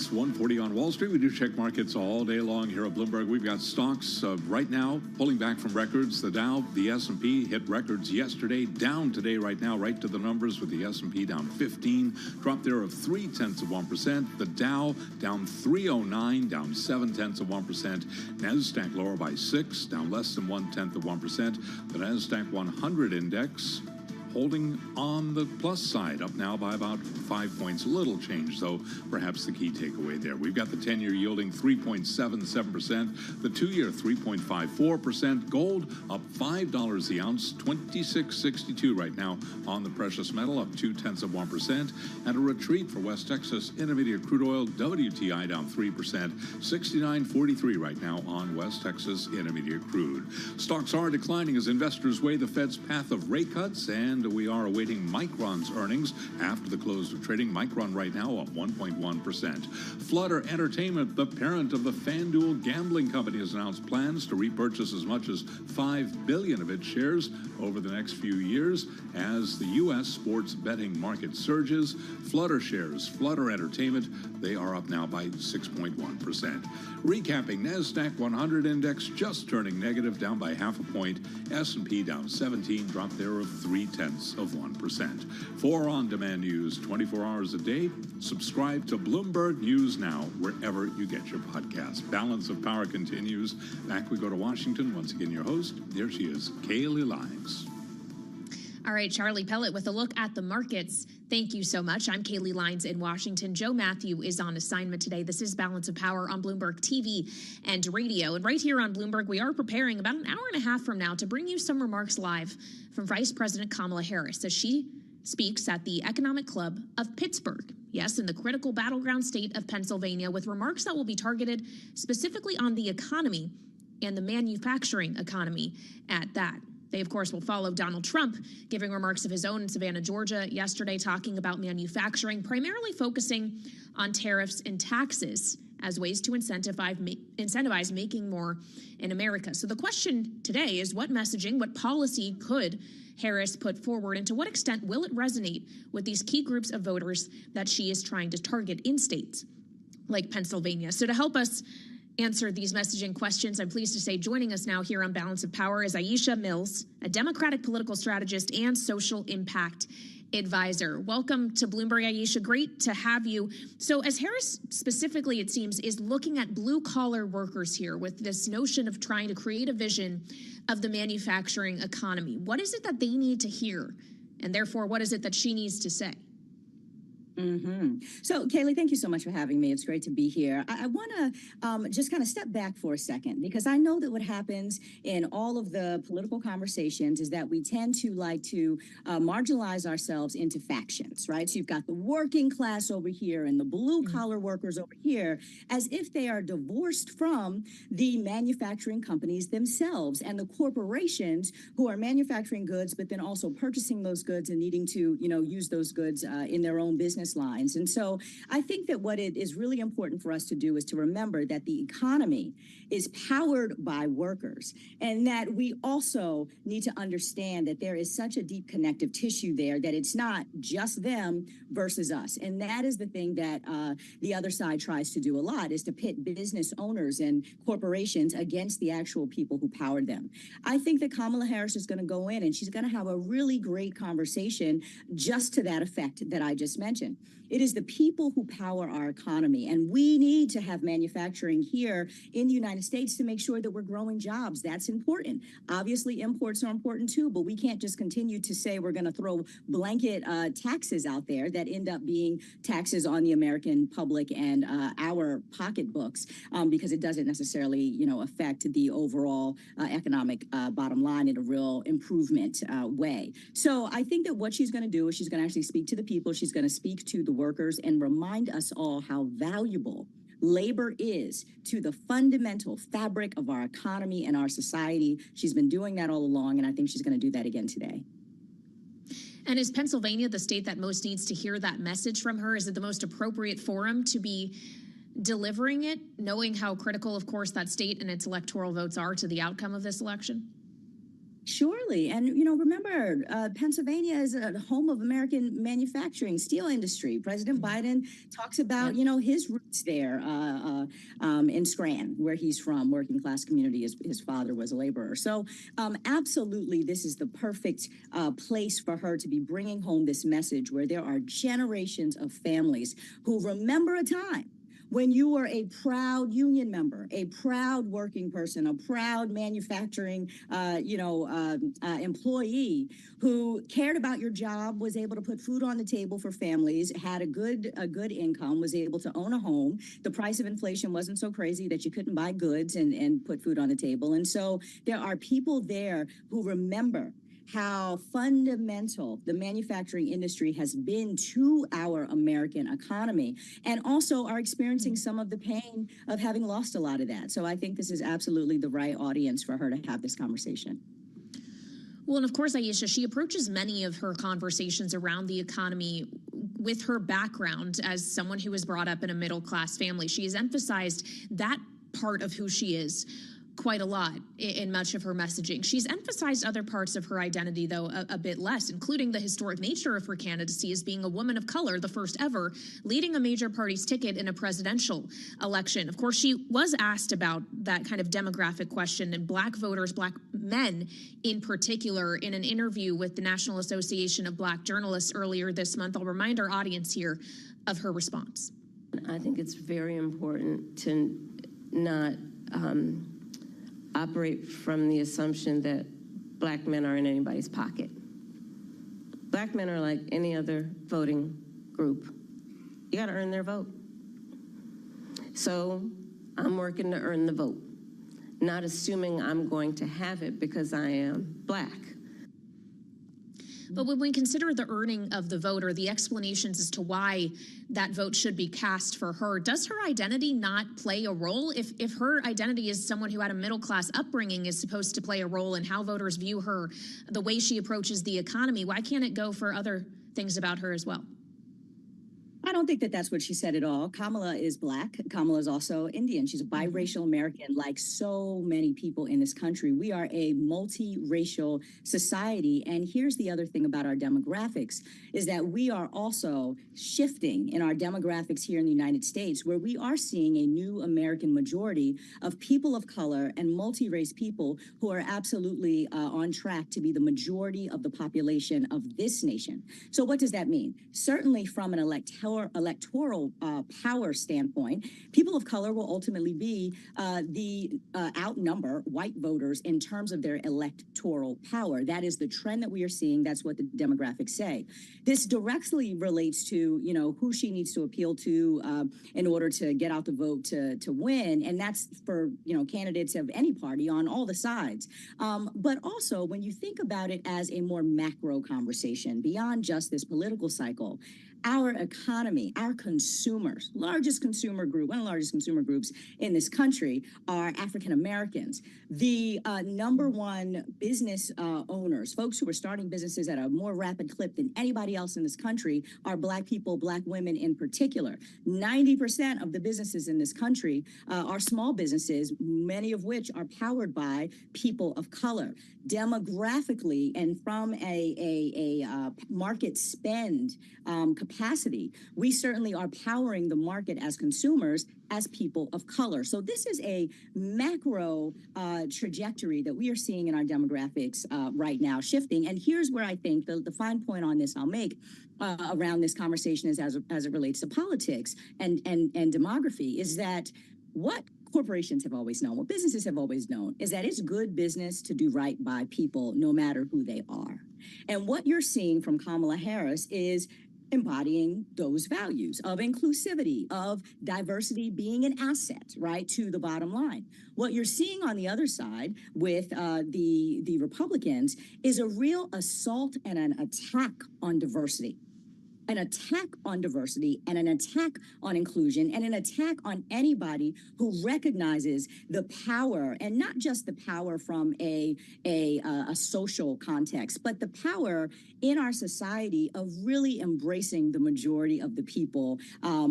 It's 1:40 on Wall Street. We do check markets all day long here at Bloomberg. We've got stocks right now pulling back from records. The Dow, the S&P hit records yesterday, down today right now, right to the numbers with the S&P down 15, drop there of 0.3%. The Dow down 309, down 0.7%. NASDAQ lower by 6, down less than 0.1%. The NASDAQ 100 index holding on the plus side, up now by about 5 points. Little change, though, perhaps the key takeaway there. We've got the 10-year yielding 3.77%, the 2-year 3.54%, gold up $5 the ounce, 26.62 right now on the precious metal, up 0.2%, and a retreat for West Texas Intermediate crude oil, WTI down 3%, 69.43 right now on West Texas Intermediate crude. Stocks are declining as investors weigh the Fed's path of rate cuts, and we are awaiting Micron's earnings after the close of trading. Micron right now up 1.1%. Flutter Entertainment, the parent of the FanDuel gambling company, has announced plans to repurchase as much as $5 billion of its shares over the next few years as the U.S. sports betting market surges. Flutter shares, Flutter Entertainment, they are up now by 6.1%. Recapping, NASDAQ 100 index just turning negative, down by 0.5 point. S&P down 17, drop there of 0.3%. For on-demand news 24 hours a day, subscribe to Bloomberg News Now wherever you get your podcast. Balance of Power continues. Back we go to Washington. Once again, your host, there she is, Kaylee Lines. All right, Charlie Pellet with a look at the markets. Thank you so much. I'm Kaylee Lines in Washington. Joe Matthew is on assignment today. This is Balance of Power on Bloomberg TV and radio. And right here on Bloomberg, we are preparing about an hour and a half from now to bring you some remarks live from Vice President Kamala Harris as she speaks at the Economic Club of Pittsburgh. Yes, in the critical battleground state of Pennsylvania, with remarks that will be targeted specifically on the economy and the manufacturing economy at that. They, of course, will follow Donald Trump giving remarks of his own in Savannah, Georgia yesterday, talking about manufacturing, primarily focusing on tariffs and taxes as ways to incentivize making more in America. So the question today is, what messaging, what policy could Harris put forward, and to what extent will it resonate with these key groups of voters that she is trying to target in states like Pennsylvania? So to help us answer these messaging questions, I'm pleased to say joining us now here on Balance of Power is Aisha Mills, a Democratic political strategist and social impact advisor. Welcome to Bloomberg, Aisha. Great to have you. So as Harris specifically, it seems, is looking at blue-collar workers here with this notion of trying to create a vision of the manufacturing economy, what is it that they need to hear? And therefore, what is it that she needs to say? So, Kaylee, thank you so much for having me. It's great to be here. I want to just kind of step back for a second, because I know that what happens in all of the political conversations is that we tend to like to marginalize ourselves into factions, right? So you've got the working class over here and the blue-collar workers over here, as if they are divorced from the manufacturing companies themselves and the corporations who are manufacturing goods, but then also purchasing those goods and needing to, use those goods in their own business lines. And so I think that what it is really important for us to do is to remember that the economy is powered by workers, and that we also need to understand that there is such a deep connective tissue there, that it's not just them versus us. And that is the thing that the other side tries to do a lot, is to pit business owners and corporations against the actual people who powered them. I think that Kamala Harris is going to go in and she's going to have a really great conversation just to that effect that I just mentioned. It is the people who power our economy, and we need to have manufacturing here in the United States to make sure that we're growing jobs. That's important. Obviously, imports are important too, but we can't just continue to say we're going to throw blanket taxes out there that end up being taxes on the American public and our pocketbooks, because it doesn't necessarily, affect the overall economic bottom line in a real improvement way. So I think that what she's going to do is she's going to actually speak to the people. She's going to speak to the workers and remind us all how valuable labor is to the fundamental fabric of our economy and our society. She's been doing that all along, and I think she's going to do that again today. And is Pennsylvania the state that most needs to hear that message from her? Is it the most appropriate forum to be delivering it, knowing how critical, of course, that state and its electoral votes are to the outcome of this election? Surely. And, remember, Pennsylvania is a home of American manufacturing, steel industry. President Biden talks about, his roots there in Scranton, where he's from, working class community. His father was a laborer. So absolutely, this is the perfect place for her to be bringing home this message where there are generations of families who remember a time when you were a proud union member, a proud working person, a proud manufacturing, employee who cared about your job, was able to put food on the table for families, had a good income, was able to own a home. The price of inflation wasn't so crazy that you couldn't buy goods and put food on the table. And so there are people there who remember how fundamental the manufacturing industry has been to our American economy, and also are experiencing some of the pain of having lost a lot of that. So I think this is absolutely the right audience for her to have this conversation. Well, and of course, Aisha, she approaches many of her conversations around the economy with her background as someone who was brought up in a middle-class family. She has emphasized that part of who she is quite a lot in much of her messaging. She's emphasized other parts of her identity, though, a bit less, including the historic nature of her candidacy as being a woman of color, the first ever, leading a major party's ticket in a presidential election. Of course, she was asked about that kind of demographic question, and Black voters, Black men in particular, in an interview with the National Association of Black Journalists earlier this month. I'll remind our audience here of her response. I think it's very important to not operate from the assumption that Black men are in anybody's pocket. Black men are like any other voting group. You got to earn their vote. So I'm working to earn the vote, not assuming I'm going to have it because I am Black. But when we consider the earning of the vote or the explanations as to why that vote should be cast for her, does her identity not play a role? If her identity is someone who had a middle-class upbringing is supposed to play a role in how voters view her, the way she approaches the economy, why can't it go for other things about her as well? I don't think that that's what she said at all. Kamala is Black. Kamala is also Indian. She's a biracial American, like so many people in this country. We are a multiracial society. And here's the other thing about our demographics is that we are also shifting in our demographics here in the United States, where we are seeing a new American majority of people of color and multi-race people who are absolutely on track to be the majority of the population of this nation. So what does that mean? Certainly from an electoral power standpoint, people of color will ultimately be outnumber white voters in terms of their electoral power. That is the trend that we are seeing. That's what the demographics say. This directly relates to, who she needs to appeal to in order to get out the vote to win. And that's for, candidates of any party on all the sides. But also, when you think about it as a more macro conversation beyond just this political cycle, our economy, our consumers, largest consumer group, one of the largest consumer groups in this country are African Americans. The number one business owners, folks who are starting businesses at a more rapid clip than anybody else in this country, are Black people, Black women in particular. 90% of the businesses in this country are small businesses, many of which are powered by people of color. Demographically and from a market spend capacity, we certainly are powering the market as consumers as people of color. So this is a macro trajectory that we are seeing in our demographics right now shifting. And here's where I think the fine point on this I'll make around this conversation is as it relates to politics and demography is that what corporations have always known, what businesses have always known, is that it's good business to do right by people, no matter who they are. And what you're seeing from Kamala Harris is embodying those values of inclusivity, of diversity being an asset, right, to the bottom line. What you're seeing on the other side with the Republicans is a real assault and an attack on diversity. an attack on diversity and an attack on inclusion and an attack on anybody who recognizes the power, and not just the power from a social context, but the power in our society of really embracing the majority of the people,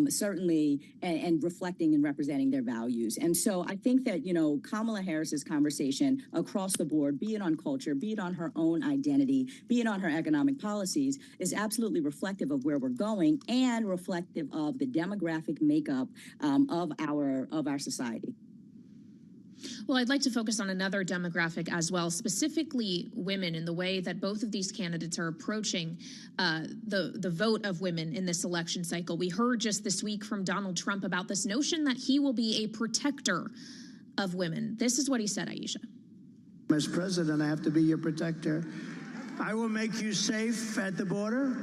certainly, and reflecting and representing their values. And so I think that, you know, Kamala Harris's conversation across the board, be it on culture, be it on her own identity, be it on her economic policies, is absolutely reflective of where we're going and reflective of the demographic makeup of our society. Well, I'd like to focus on another demographic as well, specifically women, in the way that both of these candidates are approaching the vote of women in this election cycle. We heard just this week from Donald Trump about this notion that he will be a protector of women. This is what he said, Aisha. As president, I have to be your protector. I will make you safe at the border,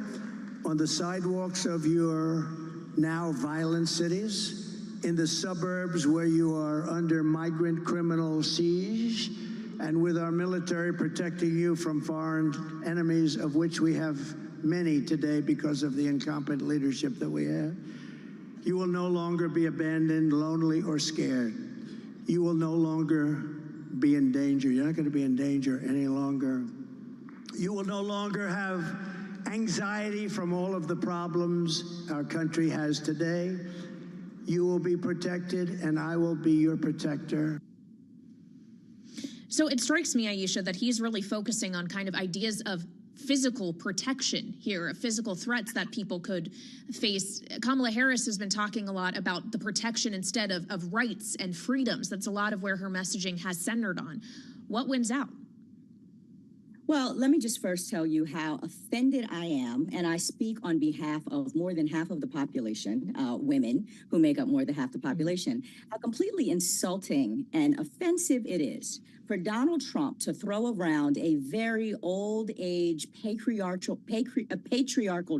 on the sidewalks of your now violent cities, in the suburbs where you are under migrant criminal siege, and with our military protecting you from foreign enemies, of which we have many today because of the incompetent leadership that we have. You will no longer be abandoned, lonely, or scared. You will no longer be in danger. You're not going to be in danger any longer. You will no longer have anxiety from all of the problems our country has today. You will be protected, and I will be your protector. So it strikes me, Aisha, that he's really focusing on kind of ideas of physical protection here, physical threats that people could face. Kamala Harris has been talking a lot about the protection instead of rights and freedoms. That's a lot of where her messaging has centered on. What wins out? Well, let me just first tell you how offended I am, and I speak on behalf of more than half of the population, women who make up more than half the population, how completely insulting and offensive it is for Donald Trump to throw around a very old age patriarchal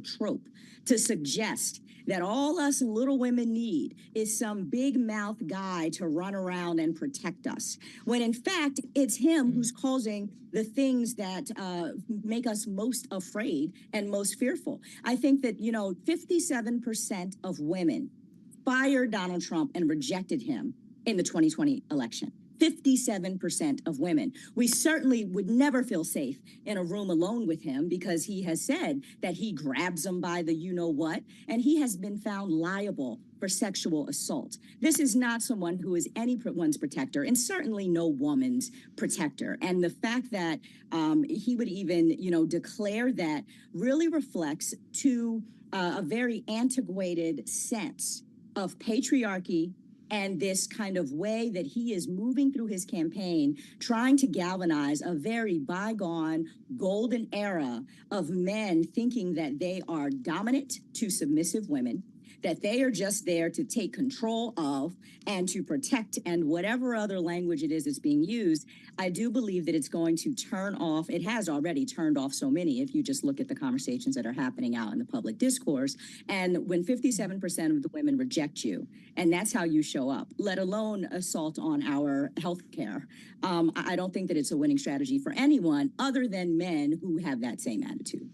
trope to suggest that all us little women need is some big mouth guy to run around and protect us, when in fact it's him who's causing the things that make us most afraid and most fearful. I think that, you know, 57% of women fired Donald Trump and rejected him in the 2020 election. 57% of women. We certainly would never feel safe in a room alone with him, because he has said that he grabs them by the you-know-what, and he has been found liable for sexual assault. This is not someone who is anyone's protector, and certainly no woman's protector. And the fact that he would even, you know, declare that really reflects to a very antiquated sense of patriarchy, and this kind of way that he is moving through his campaign, trying to galvanize a very bygone golden era of men thinking that they are dominant to submissive women, that they are just there to take control of and to protect, and whatever other language it is that's being used. I do believe that it's going to turn off, it has already turned off so many, if you just look at the conversations that are happening out in the public discourse. And when 57% of the women reject you, and that's how you show up, let alone assault on our health care, I don't think that it's a winning strategy for anyone other than men who have that same attitude.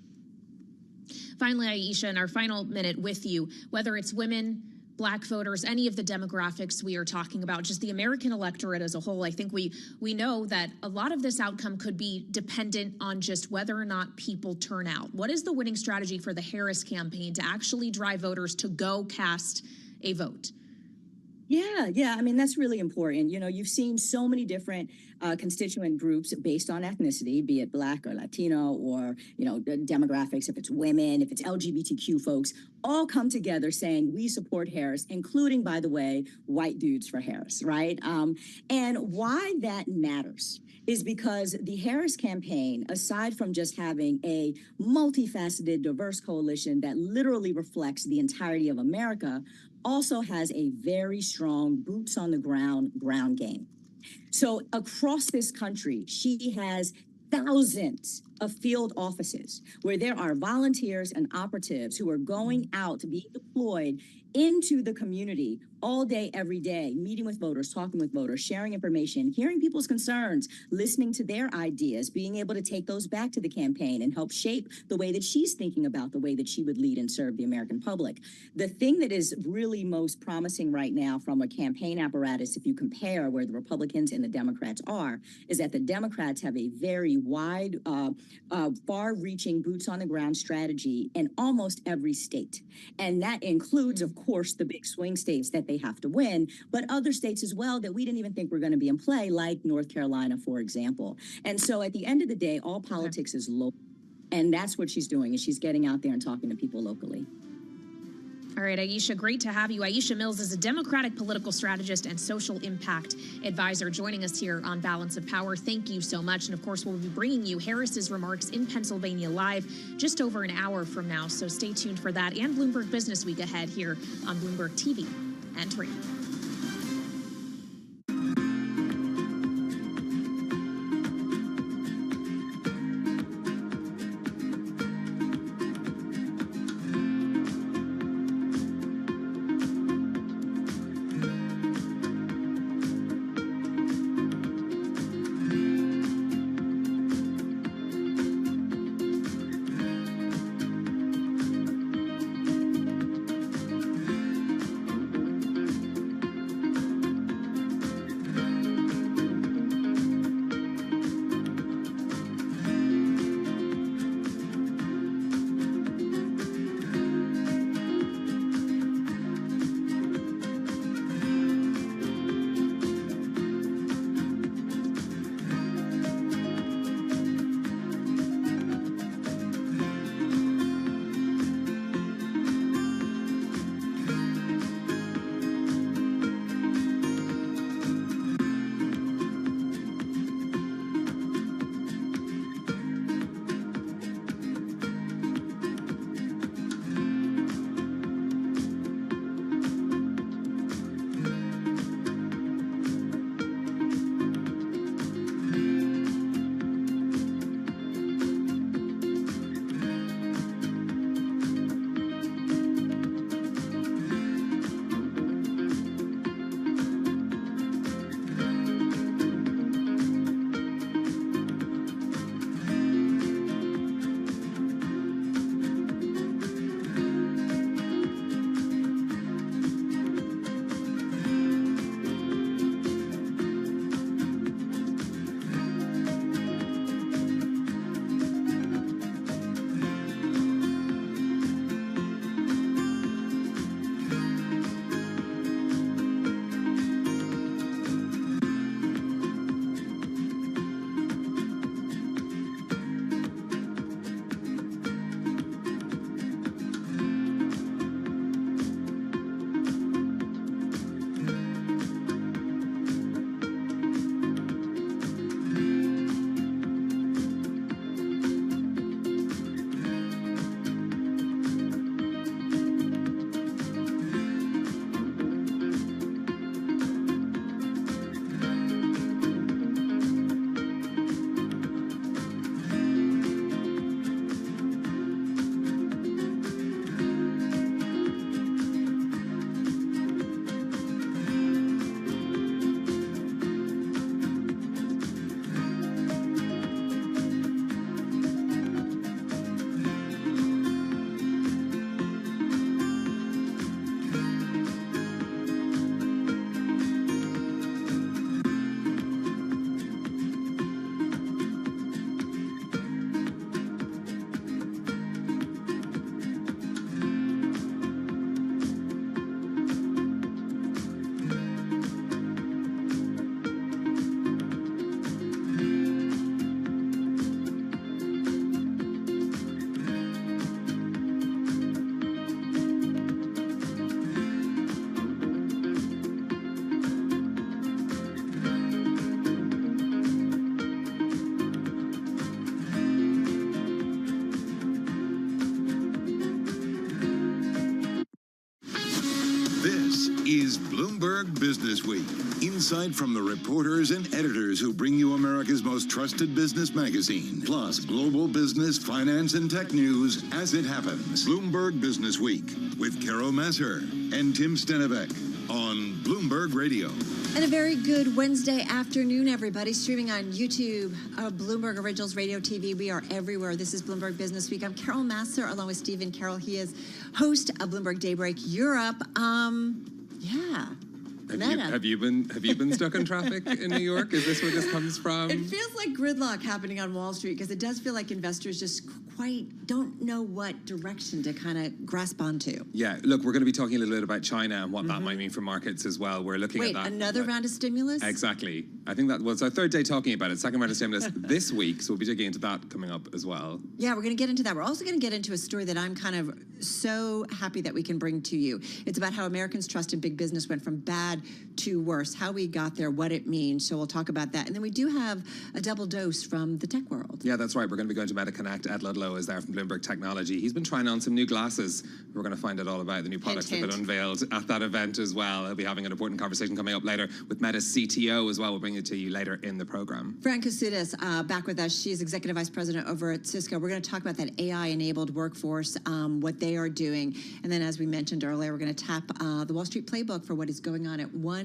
Finally, Aisha, in our final minute with you, whether it's women, Black voters, any of the demographics we are talking about, just the American electorate as a whole, I think we know that a lot of this outcome could be dependent on just whether or not people turn out. What is the winning strategy for the Harris campaign to actually drive voters to go cast a vote? Yeah. I mean, that's really important. You know, you've seen so many different constituent groups based on ethnicity, be it Black or Latino or, you know, demographics, if it's women, if it's LGBTQ folks, all come together saying we support Harris, including, by the way, white dudes for Harris, right? And why that matters is because the Harris campaign, aside from just having a multifaceted, diverse coalition that literally reflects the entirety of America, also has a very strong boots on the ground game. So across this country, she has thousands of field offices where there are volunteers and operatives who are going out to be deployed into the community all day, every day, meeting with voters, talking with voters, sharing information, hearing people's concerns, listening to their ideas, being able to take those back to the campaign and help shape the way that she's thinking about the way that she would lead and serve the American public. The thing that is really most promising right now from a campaign apparatus, if you compare where the Republicans and the Democrats are, is that the Democrats have a very wide, far-reaching boots-on-the-ground strategy in almost every state. And that includes, of course, the big swing states that they have to win, but other states as well that we didn't even think were going to be in play, like North Carolina, for example. And so at the end of the day, all politics is local. And that's what she's doing, is she's getting out there and talking to people locally. All right, Aisha, great to have you. Aisha Mills is a Democratic political strategist and social impact advisor joining us here on Balance of Power. Thank you so much. And of course, we'll be bringing you Harris's remarks in Pennsylvania live just over an hour from now. So stay tuned for that and Bloomberg Business Week ahead here on Bloomberg TV and radio. Bloomberg Business Week. Insight from the reporters and editors who bring you America's most trusted business magazine, plus global business, finance, and tech news as it happens. Bloomberg Business Week with Carol Masser and Tim Stenevec on Bloomberg Radio. And a very good Wednesday afternoon, everybody. Streaming on YouTube, Bloomberg Originals Radio TV. We are everywhere. This is Bloomberg Business Week. I'm Carol Masser, along with Stephen Carroll. He is host of Bloomberg Daybreak Europe. Yeah. Have you been stuck in traffic in New York? Is this where this comes from? It feels like gridlock happening on Wall Street because it does feel like investors just quite don't know what direction to kind of grasp onto. Yeah, look, we're going to be talking a little bit about China and what that might mean for markets as well. We're looking at that. Another round of stimulus? Exactly. I think that was our third day talking about it. Second round of stimulus this week, so we'll be digging into that coming up as well. Yeah, we're going to get into that. We're also going to get into a story that I'm kind of so happy that we can bring to you. It's about how Americans' trust in big business went from bad to worse, how we got there, what it means. So we'll talk about that. And then we do have a double dose from the tech world. Yeah, that's right. We're going to be going to MetaConnect. Ed Ludlow is there from Bloomberg Technology. He's been trying on some new glasses. We're going to find out all about the new products that have been unveiled at that event as well. He'll be having an important conversation coming up later with Meta's CTO as well. We'll bring it to you later in the program. Fran Kasudas back with us. She's Executive Vice President over at Cisco. We're going to talk about that AI-enabled workforce, what they are doing. And then, as we mentioned earlier, we're going to tap the Wall Street playbook for what is going on at one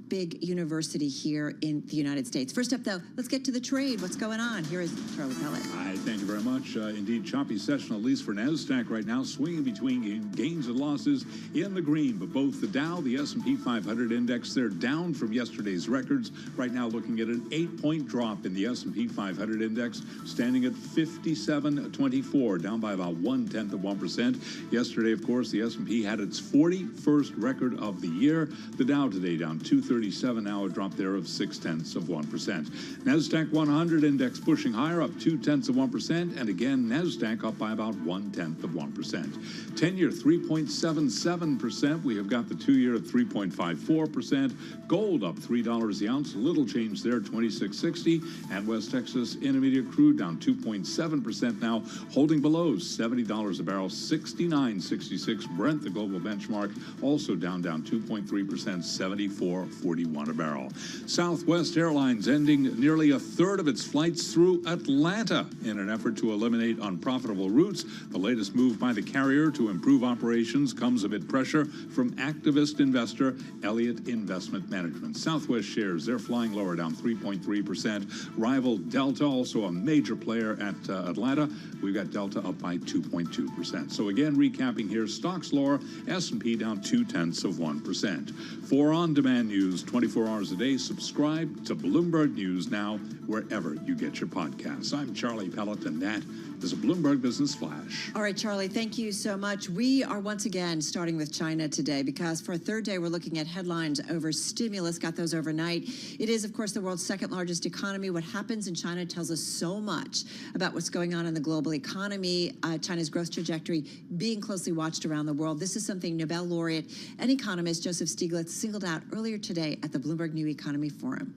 big university here in the United States. First up, though, let's get to the trade. What's going on? Here is Charlie Pellet. Hi, thank you very much. Indeed, choppy session, at least for NASDAQ right now, swinging between gains and losses in the green. But both the Dow, the S&P 500 index, they're down from yesterday's records. Right now, looking at an 8-point drop in the S&P 500 index, standing at 57.24, down by about 0.1%. Yesterday, of course, the S&P had its 41st record of the year. The Dow today down 237, now a drop there of 0.6%. NASDAQ 100 index pushing higher, up 0.2%, and again, NASDAQ up by about 0.1%. 10-year 3.77%. We have got the 2-year at 3.54%. Gold up $3 the ounce, little change there, 26.60. And West Texas Intermediate crude down 2.7% now, holding below $70 a barrel, 69.66. Brent, the global benchmark, also down 2.3%, 74.41 a barrel. Southwest Airlines ending nearly a third of its flights through Atlanta in an effort to eliminate unprofitable routes. The latest move by the carrier to improve operations comes amid pressure from activist investor Elliott Investment Management. Southwest shares, they're flying lower, down 3.3%. Rival Delta, also a major player at Atlanta. We've got Delta up by 2.2%. So again, recapping here, stocks lower, S&P down 0.2%. For on-demand news 24 hours a day, subscribe to Bloomberg News now wherever you get your podcasts. I'm Charlie Pellet, and that is a Bloomberg Business Flash. All right, Charlie, thank you so much. We are once again starting with China today because for a third day, we're looking at headlines over stimulus. Got those overnight. It is, of course, the world's second largest economy. What happens in China tells us so much about what's going on in the global economy, China's growth trajectory being closely watched around the world. This is something Nobel laureate and economist Joseph Stiglitz singled out earlier today at the Bloomberg New Economy Forum.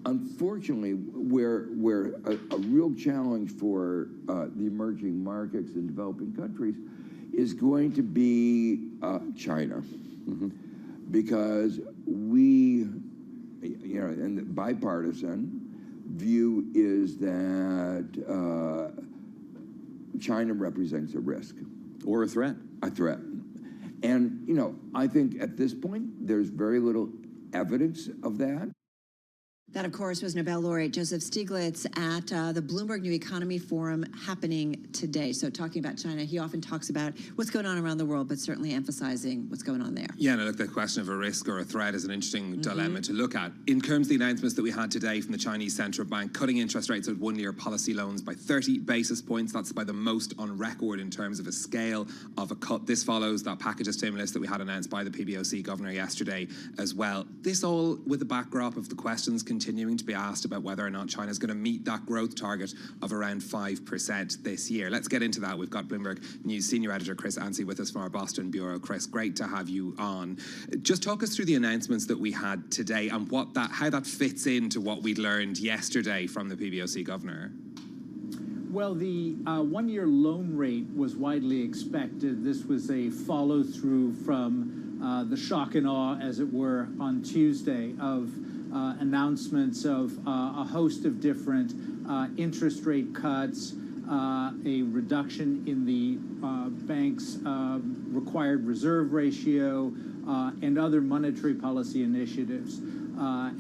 Unfortunately, where a real challenge for the emerging markets in developing countries is going to be China, because we, and the bipartisan view is that China represents a risk or a threat. A threat, and I think at this point there's very little evidence of that. That, of course, was Nobel laureate Joseph Stiglitz at the Bloomberg New Economy Forum happening today. So talking about China, he often talks about what's going on around the world, but certainly emphasizing what's going on there. Yeah, and look, the question of a risk or a threat is an interesting dilemma to look at. In terms of the announcements that we had today from the Chinese Central Bank, cutting interest rates on one-year policy loans by 30 basis points. That's by the most on record in terms of a scale of a cut. This follows that package of stimulus that we had announced by the PBOC governor yesterday as well. This all with the backdrop of the questions continuing to be asked about whether or not China is going to meet that growth target of around 5% this year. Let's get into that. We've got Bloomberg News senior editor Chris Ansey with us from our Boston bureau. Chris, great to have you on. Just talk us through the announcements that we had today and how that fits into what we'd learned yesterday from the PBOC governor. Well, the one-year loan rate was widely expected. This was a follow-through from the shock and awe, as it were, on Tuesday of announcements of a host of different interest rate cuts, a reduction in the bank's required reserve ratio, and other monetary policy initiatives.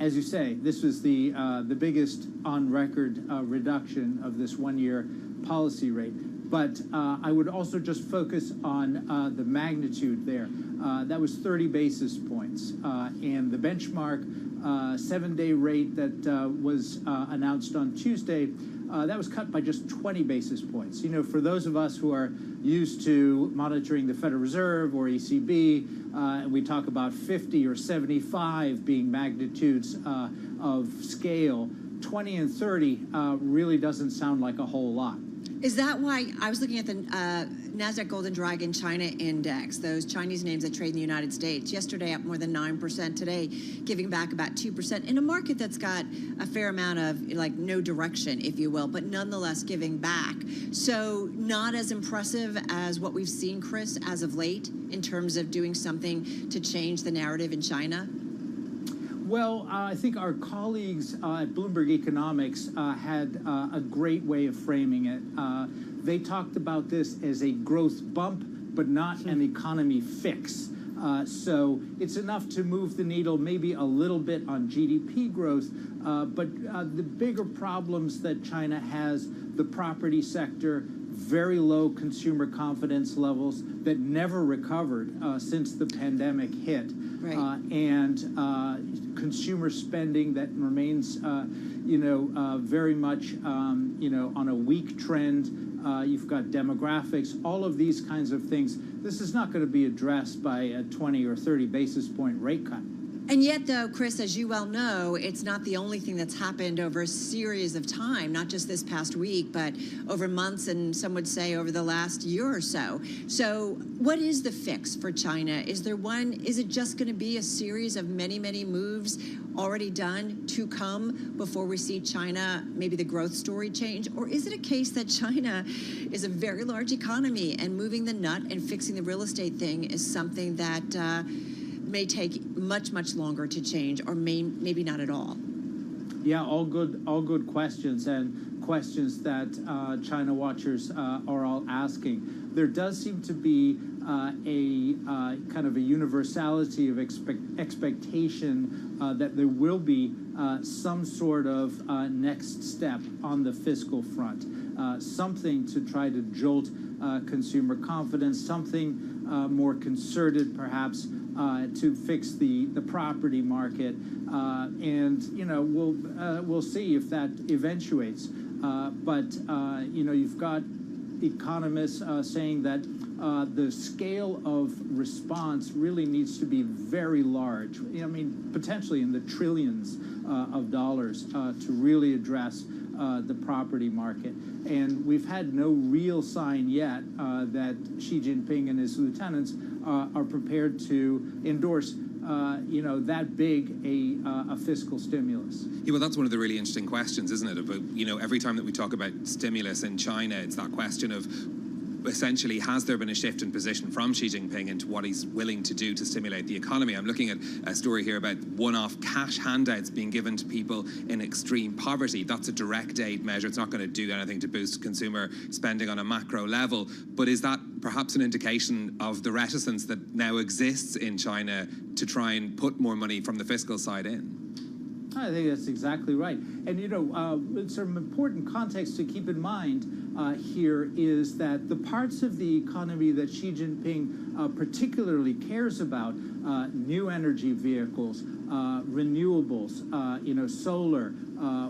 As you say, this was the biggest on-record reduction of this one-year policy rate. But I would also just focus on the magnitude there. That was 30 basis points. And the benchmark 7-day rate that was announced on Tuesday, that was cut by just 20 basis points. You know, for those of us who are used to monitoring the Federal Reserve or ECB, we talk about 50 or 75 being magnitudes of scale. 20 and 30 really doesn't sound like a whole lot. Is that why I was looking at the NASDAQ Golden Dragon China Index, those Chinese names that trade in the United States, yesterday up more than 9%, today giving back about 2%, in a market that's got a fair amount of, like, no direction, if you will, but nonetheless giving back. So not as impressive as what we've seen, Chris, as of late, in terms of doing something to change the narrative in China? Well, I think our colleagues at Bloomberg Economics had a great way of framing it. They talked about this as a growth bump, but not an economy fix. So it's enough to move the needle maybe a little bit on GDP growth, but the bigger problems that China has, the property sector, very low consumer confidence levels that never recovered since the pandemic hit. Right. And consumer spending that remains, very much, on a weak trend. You've got demographics, all of these kinds of things. This is not going to be addressed by a 20 or 30 basis point rate cut. And yet, though, Chris, as you well know, it's not the only thing that's happened over a series of time, not just this past week, but over months, and some would say over the last year or so. So what is the fix for China? Is there one? Is it just going to be a series of many, many moves already done to come before we see China, maybe the growth story change? Or is it a case that China is a very large economy and moving the nut and fixing the real estate thing is something that may take much, much longer to change, or maybe not at all? Yeah, all good questions, and questions that China watchers are all asking. There does seem to be a kind of a universality of expectation that there will be some sort of next step on the fiscal front, something to try to jolt consumer confidence, something more concerted, perhaps, to fix the property market, and we'll see if that eventuates. But you've got economists saying that the scale of response really needs to be very large. I mean, potentially in the trillions of dollars to really address the property market. And we've had no real sign yet that Xi Jinping and his lieutenants are prepared to endorse that big a fiscal stimulus. Yeah, well, that's one of the really interesting questions, isn't it? About, every time that we talk about stimulus in China, it's that question of, essentially, has there been a shift in position from Xi Jinping into what he's willing to do to stimulate the economy? I'm looking at a story here about one-off cash handouts being given to people in extreme poverty. That's a direct aid measure. It's not going to do anything to boost consumer spending on a macro level. But is that perhaps an indication of the reticence that now exists in China to try and put more money from the fiscal side in? I think that's exactly right. And, some important context to keep in mind here is that the parts of the economy that Xi Jinping particularly cares about, new energy vehicles, renewables, solar,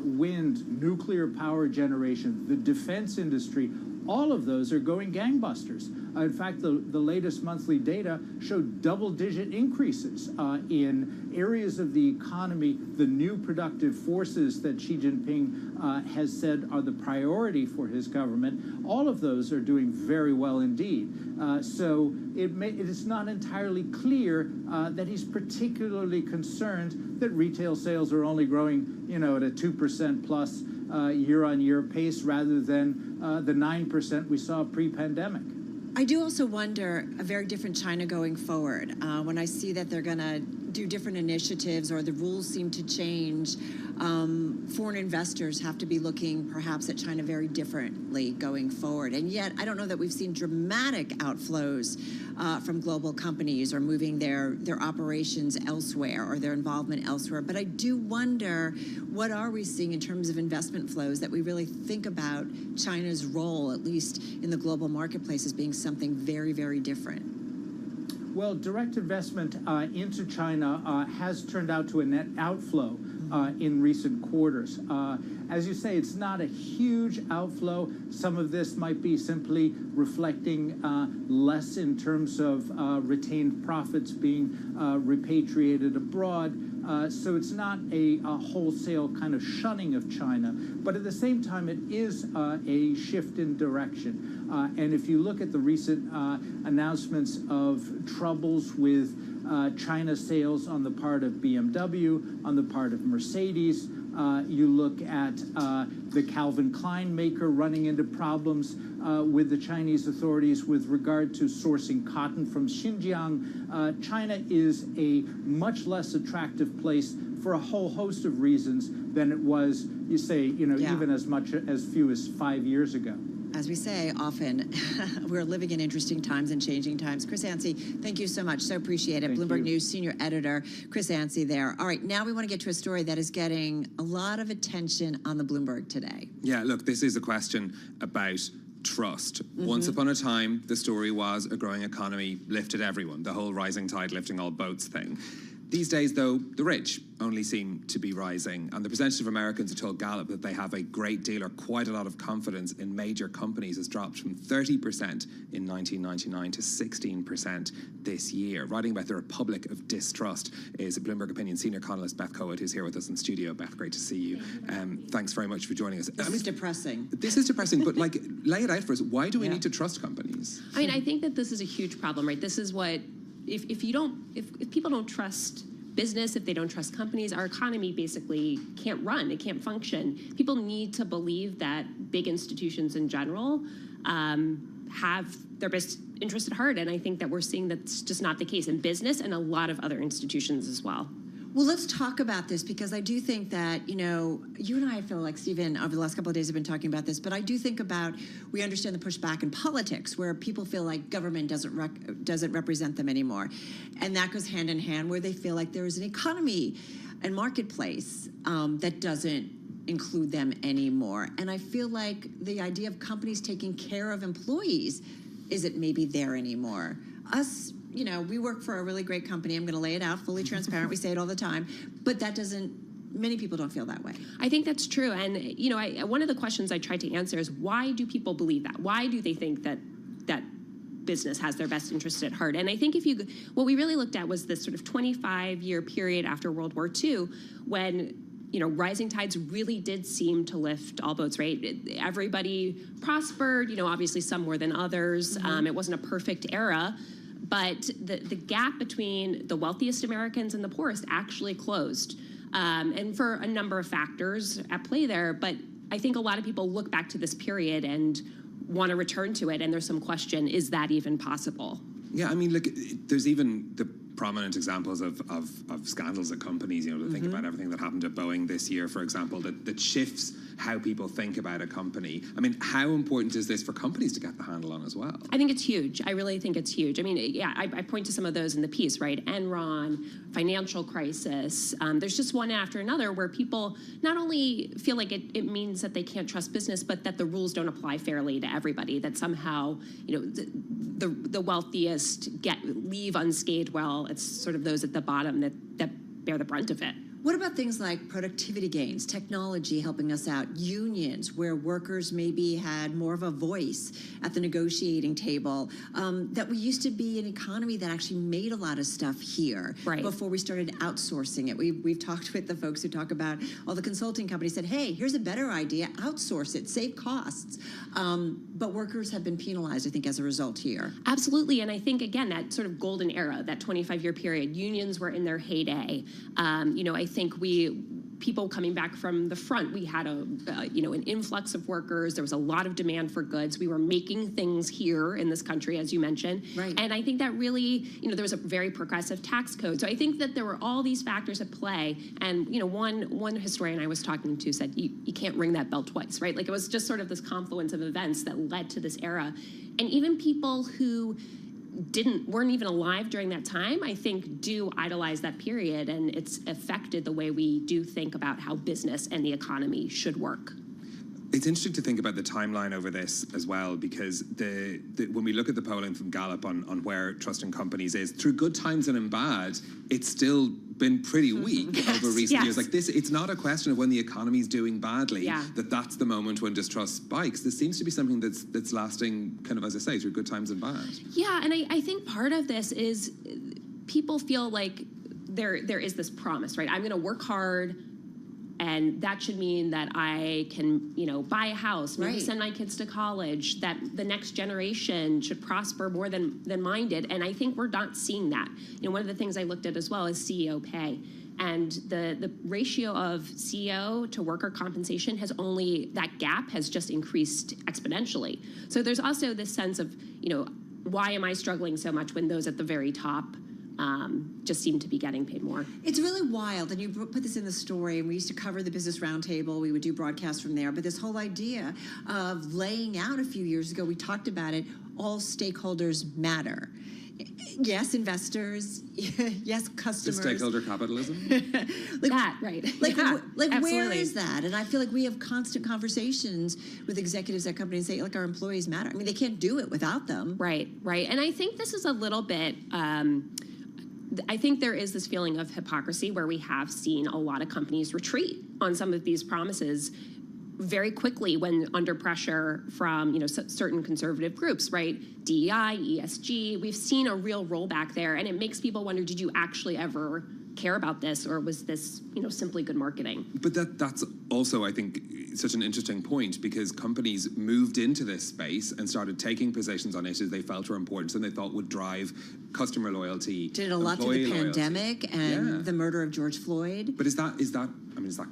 wind, nuclear power generation, the defense industry, all of those are going gangbusters. In fact, the latest monthly data showed double-digit increases in areas of the economy, the new productive forces that Xi Jinping has said are the priority for his government. All of those are doing very well indeed. So it is not entirely clear that he's particularly concerned that retail sales are only growing, at a 2% plus year-on-year pace rather than the 9% we saw pre-pandemic. I do also wonder a very different China going forward. When I see that they're going to do different initiatives or the rules seem to change, foreign investors have to be looking perhaps at China very differently going forward. And yet, I don't know that we've seen dramatic outflows from global companies or moving their operations elsewhere or their involvement elsewhere. But I do wonder, what are we seeing in terms of investment flows that we really think about China's role, at least in the global marketplace, as being something very, very different? Well, direct investment into China has turned out to a net outflow in recent quarters. As you say, it's not a huge outflow. Some of this might be simply reflecting less in terms of retained profits being repatriated abroad. So it's not a wholesale kind of shunning of China. But at the same time, it is a shift in direction. And if you look at the recent announcements of troubles with China sales on the part of BMW, on the part of Mercedes, you look at the Calvin Klein maker running into problems with the Chinese authorities with regard to sourcing cotton from Xinjiang. China is a much less attractive place for a whole host of reasons than it was, you say, even as much as few as 5 years ago. As we say often, we're living in interesting times and changing times. Chris Yancey, thank you so much. So appreciate it. Bloomberg News senior editor, Chris Yancey there. All right, now we want to get to a story that is getting a lot of attention on the Bloomberg today. Yeah, look, this is a question about trust. Once upon a time, the story was a growing economy lifted everyone, the whole rising tide lifting all boats thing. These days, though, the rich only seem to be rising, and the percentage of Americans who told Gallup that they have a great deal or quite a lot of confidence in major companies has dropped from 30% in 1999 to 16% this year. Writing about the Republic of Distrust is Bloomberg Opinion senior columnist Beth Cohen, who's here with us in studio. Beth, great to see you. Thanks very much for joining us. This is depressing. This is depressing, but lay it out for us. Why do we need to trust companies? I mean, I think that this is a huge problem, right? This is what, if people don't trust business, if they don't trust companies, our economy basically can't run, it can't function. People need to believe that big institutions in general have their best interest at heart, and I think that we're seeing that's just not the case in business and a lot of other institutions as well. Well, let's talk about this, because I do think that, you and I feel like, Stephen, over the last couple of days have been talking about this, but I do think about, we understand the pushback in politics where people feel like government doesn't represent them anymore. And that goes hand in hand where they feel like there is an economy and marketplace that doesn't include them anymore. And I feel like the idea of companies taking care of employees isn't maybe there anymore. Us, we work for a really great company. I'm going to lay it out, fully transparent. We say it all the time. But that doesn't, many people don't feel that way. I think that's true. And, one of the questions I tried to answer is, why do people believe that? Why do they think that business has their best interest at heart? And I think what we really looked at was this sort of 25-year period after World War II when rising tides really did seem to lift all boats, right? Everybody prospered, obviously some more than others. It wasn't a perfect era. But the gap between the wealthiest Americans and the poorest actually closed. And for a number of factors at play there. But I think a lot of people look back to this period and want to return to it. And there's some question, is that even possible? Yeah, I mean, look, there's even the prominent examples of scandals at companies, to think about everything that happened at Boeing this year, for example, that shifts how people think about a company. I mean, how important is this for companies to get the handle on as well? I think it's huge. I really think it's huge. I mean, yeah, I point to some of those in the piece, right? Enron, financial crisis. There's just one after another where people not only feel like it means that they can't trust business, but that the rules don't apply fairly to everybody, that somehow, the wealthiest leave unscathed while it's sort of those at the bottom that bear the brunt of it. What about things like productivity gains, technology helping us out, unions where workers maybe had more of a voice at the negotiating table, that we used to be an economy that actually made a lot of stuff here before we started outsourcing it. We've talked with the folks who talk about all the consulting companies said, hey, here's a better idea, outsource it, save costs. But workers have been penalized, I think, as a result here. Absolutely, and I think, again, that sort of golden era, that 25-year period, unions were in their heyday. I think we people coming back from the front. We had an influx of workers. There was a lot of demand for goods. We were making things here in this country, as you mentioned. Right. And I think that really, there was a very progressive tax code. So I think that there were all these factors at play. And, one historian I was talking to said, you can't ring that bell twice, right? Like, it was just sort of this confluence of events that led to this era. And even people who weren't even alive during that time, I think do idolize that period, and it's affected the way we do think about how business and the economy should work. It's interesting to think about the timeline over this as well, because when we look at the polling from Gallup on where trust in companies is, through good times and in bad, it's still been pretty weak over recent years. Like this, it's not a question of when the economy's doing badly, that's the moment when distrust spikes. This seems to be something that's lasting, kind of, as I say, through good times and bad. Yeah, and I think part of this is people feel like there is this promise, right? I'm going to work hard, and that should mean that I can, buy a house, maybe send my kids to college, that the next generation should prosper more than mine did. And I think we're not seeing that. One of the things I looked at as well is CEO pay. And the ratio of CEO to worker compensation that gap has just increased exponentially. So there's also this sense of, why am I struggling so much when those at the very top just seem to be getting paid more. It's really wild, and you put this in the story, and we used to cover the Business Roundtable. We would do broadcasts from there, but this whole idea of laying out a few years ago, we talked about it, all stakeholders matter. Yes, investors. Yes, customers. The stakeholder capitalism. Right? Where is that? And I feel like we have constant conversations with executives at companies say, like, our employees matter. I mean, they can't do it without them. Right. And I think this is a little bit. I think there is this feeling of hypocrisy where we have seen a lot of companies retreat on some of these promises very quickly when under pressure from certain conservative groups, right? DEI, ESG. We've seen a real rollback there, and it makes people wonder: did you actually ever care about this, or was this simply good marketing? But that's also, I think, such an interesting point, because companies moved into this space and started taking positions on issues they felt were important and they thought would drive customer loyalty. Did a lot through the pandemic and the murder of George Floyd. But is that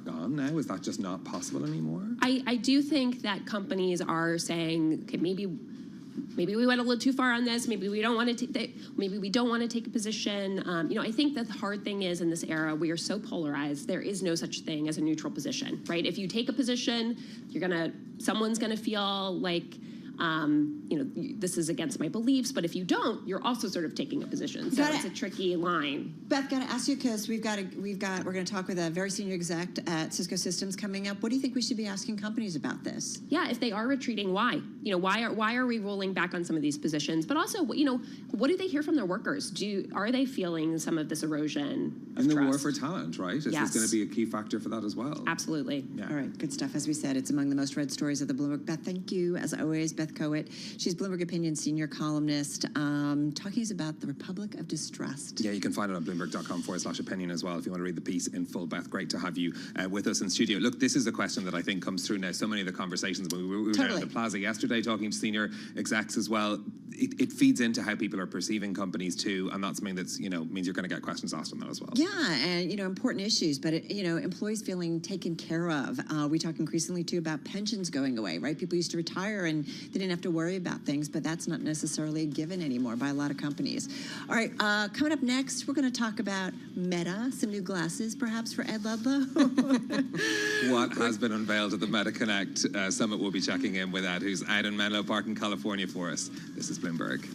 gone now? Is that just not possible anymore? I do think that companies are saying, okay, maybe we went a little too far on this. Maybe we don't want to take a position. I think that the hard thing is, in this era, we are so polarized. There is no such thing as a neutral position, right? If you take a position, someone's gonna feel like, this is against my beliefs. But if you don't, you're also sort of taking a position. So it's a tricky line. Beth, got to ask you, because we're going to talk with a very senior exec at Cisco Systems coming up. What do you think we should be asking companies about this? Yeah, if they are retreating, why? Why are we rolling back on some of these positions? But also, what do they hear from their workers? Are they feeling some of this erosion of and the trust? war for talent, right? Is this going to be a key factor for that as well? Absolutely. Yeah. All right, good stuff. As we said, it's among the most read stories of the Bloomberg. Beth, thank you, as always. Beth Coet. She's Bloomberg Opinion senior columnist, talking about the Republic of Distrust. Yeah, you can find it on Bloomberg.com/opinion as well if you want to read the piece in full. Beth, great to have you with us in studio. Look, this is a question that I think comes through now. So many of the conversations, we were down at the Plaza yesterday talking to senior execs as well. It feeds into how people are perceiving companies too, and that's something that's means you're going to get questions asked on that as well. Yeah, and important issues, but employees feeling taken care of. We talk increasingly too about pensions going away, right? People used to retire and they didn't have to worry about things, but that's not necessarily a given anymore by a lot of companies. All right, coming up next, we're going to talk about Meta, some new glasses perhaps for Ed Ludlow. What has been unveiled at the Meta Connect Summit? We'll be checking in with Ed, who's out in Menlo Park in California for us. This is Bloomberg.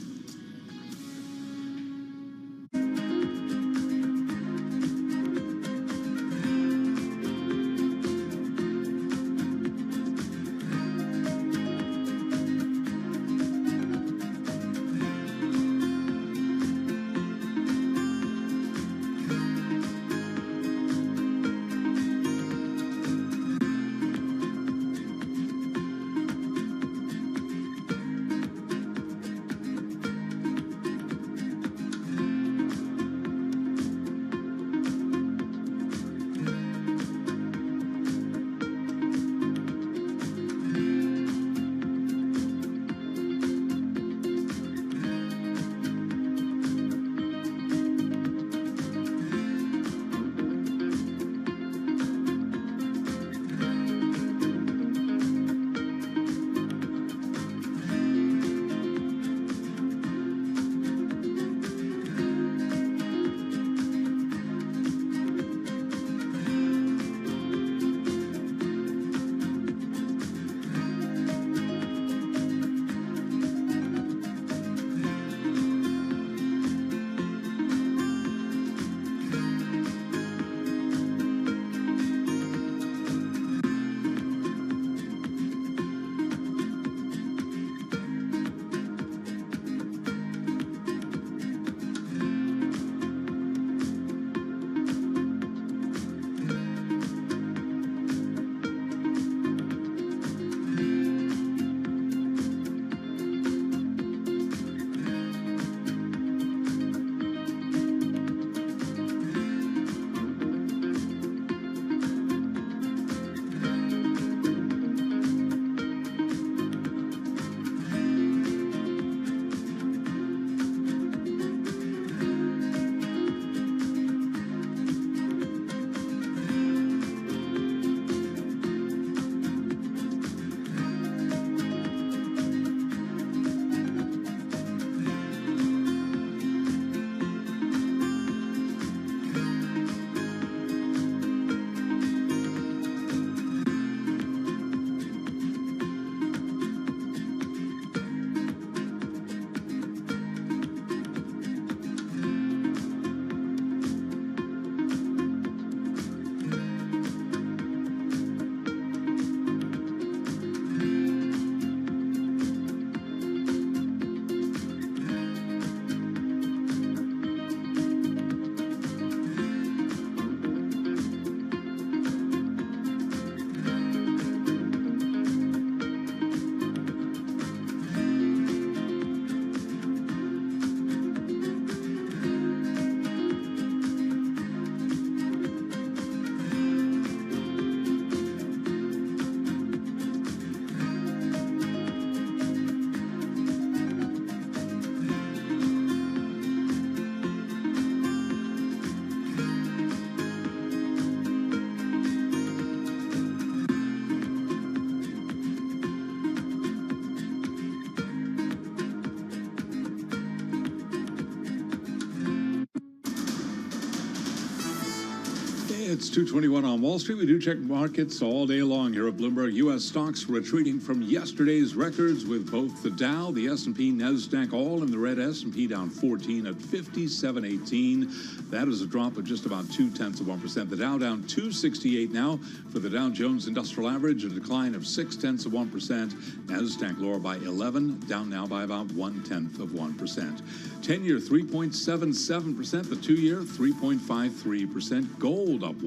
It's 2:21 on Wall Street. We do check markets all day long here at Bloomberg. U.S. stocks retreating from yesterday's records with both the Dow, the S&P, NASDAQ all in the red. S&P down 14 at 57.18. That is a drop of just about 0.2%. The Dow down 268 now for the Dow Jones Industrial Average, a decline of 0.6%. NASDAQ lower by 11, down now by about 0.1%. 10-year 3.77%. The 2-year 3.53%. Gold up 0.1%.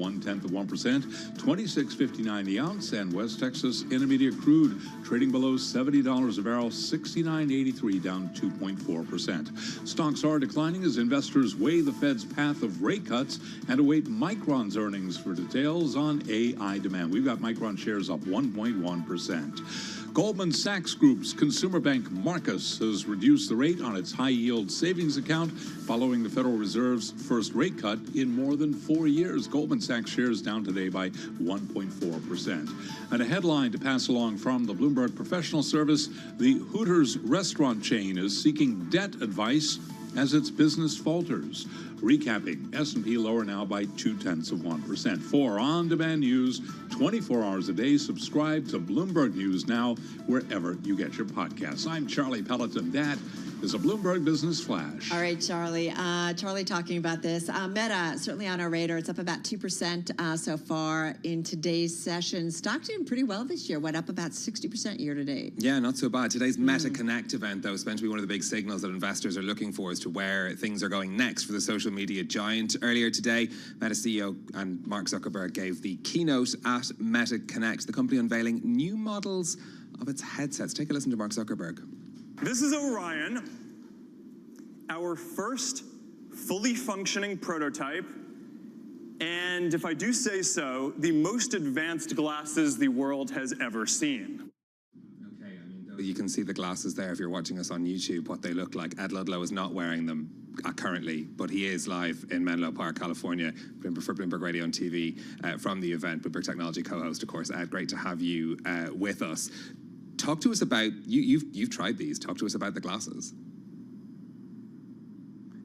26.59 the ounce, and West Texas Intermediate crude trading below $70 a barrel, 69.83, down 2.4%. Stocks are declining as investors weigh the Fed's path of rate cuts and await Micron's earnings for details on AI demand. We've got Micron shares up 1.1%. Goldman Sachs Group's consumer bank Marcus has reduced the rate on its high-yield savings account following the Federal Reserve's first rate cut in more than 4 years. Goldman Sachs shares down today by 1.4%. And a headline to pass along from the Bloomberg Professional Service: the Hooters restaurant chain is seeking debt advice as its business falters. Recapping, S&P lower now by 0.2%. For on-demand news, 24 hours a day, subscribe to Bloomberg News Now wherever you get your podcasts. I'm Charlie Pelleton. That is a Bloomberg Business Flash. All right, Charlie. Charlie talking about this. Meta, certainly on our radar. It's up about 2% so far in today's session. Stock doing pretty well this year. Went up about 60% year to date. Yeah, not so bad. Today's Meta Connect event, though, is meant to be one of the big signals that investors are looking for as to where things are going next for the social media giant. Earlier today, Meta CEO and Mark Zuckerberg gave the keynote at Meta Connect, the company unveiling new models of its headsets. Take a listen to Mark Zuckerberg. This is Orion, our first fully functioning prototype, and if I do say so, the most advanced glasses the world has ever seen. You can see the glasses there if you're watching us on YouTube, what they look like. Ed Ludlow is not wearing them currently, but he is live in Menlo Park, California, for Bloomberg Radio and TV from the event. Bloomberg Technology co-host, of course. Ed, great to have you with us. Talk to us about, you've tried these. Talk to us about the glasses.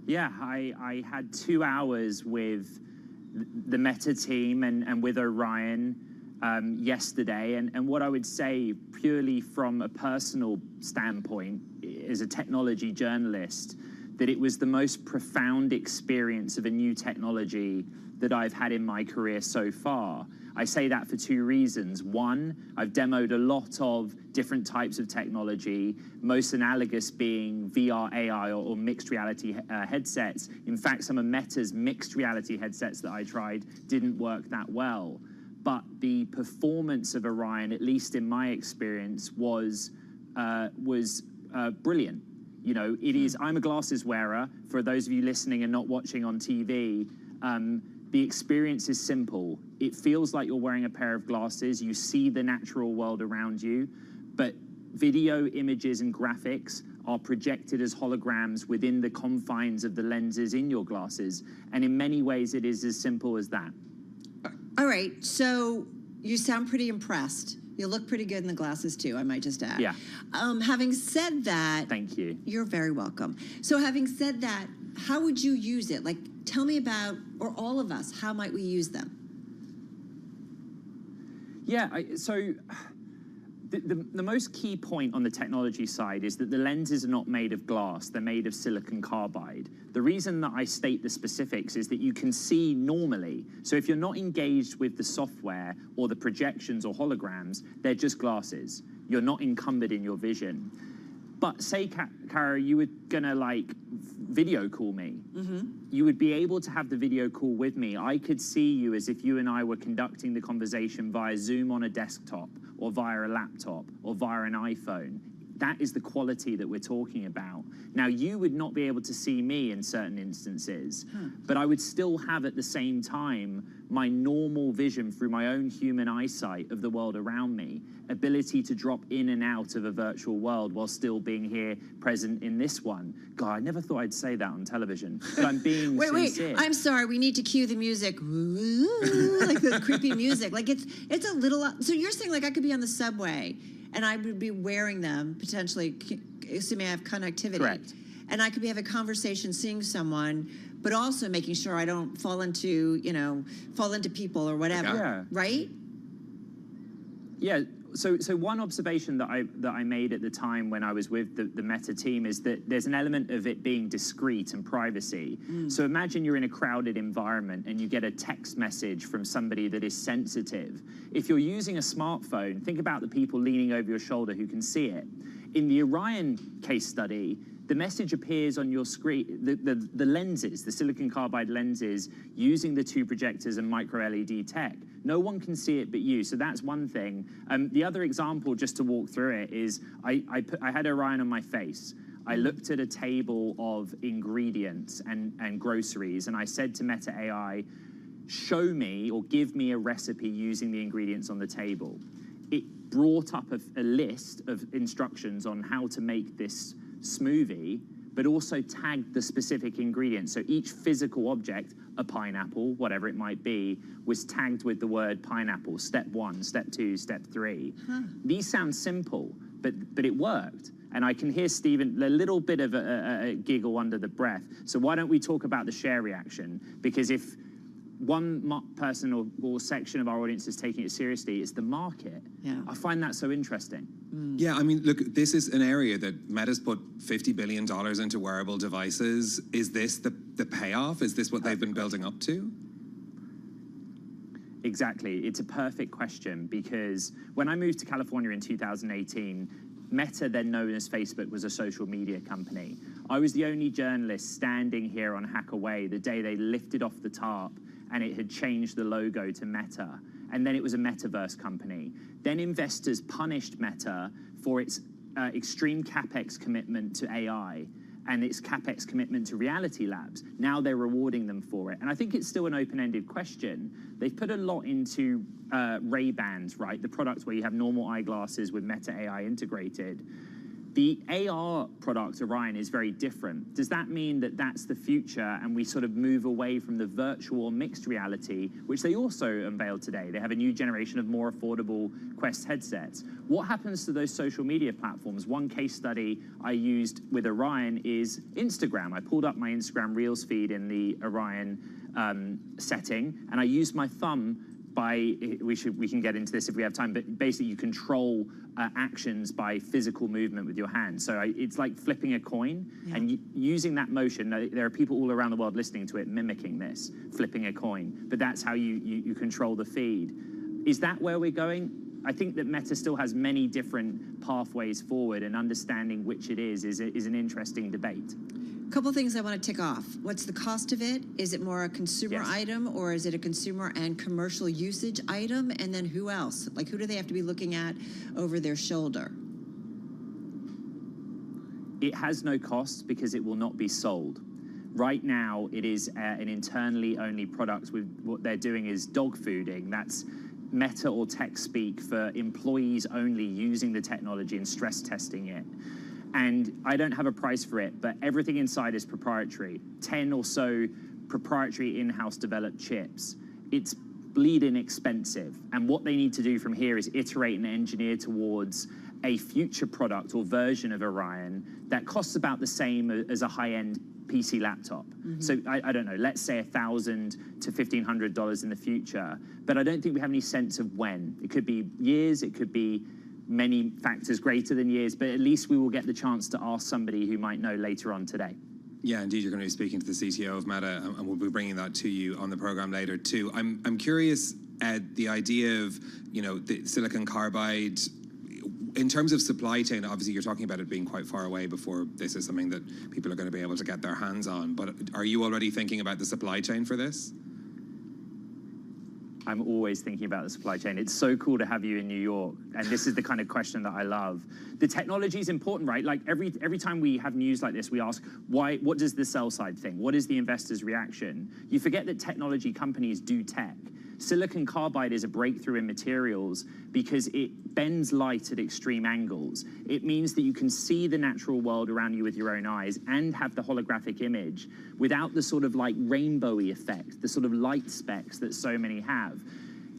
Yeah, I had 2 hours with the Meta team and with Orion yesterday. And what I would say, purely from a personal standpoint, as a technology journalist, that it was the most profound experience of a new technology that I've had in my career so far. I say that for 2 reasons. One, I've demoed a lot of different types of technology, most analogous being VR, AI, or mixed reality headsets. In fact, some of Meta's mixed reality headsets that I tried didn't work that well. But the performance of Orion, at least in my experience, was brilliant. You know, it is. I'm a glasses wearer. For those of you listening and not watching on TV, the experience is simple. It feels like you're wearing a pair of glasses. You see the natural world around you, but video, images, and graphics are projected as holograms within the confines of the lenses in your glasses. And in many ways, it is as simple as that. All right, so you sound pretty impressed. You look pretty good in the glasses, too, I might just add. Yeah. Having said that... Thank you. You're very welcome. So having said that, how would you use it? Like, tell me about, or all of us, how might we use them? Yeah, the most key point on the technology side is that the lenses are not made of glass, they're made of silicon carbide. The reason that I state the specifics is that you can see normally. So if you're not engaged with the software or the projections or holograms, they're just glasses. You're not encumbered in your vision. But say, Kara, you were gonna like video call me. You would be able to have the video call with me. I could see you as if you and I were conducting the conversation via Zoom on a desktop or via a laptop or via an iPhone. That is the quality that we're talking about. Now, you would not be able to see me in certain instances, but I would still have at the same time my normal vision through my own human eyesight of the world around me, ability to drop in and out of a virtual world while still being here present in this one. God, I never thought I'd say that on television, but I'm being sincere. Wait, I'm sorry, we need to cue the music. Ooh, like the creepy music. Like it's a little, so you're saying like I could be on the subway and I would be wearing them, potentially, assuming I have connectivity. Correct. and I could be having a conversation, seeing someone, but also making sure I don't fall into people or whatever, Yeah. right? Yeah. So one observation that I made at the time when I was with the Meta team is that there's an element of it being discreet and privacy. So imagine you're in a crowded environment and you get a text message from somebody that is sensitive. If you're using a smartphone, think about the people leaning over your shoulder who can see it. In the Orion case study, the message appears on your screen, the lenses, the silicon carbide lenses, using the two projectors and micro LED tech. No one can see it but you, so that's one thing. The other example, just to walk through it, is I had Orion on my face. I looked at a table of ingredients and groceries, and I said to Meta AI, show me or give me a recipe using the ingredients on the table. It brought up a list of instructions on how to make this smoothie, but also tagged the specific ingredients. So each physical object, a pineapple, whatever it might be, was tagged with the word pineapple, step 1, step 2, step 3. These sound simple, but it worked. And I can hear Stephen, a little bit of a giggle under the breath. So why don't we talk about the share reaction? Because if one person or section of our audience is taking it seriously, it's the market. Yeah. I find that so interesting. Yeah, I mean, look, this is an area that Meta's put $50 billion into wearable devices. Is this the payoff? Is this what they've been building up to? Exactly. It's a perfect question, because when I moved to California in 2018, Meta, then known as Facebook, was a social media company. I was the only journalist standing here on HackerWay the day they lifted off the tarp and it had changed the logo to Meta. And then it was a metaverse company. Then investors punished Meta for its extreme CapEx commitment to AI and its CapEx commitment to Reality Labs. Now they're rewarding them for it. And I think it's still an open-ended question. They've put a lot into Ray-Bans, right? The products where you have normal eyeglasses with Meta AI integrated. The AR product, Orion, is very different. Does that mean that that's the future and we sort of move away from the virtual mixed reality, which they also unveiled today? They have a new generation of more affordable Quest headsets. What happens to those social media platforms? One case study I used with Orion is Instagram. I pulled up my Instagram Reels feed in the Orion setting, and I used my thumb we can get into this if we have time, but basically you control actions by physical movement with your hand. So it's like flipping a coin, and using that motion. There are people all around the world listening to it, mimicking this, flipping a coin. But that's how you control the feed. Is that where we're going? I think that Meta still has many different pathways forward, and understanding which it is an interesting debate. A couple things I want to tick off. What's the cost of it? Is it more a consumer item, or is it a consumer and commercial usage item? And then who else? Like, who do they have to be looking at over their shoulder? It has no cost because it will not be sold. Right now, it is an internally only product. What they're doing is dog fooding. That's Meta or tech speak for employees only using the technology and stress testing it. And I don't have a price for it, but everything inside is proprietary. 10 or so proprietary in-house developed chips. It's bleeding expensive. And what they need to do from here is iterate and engineer towards a future product or version of Orion that costs about the same as a high-end PC laptop. So I don't know, let's say $1,000 to $1,500 in the future. But I don't think we have any sense of when. It could be years, it could be many factors greater than years, but at least we will get the chance to ask somebody who might know later on today. Yeah, indeed, you're going to be speaking to the CTO of Meta, and we'll be bringing that to you on the program later too. I'm curious, Ed, the idea of the silicon carbide in terms of supply chain. Obviously, you're talking about it being quite far away before this is something that people are going to be able to get their hands on. But are you already thinking about the supply chain for this? I'm always thinking about the supply chain. It's so cool to have you in New York, and this is the kind of question that I love. The technology is important, right? Like every time we have news like this, we ask, why? What does the sell side think? What is the investor's reaction? You forget that technology companies do tech. Silicon carbide is a breakthrough in materials because it bends light at extreme angles. It means that you can see the natural world around you with your own eyes and have the holographic image without the sort of like rainbowy effect, the sort of light specks that so many have.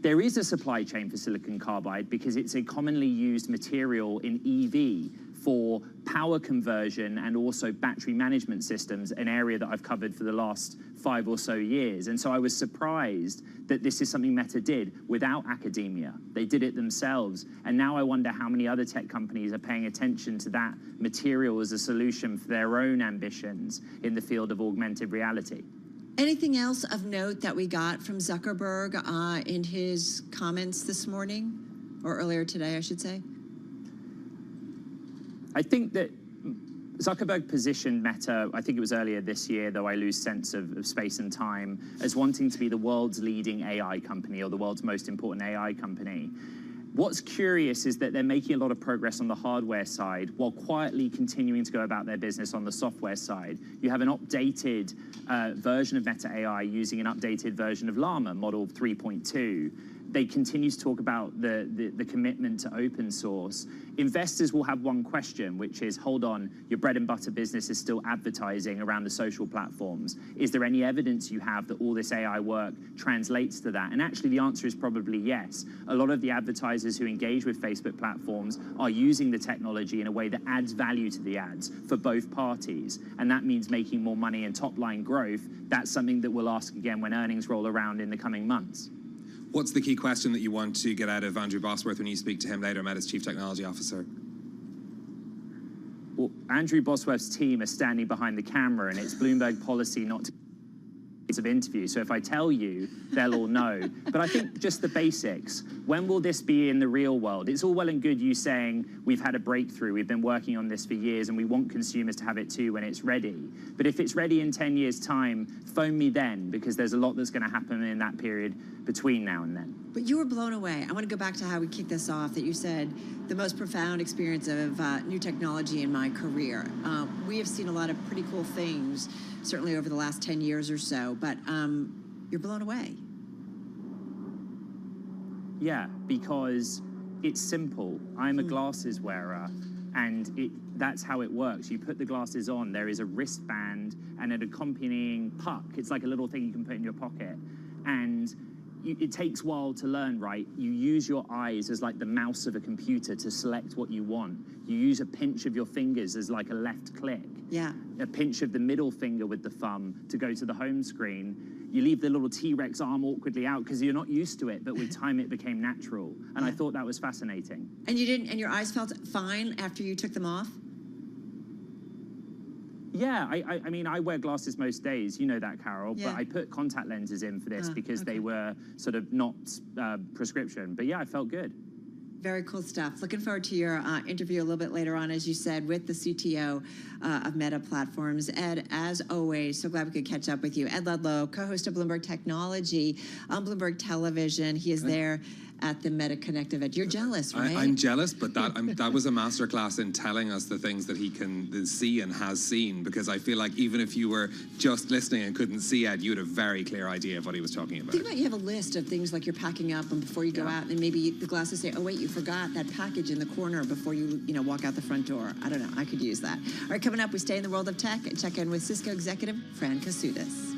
There is a supply chain for silicon carbide because it's a commonly used material in EV for power conversion and also battery management systems, an area that I've covered for the last 5 or so years. And so I was surprised that this is something Meta did without academia. They did it themselves. And now I wonder how many other tech companies are paying attention to that material as a solution for their own ambitions in the field of augmented reality. Anything else of note that we got from Zuckerberg in his comments this morning, or earlier today, I should say? I think that Zuckerberg positioned Meta, I think it was earlier this year, though I lose sense of space and time, as wanting to be the world's leading AI company or the world's most important AI company. What's curious is that they're making a lot of progress on the hardware side while quietly continuing to go about their business on the software side. You have an updated version of Meta AI using an updated version of Llama, model 3.2. They continue to talk about the commitment to open source. Investors will have one question, which is, hold on, your bread and butter business is still advertising around the social platforms. Is there any evidence you have that all this AI work translates to that? And actually the answer is probably yes. A lot of the advertisers who engage with Facebook platforms are using the technology in a way that adds value to the ads for both parties. And that means making more money and top line growth. That's something that we'll ask again when earnings roll around in the coming months. What's the key question that you want to get out of Andrew Bosworth when you speak to him later, Meta's Chief Technology Officer? Well, Andrew Bosworth's team are standing behind the camera, and it's Bloomberg policy not to of interview. So if I tell you, they'll all know. But I think just the basics. When will this be in the real world? It's all well and good you saying we've had a breakthrough, we've been working on this for years, and we want consumers to have it too when it's ready. But if it's ready in 10 years' time, phone me then, because there's a lot that's going to happen in that period between now and then. But you were blown away. I want to go back to how we kicked this off, that you said the most profound experience of new technology in my career. We have seen a lot of pretty cool things, certainly over the last 10 years or so, but you're blown away. Yeah, because it's simple. I'm a glasses wearer, and that's how it works. You put the glasses on, there is a wristband and an accompanying puck. It's like a little thing you can put in your pocket. And it takes a while to learn, right? You use your eyes as like the mouse of a computer to select what you want. You use a pinch of your fingers as like a left click. Yeah. A pinch of the middle finger with the thumb to go to the home screen. You leave the little T-Rex arm awkwardly out because you're not used to it, but with time it became natural. And I thought that was fascinating. And you didn't, and your eyes felt fine after you took them off? Yeah, I mean, I wear glasses most days, you know that, Carol, Yeah. but I put contact lenses in for this because they were sort of not prescription. But yeah, I felt good. Very cool stuff. Looking forward to your interview a little bit later on, as you said, with the CTO of Meta Platforms. Ed, as always, so glad we could catch up with you. Ed Ludlow, co-host of Bloomberg Technology on Bloomberg Television. He is there at the Meta Connect event. You're jealous, right? I'm jealous, but that was a masterclass in telling us the things that he can see and has seen, because I feel like even if you were just listening and couldn't see Ed, you had a very clear idea of what he was talking about. Think about, you have a list of things like you're packing up, and before you go out, and maybe the glasses say, oh wait, you forgot that package in the corner before you walk out the front door. I don't know, I could use that. All right, coming up, we stay in the world of tech and check in with Cisco executive Fran Kasudis.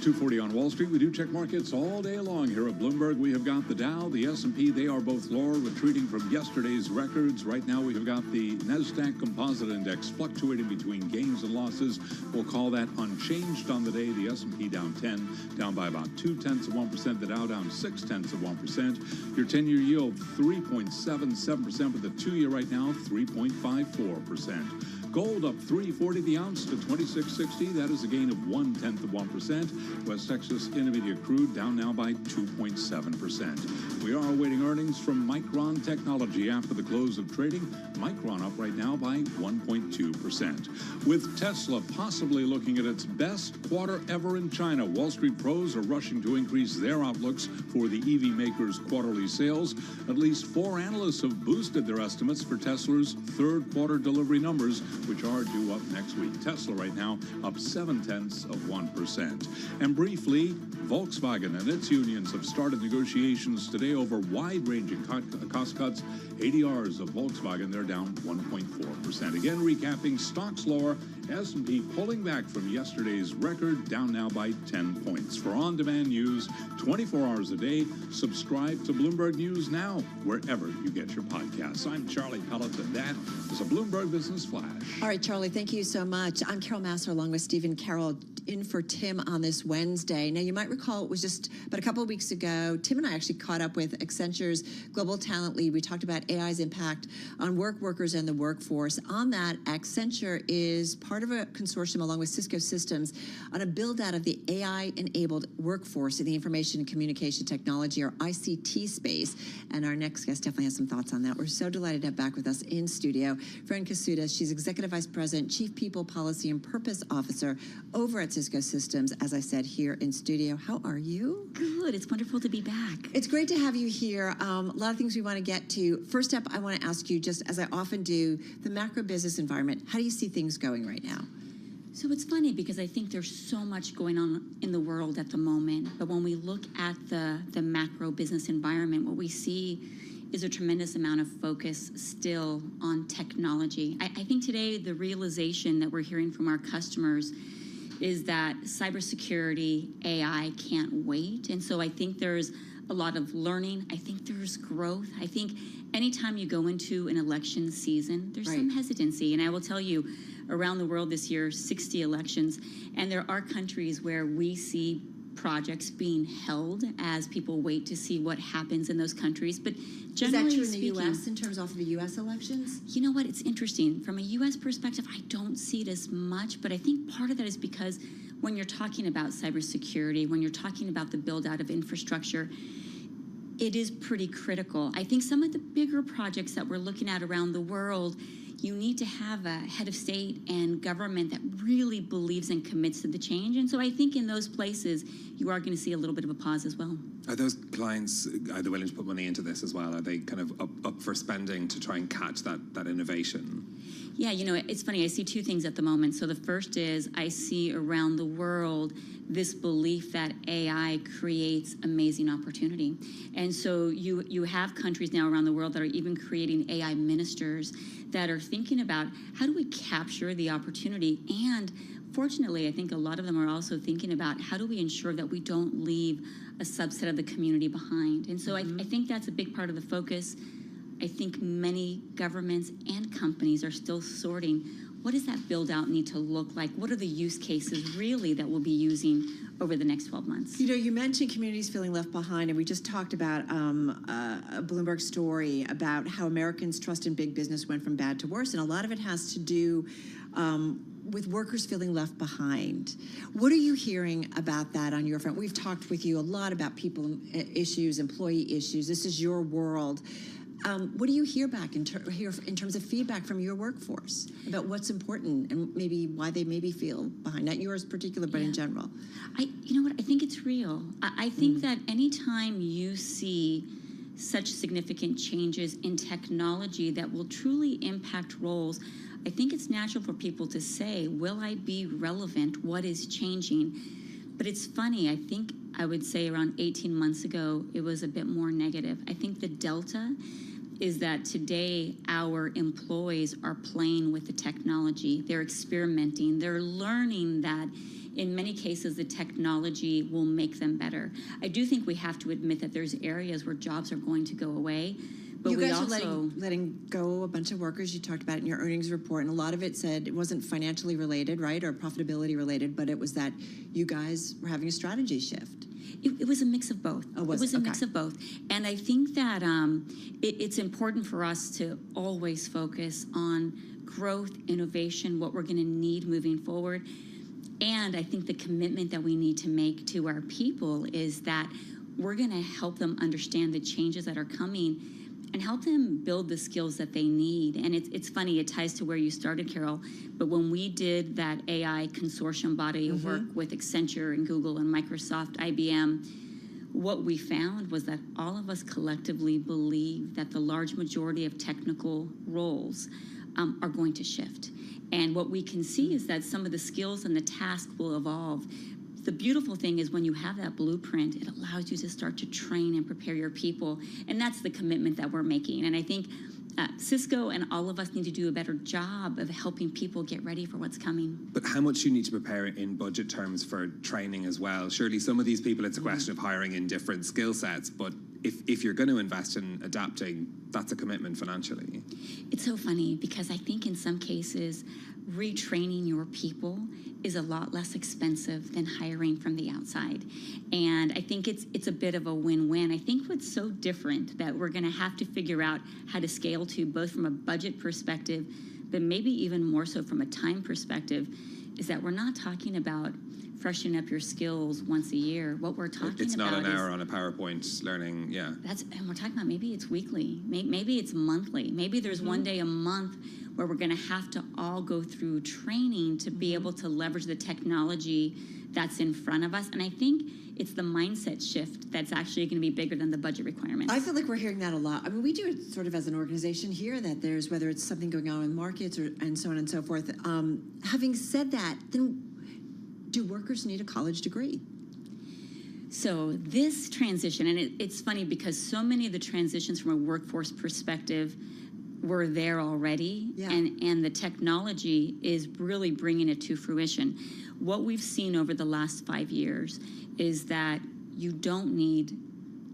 2:40 on Wall Street. We do check markets all day long here at Bloomberg. We have got the Dow, the S&P. They are both lower, retreating from yesterday's records. Right now, we have got the NASDAQ Composite Index fluctuating between gains and losses. We'll call that unchanged on the day. The S&P down 10, down by about 0.2%. The Dow down 0.6%. Your 10-year yield 3.77%, with the 2-year right now 3.54%. Gold up $3.40 the ounce to $26.60. That is a gain of 0.1%. West Texas Intermediate crude down now by 2.7%. We are awaiting earnings from Micron Technology after the close of trading. Micron up right now by 1.2%. With Tesla possibly looking at its best quarter ever in China, Wall Street pros are rushing to increase their outlooks for the EV maker's quarterly sales. At least 4 analysts have boosted their estimates for Tesla's third quarter delivery numbers, which are due up next week. Tesla right now up 0.7%. And briefly, Volkswagen and its unions have started negotiations today over wide-ranging cost cuts. ADRs of Volkswagen, they're down 1.4%. Again, recapping, stocks lower, S&P pulling back from yesterday's record, down now by 10 points. For on-demand news, 24 hours a day, subscribe to Bloomberg News Now, wherever you get your podcasts. I'm Charlie Pellet, and that is a Bloomberg Business Flash. All right, Charlie, thank you so much. I'm Carol Massar, along with Stephen Carroll, in for Tim on this Wednesday. Now, you might recall it was just about a couple of weeks ago, Tim and I actually caught up with Accenture's global talent lead. We talked about AI's impact on workers and the workforce. On that, Accenture is part of a consortium along with Cisco Systems on a build-out of the AI-enabled workforce in the information and communication technology, or ICT space. And our next guest definitely has some thoughts on that. We're so delighted to have back with us in studio Fran Kasuda. She's Executive Vice President, Chief People Policy and Purpose Officer over at Cisco Systems, as I said, here in studio. How are you? Good. It's wonderful to be back. It's great to have you here. A lot of things we want to get to. First up, I want to ask you, just as I often do, the macro business environment. How do you see things going right now? So it's funny because I think there's so much going on in the world at the moment. But when we look at the macro business environment, what we see is a tremendous amount of focus still on technology. I think today the realization that we're hearing from our customers is that cybersecurity, AI can't wait. And so I think there's a lot of learning. I think there's growth. I think anytime you go into an election season, there's some hesitancy. And I will tell you, around the world this year, 60 elections, and there are countries where we see projects being held as people wait to see what happens in those countries. But generally is that true speaking, in the U.S. in terms of the U.S. elections? You know what? It's interesting. From a U.S. perspective, I don't see it as much, but I think part of that is because when you're talking about cybersecurity, when you're talking about the build-out of infrastructure, it is pretty critical. I think some of the bigger projects that we're looking at around the world, you need to have a head of state and government that really believes and commits to the change. And so I think in those places, you are going to see a little bit of a pause as well. Are those clients, are they willing to put money into this as well? Are they kind of up for spending to try and catch that innovation? Yeah, you know, it's funny. I see two things at the moment. So the first is I see around the world this belief that AI creates amazing opportunity. And so you have countries now around the world that are even creating AI ministers that are thinking about how do we capture the opportunity. And fortunately, I think a lot of them are also thinking about how do we ensure that we don't leave a subset of the community behind. And so I think that's a big part of the focus. I think many governments and companies are still sorting, what does that build out need to look like? What are the use cases really that we'll be using over the next 12 months? You know, you mentioned communities feeling left behind, and we just talked about a Bloomberg story about how Americans' trust in big business went from bad to worse, and a lot of it has to do with workers feeling left behind. What are you hearing about that on your front? We've talked with you a lot about people issues, employee issues. This is your world. What do you hear back in terms of feedback from your workforce about what's important and maybe why they maybe feel behind? Not yours particular, but in general. You know what? I think it's real. I think that anytime you see such significant changes in technology that will truly impact roles, I think it's natural for people to say, will I be relevant? What is changing? But it's funny, I think I would say around 18 months ago, it was a bit more negative. I think the delta is that today our employees are playing with the technology. They're experimenting. They're learning that in many cases the technology will make them better. I do think we have to admit that there's areas where jobs are going to go away. But you we guys also, are letting go a bunch of workers. You talked about it in your earnings report, and a lot of it said it wasn't financially related, right, or profitability related, but it was that you guys were having a strategy shift. It was a mix of both. Oh, was it was it? a mix of both. And I think that it's important for us to always focus on growth, innovation, what we're going to need moving forward. And I think the commitment that we need to make to our people is that we're going to help them understand the changes that are coming and help them build the skills that they need. And it's funny, it ties to where you started, Carol, but when we did that AI consortium body of work with Accenture and Google and Microsoft, IBM, what we found was that all of us collectively believe that the large majority of technical roles are going to shift. And what we can see is that some of the skills and the tasks will evolve. The beautiful thing is when you have that blueprint, it allows you to start to train and prepare your people. And that's the commitment that we're making. And I think Cisco and all of us need to do a better job of helping people get ready for what's coming. But how much do you need to prepare in budget terms for training as well? Surely some of these people, it's a question of hiring in different skill sets, but if you're going to invest in adapting, that's a commitment financially. It's so funny because I think in some cases, retraining your people is a lot less expensive than hiring from the outside. And I think it's a bit of a win-win. I think what's so different that we're going to have to figure out how to scale to, both from a budget perspective, but maybe even more so from a time perspective, is that we're not talking about freshening up your skills once a year. What we're talking about It's not an hour on a PowerPoint learning, yeah. And we're talking about maybe it's weekly, maybe it's monthly, maybe there's one day a month where we're going to have to all go through training to be able to leverage the technology that's in front of us. And I think it's the mindset shift that's actually going to be bigger than the budget requirements. I feel like we're hearing that a lot. I mean, we do it sort of as an organization here, that there's, whether it's something going on in markets and so on and so forth. Having said that, then do workers need a college degree? So this transition, and it's funny because so many of the transitions from a workforce perspective were there already, and the technology is really bringing it to fruition. What we've seen over the last 5 years is that you don't need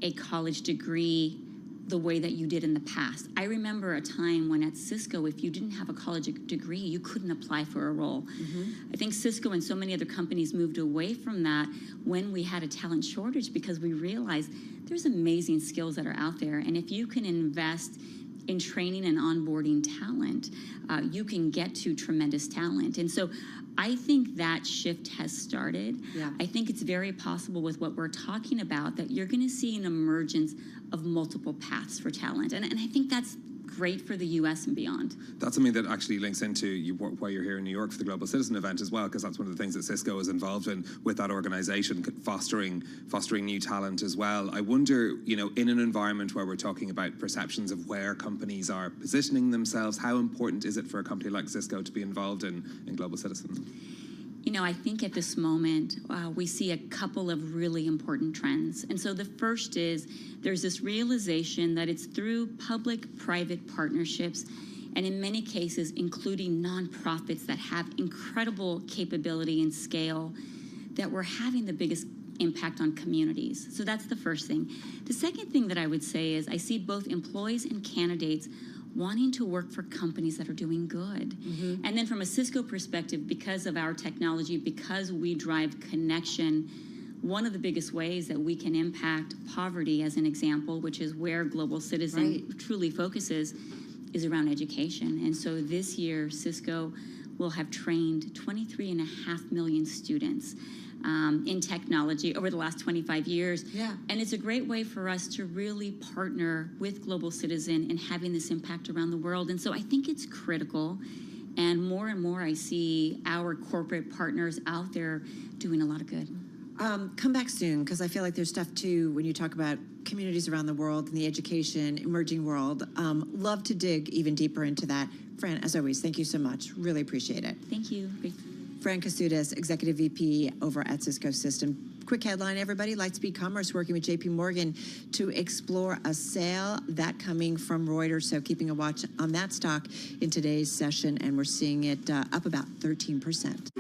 a college degree the way that you did in the past. I remember a time when at Cisco, if you didn't have a college degree, you couldn't apply for a role. I think Cisco and so many other companies moved away from that when we had a talent shortage, because we realized there's amazing skills that are out there. And if you can invest in training and onboarding talent, you can get to tremendous talent. And so I think that shift has started. I think it's very possible with what we're talking about that you're going to see an emergence of multiple paths for talent. And I think that's great for the U.S. and beyond. That's something that actually links into why you're here in New York for the Global Citizen event as well, because that's one of the things that Cisco is involved in with that organization, fostering new talent as well. I wonder, in an environment where we're talking about perceptions of where companies are positioning themselves, how important is it for a company like Cisco to be involved in Global Citizen? I think at this moment, we see a couple of really important trends. And so the first is there's this realization that it's through public-private partnerships, and in many cases, including nonprofits that have incredible capability and scale, that we're having the biggest impact on communities. So that's the first thing. The second thing that I would say is I see both employees and candidates wanting to work for companies that are doing good. And then from a Cisco perspective, because of our technology, because we drive connection, one of the biggest ways that we can impact poverty, as an example, which is where Global Citizen truly focuses, is around education. And so this year, Cisco will have trained 23.5 million students in technology over the last 25 years. And it's a great way for us to really partner with Global Citizen in having this impact around the world. And so I think it's critical. And more I see our corporate partners out there doing a lot of good. Come back soon, because I feel like there's stuff too when you talk about communities around the world and the education, emerging world. Love to dig even deeper into that. Fran, as always, thank you so much. Really appreciate it. Thank you. Fran Kasudas, Executive VP over at Cisco Systems. Quick headline, everybody. Lightspeed Commerce working with JP Morgan to explore a sale. That coming from Reuters. So keeping a watch on that stock in today's session. And we're seeing it up about 13%.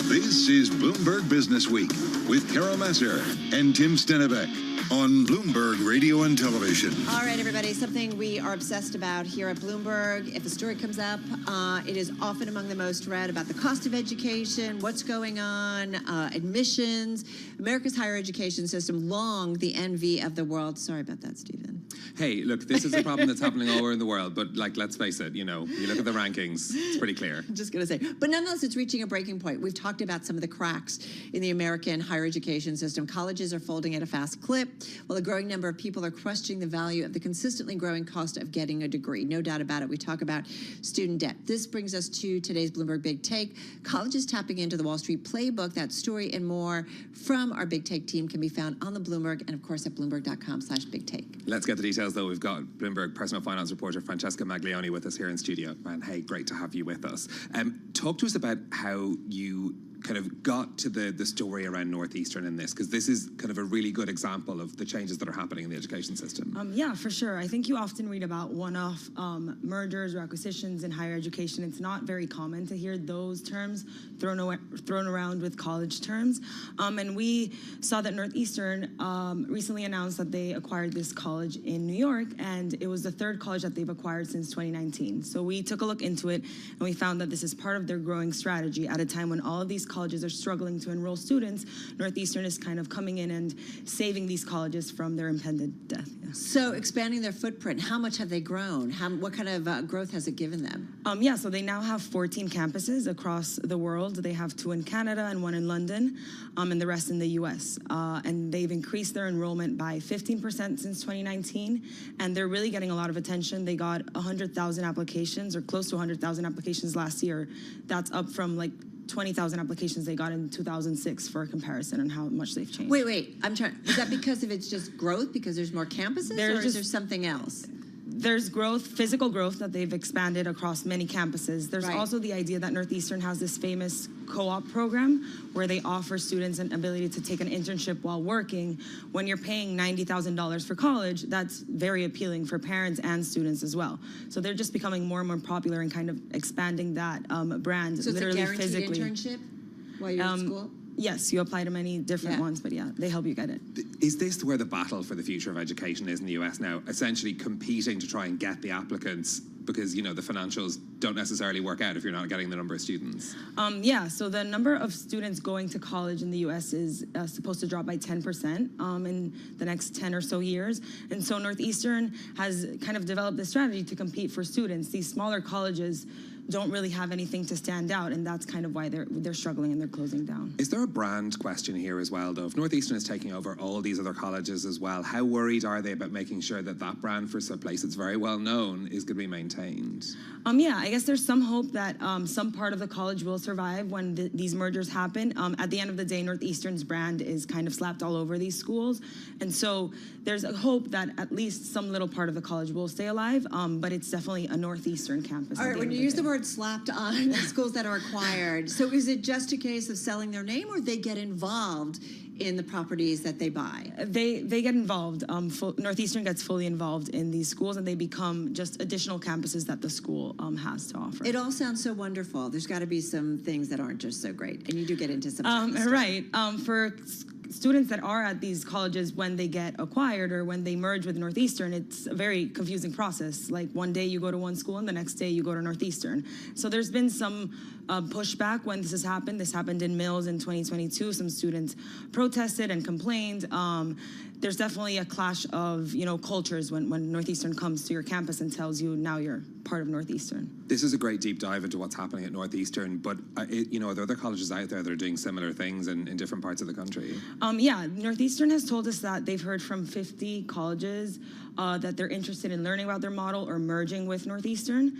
This is Bloomberg Business Week with Carol Massar and Tim Stennebeck on Bloomberg Radio and Television. All right, everybody, something we are obsessed about here at Bloomberg. If a story comes up, it is often among the most read about the cost of education, what's going on, admissions, America's higher education system, long the envy of the world. Sorry about that, Stephen. Hey, look, this is a problem that's happening all over in the world, but like, let's face it, you know, you look at the rankings, it's pretty clear. I'm just going to say, but nonetheless, it's reaching a breaking point. We've talked about some of the cracks in the American higher education system. Colleges are folding at a fast clip, while a growing number of people are questioning the value of the consistently growing cost of getting a degree. No doubt about it. We talk about student debt. This brings us to today's Bloomberg Big Take. Colleges tapping into the Wall Street playbook. That story and more from our Big Take team can be found on the Bloomberg and, of course, at Bloomberg.com/Big Take. Let's get the details, though. We've got Bloomberg personal finance reporter Francesca Maglioni with us here in studio. And hey, great to have you with us. Talk to us about how you kind of got to the story around Northeastern in this, because this is kind of a really good example of the changes that are happening in the education system. Yeah, for sure. I think you often read about one-off mergers or acquisitions in higher education. It's not very common to hear those terms thrown around with college terms. And we saw that Northeastern recently announced that they acquired this college in New York, and it was the third college that they've acquired since 2019. So we took a look into it, and we found that this is part of their growing strategy at a time when all of these colleges are struggling to enroll students, Northeastern is kind of coming in and saving these colleges from their impending death. Yeah. So expanding their footprint, how much have they grown? What kind of growth has it given them? Yeah, so they now have 14 campuses across the world. They have 2 in Canada and 1 in London, and the rest in the US. And they've increased their enrollment by 15% since 2019, and they're really getting a lot of attention. They got 100,000 applications, or close to 100,000 applications last year. That's up from like 20,000 applications they got in 2006 for a comparison on how much they've changed. Wait, I'm trying, is that because of it's just growth, because there's more campuses, or is there something else? There's growth, physical growth, that they've expanded across many campuses. There's also the idea that Northeastern has this famous co-op program where they offer students an ability to take an internship while working. When you're paying $90,000 for college, that's very appealing for parents and students as well. So they're just becoming more and more popular and kind of expanding that brand, So literally it's a guaranteed physically. internship while you're at school? Yes, you apply to many different ones, but yeah, they help you get it. Is this where the battle for the future of education is in the US now? Essentially competing to try and get the applicants because, you know, the financials don't necessarily work out if you're not getting the number of students. Yeah, so the number of students going to college in the US is supposed to drop by 10% in the next 10 or so years. And so Northeastern has kind of developed this strategy to compete for students. These smaller colleges don't really have anything to stand out, and that's kind of why they're struggling and they're closing down. Is there a brand question here as well, though? If Northeastern is taking over all these other colleges as well, how worried are they about making sure that that brand for some place that's very well known is going to be maintained? Yeah, I guess there's some hope that some part of the college will survive when these mergers happen. At the end of the day, Northeastern's brand is kind of slapped all over these schools. And so there's a hope that at least some little part of the college will stay alive, but it's definitely a Northeastern campus. All right, when you use the word slapped on schools that are acquired, so is it just a case of selling their name, or they get involved in the properties that they buy? They get involved. Northeastern gets fully involved in these schools, and they become just additional campuses that the school has to offer. It all sounds so wonderful. There's got to be some things that aren't just so great, and you do get into some right. For students that are at these colleges, when they get acquired or when they merge with Northeastern, it's a very confusing process. Like one day you go to one school and the next day you go to Northeastern. So there's been some pushback when this has happened. This happened in Mills in 2022. Some students protested and complained. There's definitely a clash of, you know, cultures when Northeastern comes to your campus and tells you now you're part of Northeastern. This is a great deep dive into what's happening at Northeastern, but you know, are there other colleges out there that are doing similar things in different parts of the country? Yeah, Northeastern has told us that they've heard from 50 colleges that they're interested in learning about their model or merging with Northeastern.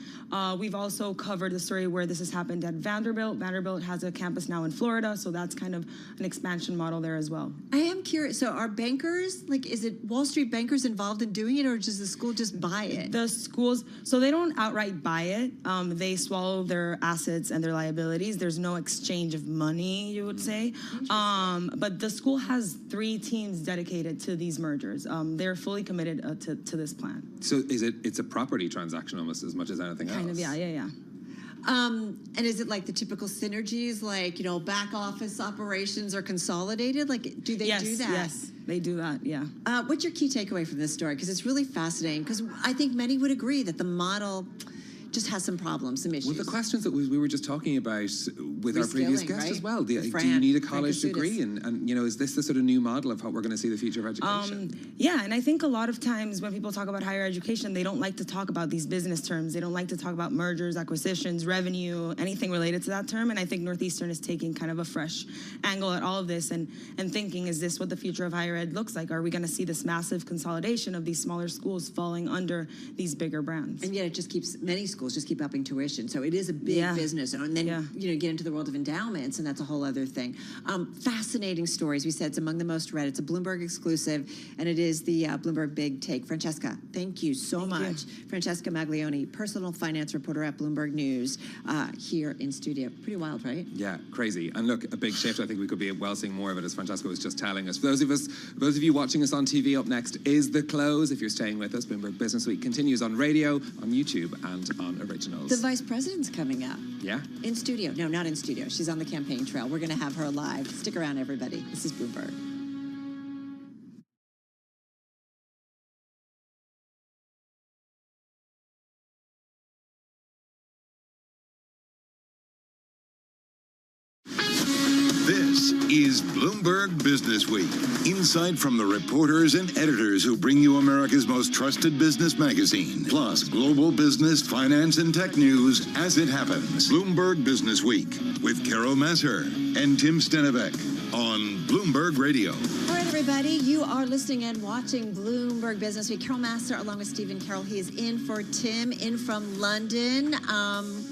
We've also covered the story where this has happened at Vanderbilt. Vanderbilt has a campus now in Florida, so that's kind of an expansion model there as well. I am curious, so are bankers, like, is it Wall Street bankers involved in doing it, or does the school just buy it? The schools, so they don't outright buy it. They swallow their assets and their liabilities. There's no exchange of money, you would say. But the school has 3 teams dedicated to these mergers. They're fully committed to this plan. So it's a property transaction almost as much as anything else? Kind of, yeah. And is it like the typical synergies, like, you know, back office operations are consolidated? Like, do they do that? Yes, they do that, yeah. What's your key takeaway from this story? Because it's really fascinating, because I think many would agree that the model just has some problems, some issues. Well, the questions that we were just talking about with our previous guest as well. Do you need a college degree? And you know, is this the sort of new model of how we're going to see the future of education? Yeah, and I think a lot of times when people talk about higher education, they don't like to talk about these business terms. They don't like to talk about mergers, acquisitions, revenue, anything related to that term. And I think Northeastern is taking kind of a fresh angle at all of this and thinking, is this what the future of higher ed looks like? Are we going to see this massive consolidation of these smaller schools falling under these bigger brands? And yet it just keeps, many schools just keep upping tuition. So it is a big business. And then, you know, get into the world of endowments, and that's a whole other thing. Fascinating stories. We said it's among the most read. It's a Bloomberg exclusive, and it is the Bloomberg Big Take. Francesca, thank you so much. Francesca Maglione, personal finance reporter at Bloomberg News, here in studio. Pretty wild, right? Yeah, crazy. And look, a big shift. I think we could be well seeing more of it, as Francesca was just telling us. For those of you watching us on TV, up next is The Close. If you're staying with us, Bloomberg Business Week continues on radio, on YouTube, and on Originals. The vice president's coming up. Yeah. In studio. No, not in studio. She's on the campaign trail. We're going to have her live. Stick around, everybody. This is Bloomberg. This is Bloomberg Business Week. Inside from the reporters and editors who bring you America's most trusted business magazine, plus global business, finance, and tech news as it happens. Bloomberg Business Week with Carol Messer and Tim Stenevec on Bloomberg Radio. All right, everybody, you are listening and watching Bloomberg Business Week. Carol Master along with Stephen Carroll. He is in for Tim, in from London.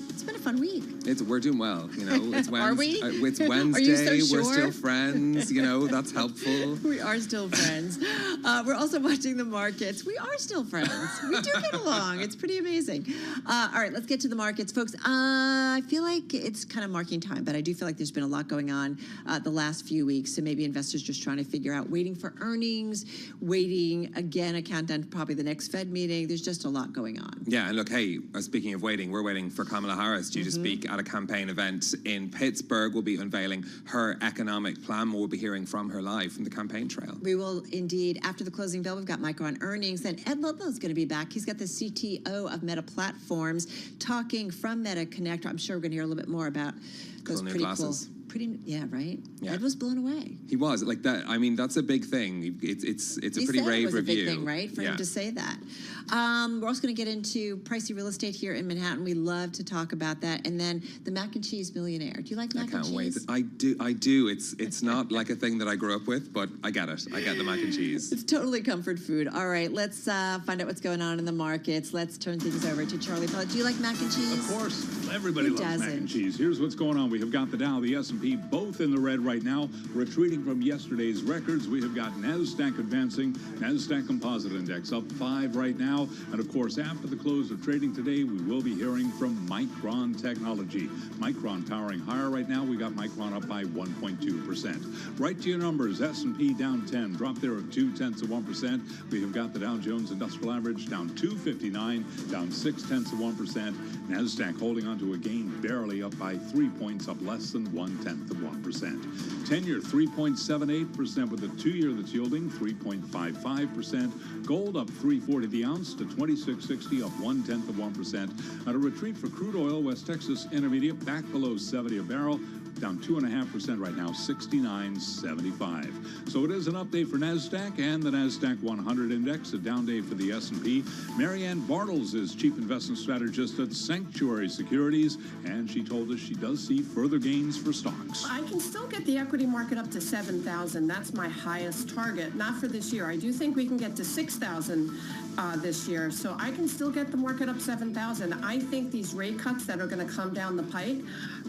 It's been a fun week. We're doing well, you know. It's Wednesday. Are we? It's Wednesday. Are you so sure? We're still friends, you know. That's helpful. We are still friends. We're also watching the markets. We are still friends. We do get along. It's pretty amazing. All right, let's get to the markets, folks. I feel like it's kind of marking time, but I do feel like there's been a lot going on the last few weeks. So maybe investors just trying to figure out, waiting for earnings, waiting again, a countdown to probably the next Fed meeting. There's just a lot going on. Yeah, and look, hey, speaking of waiting, we're waiting for Kamala Harris due to speak at a campaign event in Pittsburgh. We'll be unveiling her economic plan. We'll be hearing from her live from the campaign trail. We will indeed. After the closing bell, we've got Micron earnings. Then Ed Ludlow's going to be back. He's got the CTO of Meta Platforms talking from Meta Connect. I'm sure we're going to hear a little bit more about those pretty glasses. cool. Yeah, right? Yeah. Ed was blown away. He was like that. I mean, that's a big thing. It's a pretty rave it was review. a big thing, right, for him to say that. We're also going to get into pricey real estate here in Manhattan. We love to talk about that. And then the mac and cheese millionaire. Do you like mac and cheese? I can't wait. I do. It's not like a thing that I grew up with, but I get it. I get the mac and cheese. It's totally comfort food. All right, let's find out what's going on in the markets. Let's turn things over to Charlie Pellet. Do you like mac and cheese? Of course, everybody Who loves mac doesn't? and cheese. Here's what's going on. We have got the Dow, the S&P, both in the red right now, retreating from yesterday's records. We have got NASDAQ advancing, NASDAQ Composite Index up 5 right now. And of course, after the close of trading today, we will be hearing from Micron Technology. Micron powering higher right now. We got Micron up by 1.2%. Right to your numbers, S&P down 10, drop there of 0.2%. We have got the Dow Jones Industrial Average down 259, down 0.6%. NASDAQ holding on to a gain, barely up by 3 points, up less than 0.1%. 10-year 3.78% with a 2-year that's yielding 3.55%. Gold up 3.40 the ounce to 26.60, up 0.1%. At a retreat for crude oil, West Texas Intermediate back below 70 a barrel, down 2.5% right now, 69.75. So it is an update for NASDAQ and the NASDAQ 100 index, a down day for the S&P. Marianne Bartles is chief investment strategist at Sanctuary Securities, and she told us she does see further gains for stocks. I can still get the equity market up to 7,000. That's my highest target, not for this year. I do think we can get to 6,000 this year, so I can still get the market up 7,000. I think these rate cuts that are going to come down the pike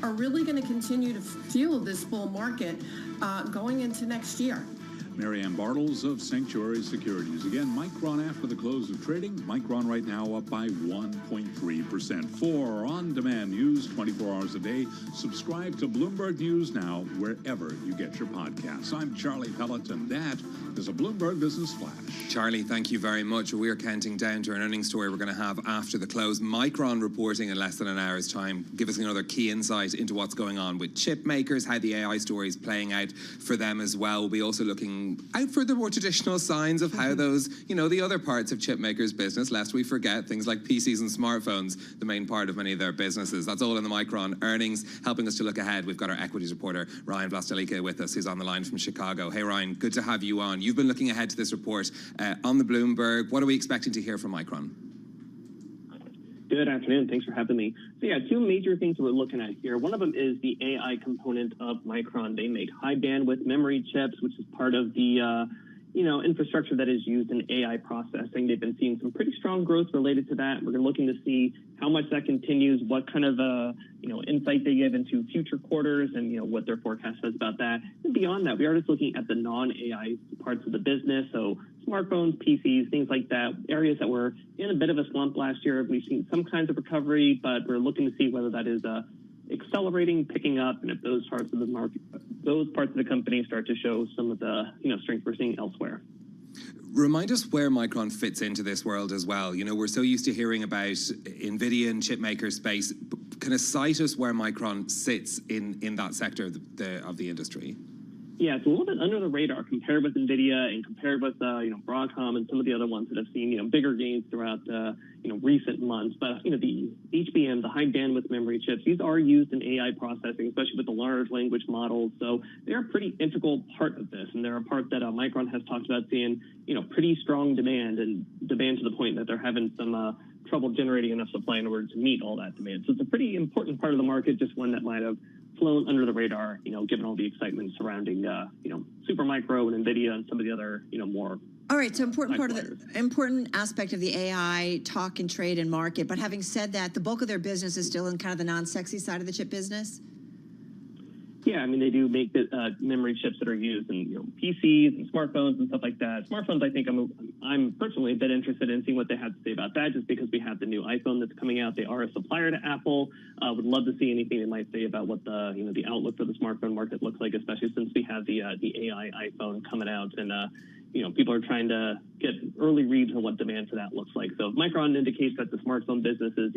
are really going to continue to fuel this bull market going into next year. Marianne Bartles of Sanctuary Securities. Again, Micron after the close of trading. Micron right now up by 1.3%. For on-demand news 24 hours a day, subscribe to Bloomberg News now wherever you get your podcasts. I'm Charlie Pellet, and that is a Bloomberg Business Flash. Charlie, thank you very much. We're counting down to an earnings story we're going to have after the close. Micron reporting in less than an hour's time. Give us another key insight into what's going on with chip makers, how the AI story is playing out for them as well. We'll be also looking out for the more traditional signs of how those, you know, the other parts of chip makers' business, lest we forget things like PCs and smartphones, the main part of many of their businesses. That's all in the Micron earnings. Helping us to look ahead, we've got our equities reporter, Ryan Vlastelica, with us, who's on the line from Chicago. Hey, Ryan, good to have you on. You've been looking ahead to this report on the Bloomberg. What are we expecting to hear from Micron? Good afternoon. Thanks for having me. So yeah, two major things we're looking at here. One of them is the AI component of Micron. They make high bandwidth memory chips, which is part of the infrastructure that is used in AI processing. They've been seeing some pretty strong growth related to that. We're looking to see how much that continues, what kind of insight they give into future quarters, and what their forecast says about that. And beyond that, we are just looking at the non-AI parts of the business, so smartphones, PCs, things like that, areas that were in a bit of a slump last year. We've seen some kinds of recovery, but we're looking to see whether that is accelerating, picking up, and if those parts of the market, those parts of the company start to show some of the strength we're seeing elsewhere. Remind us where Micron fits into this world as well. You know, we're so used to hearing about NVIDIA and chip maker space. Can you cite us where Micron sits in that sector of the industry? Yeah, it's a little bit under the radar compared with NVIDIA and compared with, Broadcom and some of the other ones that have seen, bigger gains throughout, recent months. But, the HBM, the high bandwidth memory chips, these are used in AI processing, especially with the large language models. So they're a pretty integral part of this. And they're a part that Micron has talked about seeing, pretty strong demand and demand to the point that they're having some trouble generating enough supply in order to meet all that demand. So it's a pretty important part of the market, just one that might have flown under the radar, given all the excitement surrounding, Supermicro and NVIDIA and some of the other, more. All right, so important aspect of the AI talk and trade and market. But having said that, the bulk of their business is still in kind of the non-sexy side of the chip business. Yeah, I mean, they do make memory chips that are used in PCs and smartphones and stuff like that. Smartphones, I think I'm personally a bit interested in seeing what they have to say about that, just because we have the new iPhone that's coming out. They are a supplier to Apple. Would love to see anything they might say about what the outlook for the smartphone market looks like, especially since we have the AI iPhone coming out, and people are trying to get early reads on what demand for that looks like. So if Micron indicates that the smartphone business is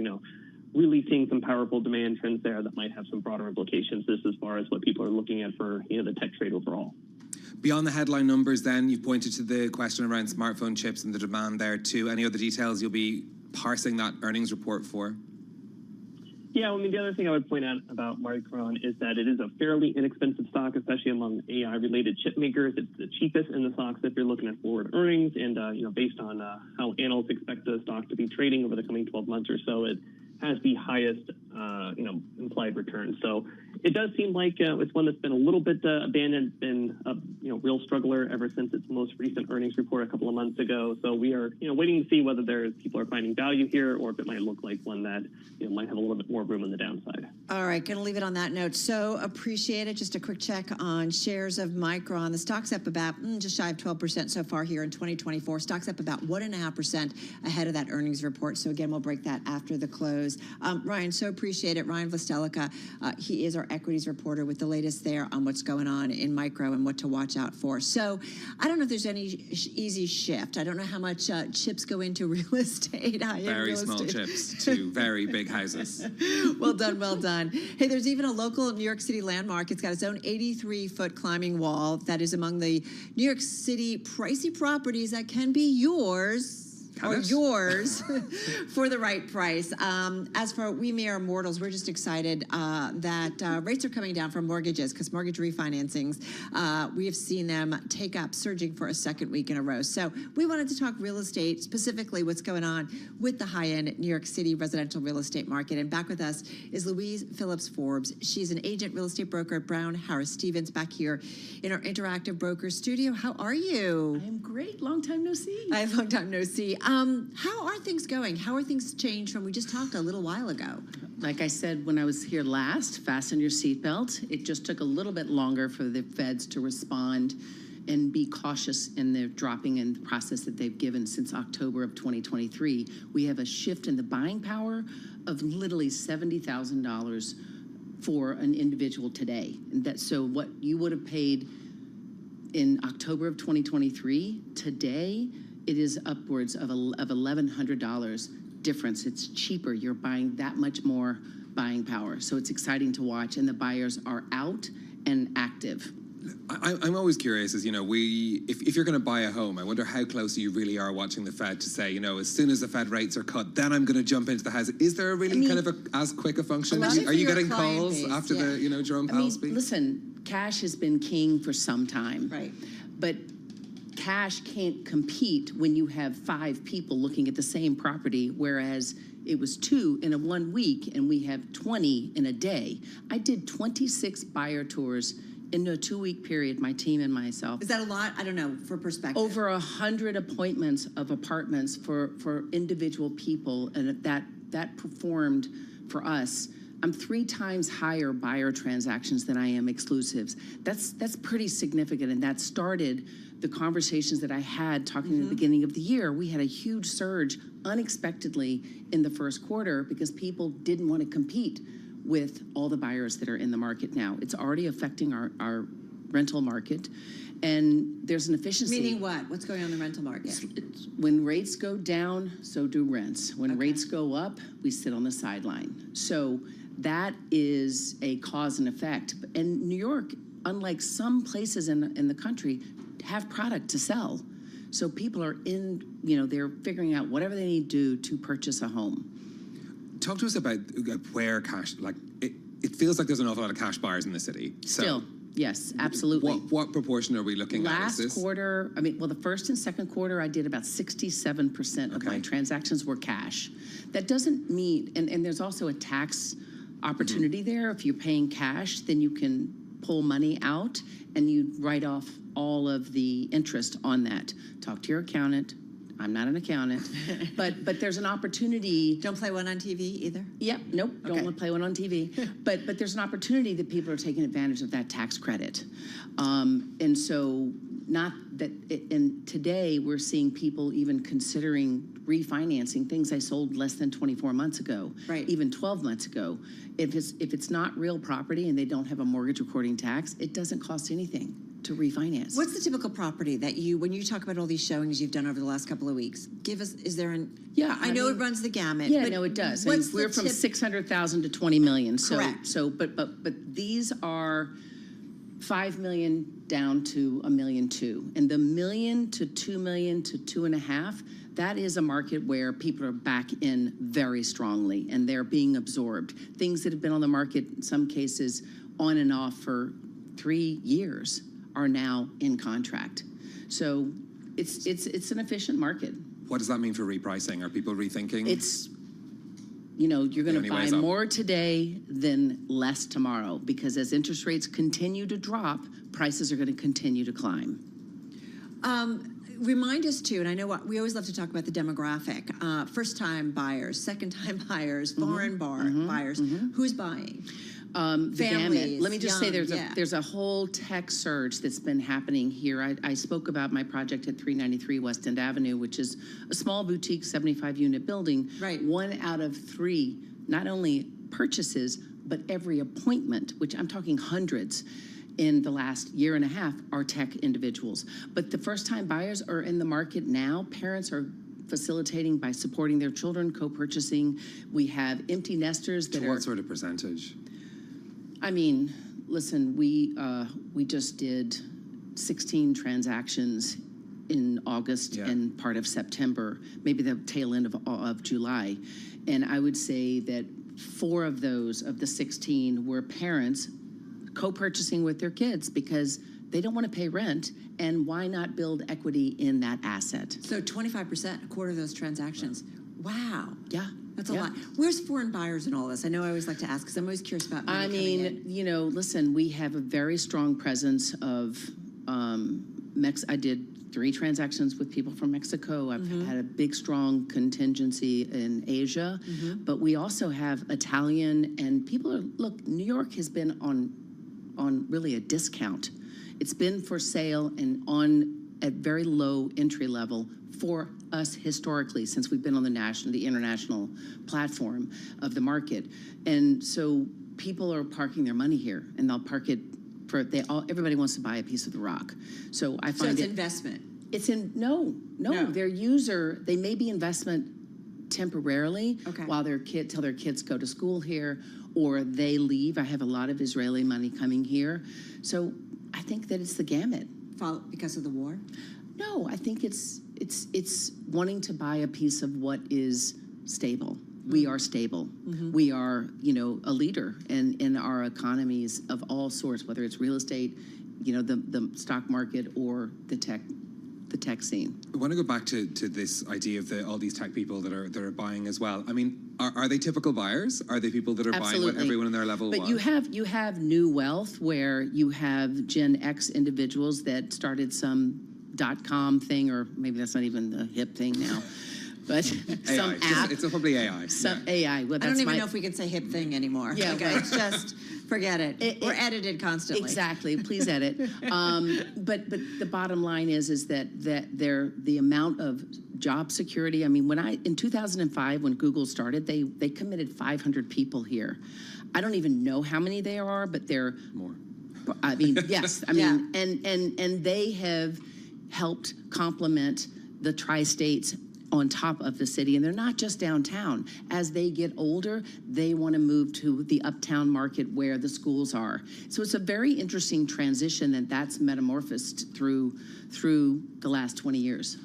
really seeing some powerful demand trends there that might have some broader implications just as far as what people are looking at for the tech trade overall. Beyond the headline numbers then, you've pointed to the question around smartphone chips and the demand there too. Any other details you'll be parsing that earnings report for? Yeah, I mean, the other thing I would point out about Micron is that it is a fairly inexpensive stock, especially among AI-related chip makers. It's the cheapest in the stocks if you're looking at forward earnings, and based on how analysts expect the stock to be trading over the coming 12 months or so, it has the highest, implied return. So it does seem like it's one that's been a little bit abandoned, been a real struggler ever since its most recent earnings report a couple of months ago. So we are waiting to see whether people are finding value here, or if it might look like one that might have a little bit more room on the downside. All right, going to leave it on that note. So appreciate it. Just a quick check on shares of Micron. The stock's up about just shy of 12% so far here in 2024. Stock's up about 1.5% ahead of that earnings report. So again, we'll break that after the close. Ryan, so appreciate it. Ryan Vlastelica, he is our equities reporter with the latest there on what's going on in Micro and what to watch out for. So I don't know if there's any easy shift. I don't know how much chips go into real estate. Very small chips to very big houses. Well done, well done. Hey, there's even a local New York City landmark. It's got its own 83-foot climbing wall that is among the New York City pricey properties that can be yours. Yours for the right price. As for we mere mortals, we're just excited that rates are coming down for mortgages, because mortgage refinancings, we have seen them take up, surging for a second week in a row. So we wanted to talk real estate, specifically what's going on with the high-end New York City residential real estate market. And back with us is Louise Phillips Forbes. She's an agent real estate broker at Brown Harris Stevens, back here in our interactive broker studio. How are you? I am great. Long time no see. Long time no see. How are things going? How are things changed from we just talked a little while ago? Like I said when I was here last, fasten your seatbelt. It just took a little bit longer for the feds to respond and be cautious in their dropping in the process that they've given since October of 2023. We have a shift in the buying power of literally $70,000 for an individual today. And so what you would have paid in October of 2023, today, it is upwards of $1,100 difference. It's cheaper. You're buying that much more buying power. So it's exciting to watch, and the buyers are out and active. I'm always curious, as if you're going to buy a home, I wonder how close you really are watching the Fed to say, as soon as the Fed rates are cut, then I'm going to jump into the house. Is there a really as quick a function? Are you getting calls after the Jerome Powell speech? Listen, cash has been king for some time. Right. But cash can't compete when you have 5 people looking at the same property, whereas it was 2 in 1 week and we have 20 in a day. I did 26 buyer tours in a 2-week period, my team and myself. Is that a lot? I don't know, for perspective. Over 100 appointments of apartments for individual people, and that performed for us. I'm 3 times higher buyer transactions than I am exclusives. That's pretty significant, and that started the conversations that I had talking at the beginning of the year. We had a huge surge unexpectedly in the first quarter because people didn't want to compete with all the buyers that are in the market now. It's already affecting our rental market, and there's an efficiency. Meaning what? What's going on in the rental market? When rates go down, so do rents. When rates go up, we sit on the sideline. So that is a cause and effect. And New York unlike some places in the country, have product to sell. So people are they're figuring out whatever they need to do to purchase a home. Talk to us about where cash, like, it feels like there's an awful lot of cash buyers in the city. Still, yes, absolutely. What proportion are we looking at? Last quarter, the first and second quarter, I did about 67% of my transactions were cash. That doesn't mean, and there's also a tax opportunity there. If you're paying cash, then you can pull money out and you write off all of the interest on that. Talk to your accountant. I'm not an accountant, but there's an opportunity. Don't play one on TV either? Yep, nope, don't play one on TV. but there's an opportunity that people are taking advantage of that tax credit. And so and today we're seeing people even considering refinancing things I sold less than 24 months ago, even 12 months ago. If it's not real property and they don't have a mortgage recording tax, it doesn't cost anything to refinance. What's the typical property that when you talk about all these showings you've done over the last couple of weeks, give us, is there I know it runs the gamut. Yeah, no, it does. We're from 600,000 to 20 million. Correct. But these are 5 million down to $1.2 million. And the $1 million to $2 million to 2.5, that is a market where people are back in very strongly and they're being absorbed. Things that have been on the market, in some cases, on and off for 3 years are now in contract. So it's an efficient market. What does that mean for repricing? Are people rethinking? You're going to buy more today than less tomorrow, because as interest rates continue to drop, prices are going to continue to climb. Remind us too, and I know we always love to talk about the demographic, first-time buyers, second-time buyers, foreign buyers. Who's buying? The gamut. Let me just say young, there's a whole tech surge that's been happening here. I spoke about my project at 393 West End Avenue, which is a small boutique 75-unit building. Right. 1 out of 3 not only purchases, but every appointment, which I'm talking hundreds in the last year and a half, are tech individuals. But the first-time buyers are in the market now. Parents are facilitating by supporting their children, co-purchasing. We have empty nesters that what sort of percentage? Listen, we just did 16 transactions in August and part of September, maybe the tail end of July. And I would say that 4 of those, of the 16, were parents co-purchasing with their kids because they don't want to pay rent, and why not build equity in that asset? So 25%, a quarter of those transactions. Wow. Yeah. That's a lot. Where's foreign buyers in all this? I know I always like to ask because I'm always curious about money coming in. Listen, we have a very strong presence of I did 3 transactions with people from Mexico. I've had a big, strong contingency in Asia. But we also have Italian, and New York has been on really a discount. It's been for sale and at very low entry level for us historically, since we've been on the international platform of the market. And so people are parking their money here, and they'll park it everybody wants to buy a piece of the rock. So I find it's investment. It's no. Their they may be investment temporarily while till their kids go to school here or they leave. I have a lot of Israeli money coming here. So I think that it's the gamut. Because of the war? No, I think it's wanting to buy a piece of what is stable. We are stable. We are, a leader in our economies of all sorts, whether it's real estate, the stock market, or the tech scene. I want to go back to this idea of all these tech people that are buying as well. Are they typical buyers? Are they people that are buying what everyone in their level wants? But you have new wealth where you have Gen X individuals that started some .com thing, or maybe that's not even the hip thing now. But some app. It's probably AI. AI. Well, I don't even know if we can say hip thing anymore. Yeah, it's just forget it. We're edited constantly. Exactly. Please edit. But the bottom line is that the amount of job security. In 2005, when Google started, they committed 500 people here. I don't even know how many there are, but they're more. Yes. And they have helped complement the tri-states on top of the city, and they're not just downtown. As they get older, they want to move to the uptown market where the schools are. So it's a very interesting transition that's metamorphosed through the last 20 years.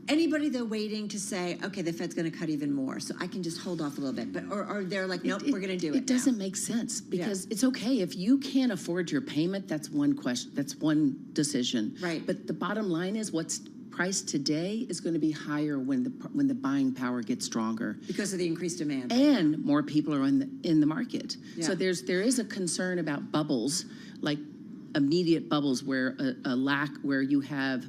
Anybody though waiting to say, okay, the Fed's going to cut even more, so I can just hold off a little bit, but or they're like, nope, we're going to do it. It doesn't make sense because it's okay if you can't afford your payment. That's one question. That's one decision. Right. But the bottom line is what's priced today is going to be higher when the buying power gets stronger because of the increased demand and more people are in the market. Yeah. So there is a concern about bubbles, like immediate bubbles where where you have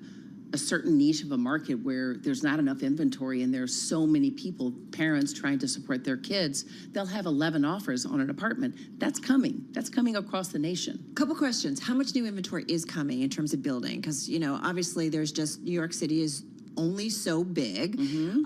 a certain niche of a market where there's not enough inventory and there's so many people, parents trying to support their kids, they'll have 11 offers on an apartment. That's coming. That's coming across the nation. Couple questions. How much new inventory is coming in terms of building? Because, obviously there's just New York City is only so big,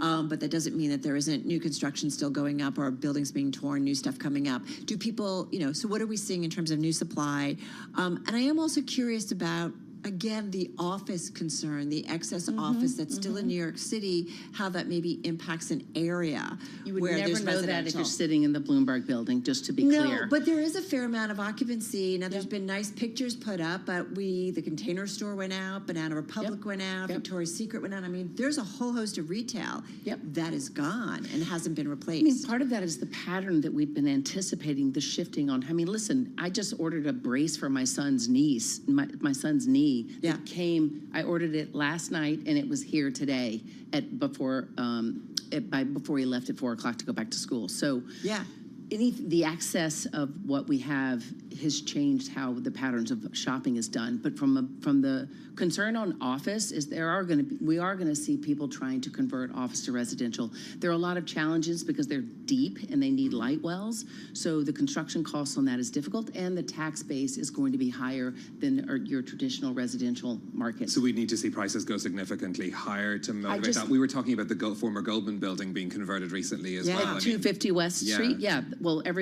but that doesn't mean that there isn't new construction still going up or buildings being torn, new stuff coming up. Do people, so what are we seeing in terms of new supply? And I am also curious about, again, the office concern, the excess office that's still in New York City, how that maybe impacts an area You would where never there's know that if residential. you're sitting in the Bloomberg building, just to be No, clear. but there is a fair amount of occupancy. Now, there's been nice pictures put up, but the Container Store went out, Banana Republic went out, Victoria's Secret went out. I mean, there's a whole host of retail that is gone and hasn't been replaced. I mean, part of that is the pattern that we've been anticipating, the shifting on. I mean, listen, I just ordered a brace for my son's knee. I ordered it last night, and it was here today before he left at 4 o'clock to go back to school. So the access of what we have has changed how the patterns of shopping is done. But from the concern on office is we are going to see people trying to convert office to residential. There are a lot of challenges because they're deep and they need light wells. So the construction costs on that is difficult, and the tax base is going to be higher than your traditional residential market. So we need to see prices go significantly higher to motivate that. We were talking about the former Goldman building being converted recently as well. 250 West Street. Yeah. Well, that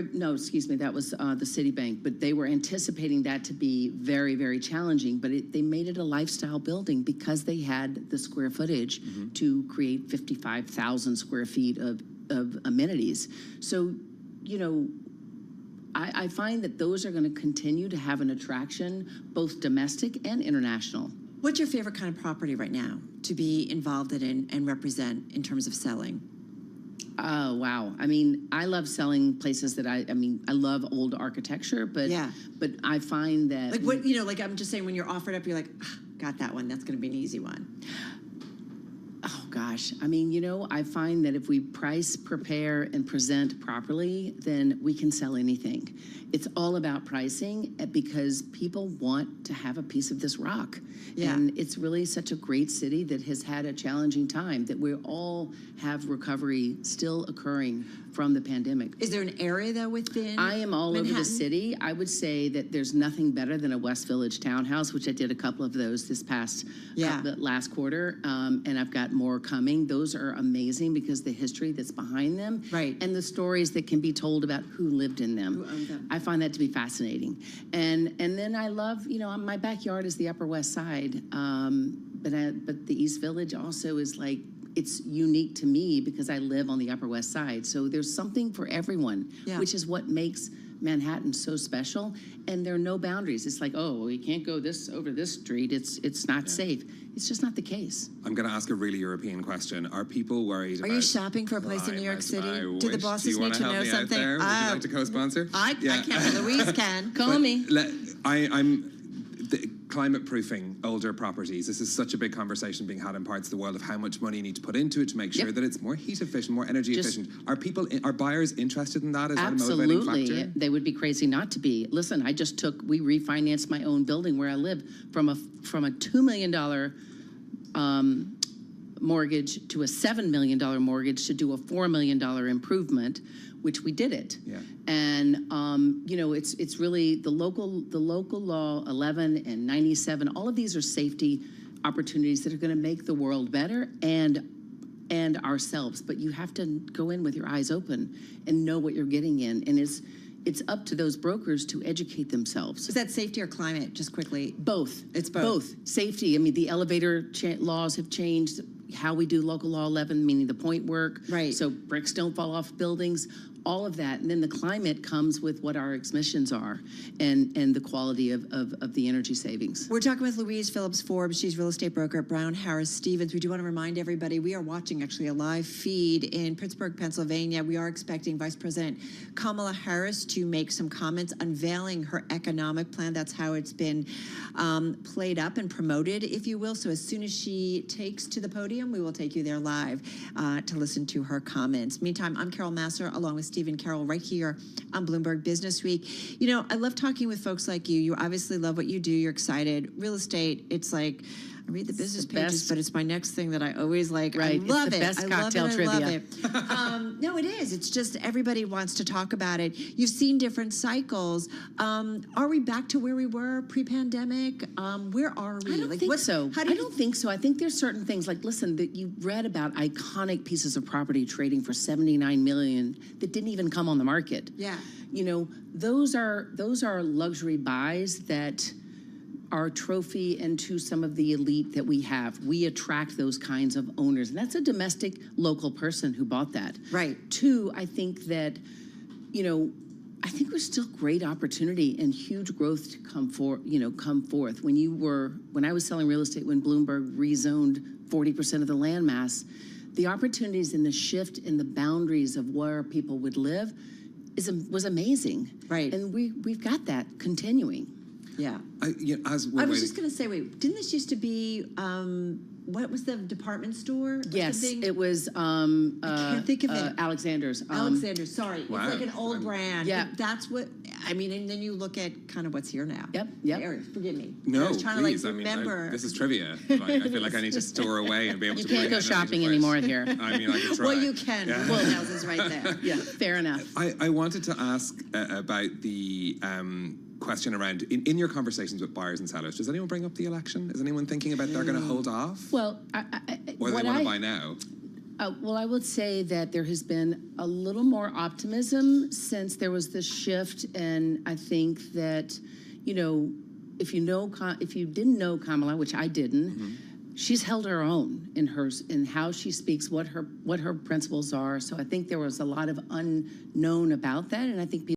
was the Citibank, but they were anticipating that to be very, very challenging. But they made it a lifestyle building because they had the square footage to create 55,000 square feet of amenities. So, I find that those are going to continue to have an attraction, both domestic and international. What's your favorite kind of property right now to be involved in and represent in terms of selling? Oh, wow. I mean, I love selling places that I love old architecture, but I find that... Like what, I'm just saying when you're offered up, you're like, got that one. That's going to be an easy one. Oh, gosh. I mean, I find that if we price, prepare, and present properly, then we can sell anything. It's all about pricing because people want to have a piece of this rock. Yeah. And it's really such a great city that has had a challenging time, that we all have recovery still occurring from the pandemic. Is there an area, though, within I am all Manhattan? over the city. I would say that there's nothing better than a West Village townhouse, which I did a couple of those this past last quarter, and I've got more coming. Those are amazing because the history that's behind them, and the stories that can be told about who lived in them. Who owned them. I find that to be fascinating. And then I love, my backyard is the Upper West Side, but the East Village also is like, it's unique to me because I live on the Upper West Side. So there's something for everyone, which is what makes Manhattan so special. And there are no boundaries. It's like, oh, you can't go over this street. It's not safe. It's just not the case. I'm going to ask a really European question. Are people worried about... Are you shopping for a place in New York City? Do the bosses need to know something? Would you like to co-sponsor? I can. Louise can. Call me. Climate proofing older properties. This is such a big conversation being had in parts of the world of how much money you need to put into it to make sure that it's more heat efficient, more energy efficient. Are buyers interested in that? Is that a motivating factor? Absolutely. They would be crazy not to be. Listen, we refinanced my own building where I live from a $2 million mortgage to a $7 million mortgage to do a $4 million improvement, which we did it. Yeah. And it's really the local law 11 and 97. All of these are safety opportunities that are going to make the world better and ourselves. But you have to go in with your eyes open and know what you're getting in. And it's up to those brokers to educate themselves. Is that safety or climate, just quickly? Both. It's both. Safety. I mean, the elevator laws have changed. how we do local law 11, meaning the point work. Right. So bricks don't fall off buildings, all of that. And then the climate comes with what our emissions are and the quality of the energy savings. We're talking with Louise Phillips Forbes. She's real estate broker at Brown Harris Stevens. We do want to remind everybody we are watching actually a live feed in Pittsburgh, Pennsylvania. We are expecting Vice President Kamala Harris to make some comments unveiling her economic plan. That's how it's been played up and promoted, if you will. So as soon as she takes to the podium, we will take you there live to listen to her comments. Meantime, I'm Carol Masser along with Stephen Carroll right here on Bloomberg Business Week. You know, I love talking with folks like you. You obviously love what you do. You're excited. Real estate, it's like, I read the business pages, but it's my next thing that I always like. Right. I love it's the it. best cocktail trivia. I love it. No, it is. It's just everybody wants to talk about it. You've seen different cycles. Are we back to where we were pre-pandemic? Where are we? I don't think so. I don't think so. I think there's certain things like, listen, that you read about iconic pieces of property trading for $79 million that didn't even come on the market. Yeah. You know, those are luxury buys that are trophy and to some of the elite that we have. We attract those kinds of owners. And that's a domestic local person who bought that. Right. Two, I think that, you know, I think there's still great opportunity and huge growth to come forth. When I was selling real estate, when Bloomberg rezoned 40% of the land mass, the opportunities and the shift in the boundaries of where people would live was amazing. Right. And we've got that continuing. Yeah. I was just going to say, wait, didn't this used to be, what was the department store? Yes, it was. I can't think of it. Alexander's. Alexander's, sorry. Wow. It's like an old brand. Yeah. That's what, I mean, and then you look at kind of what's here now. Yep. Eric, forgive me. No, I was trying please. to remember. This is trivia. Like, I feel like I need to store away and be able You to. can't go shopping anymore here. I mean, I could try. Well, you can. Yeah. Well, house is right there. Yeah, fair enough. I wanted to ask about the question around in your conversations with buyers and sellers. Does anyone bring up the election? Is anyone thinking about they're going to hold off? Well, or they want to buy now? Well, I would say that there has been a little more optimism since there was this shift, and I think that, you know, if you didn't know Kamala, which I didn't, she's held her own in how she speaks, what her principles are. So I think there was a lot of unknown about that, and I think people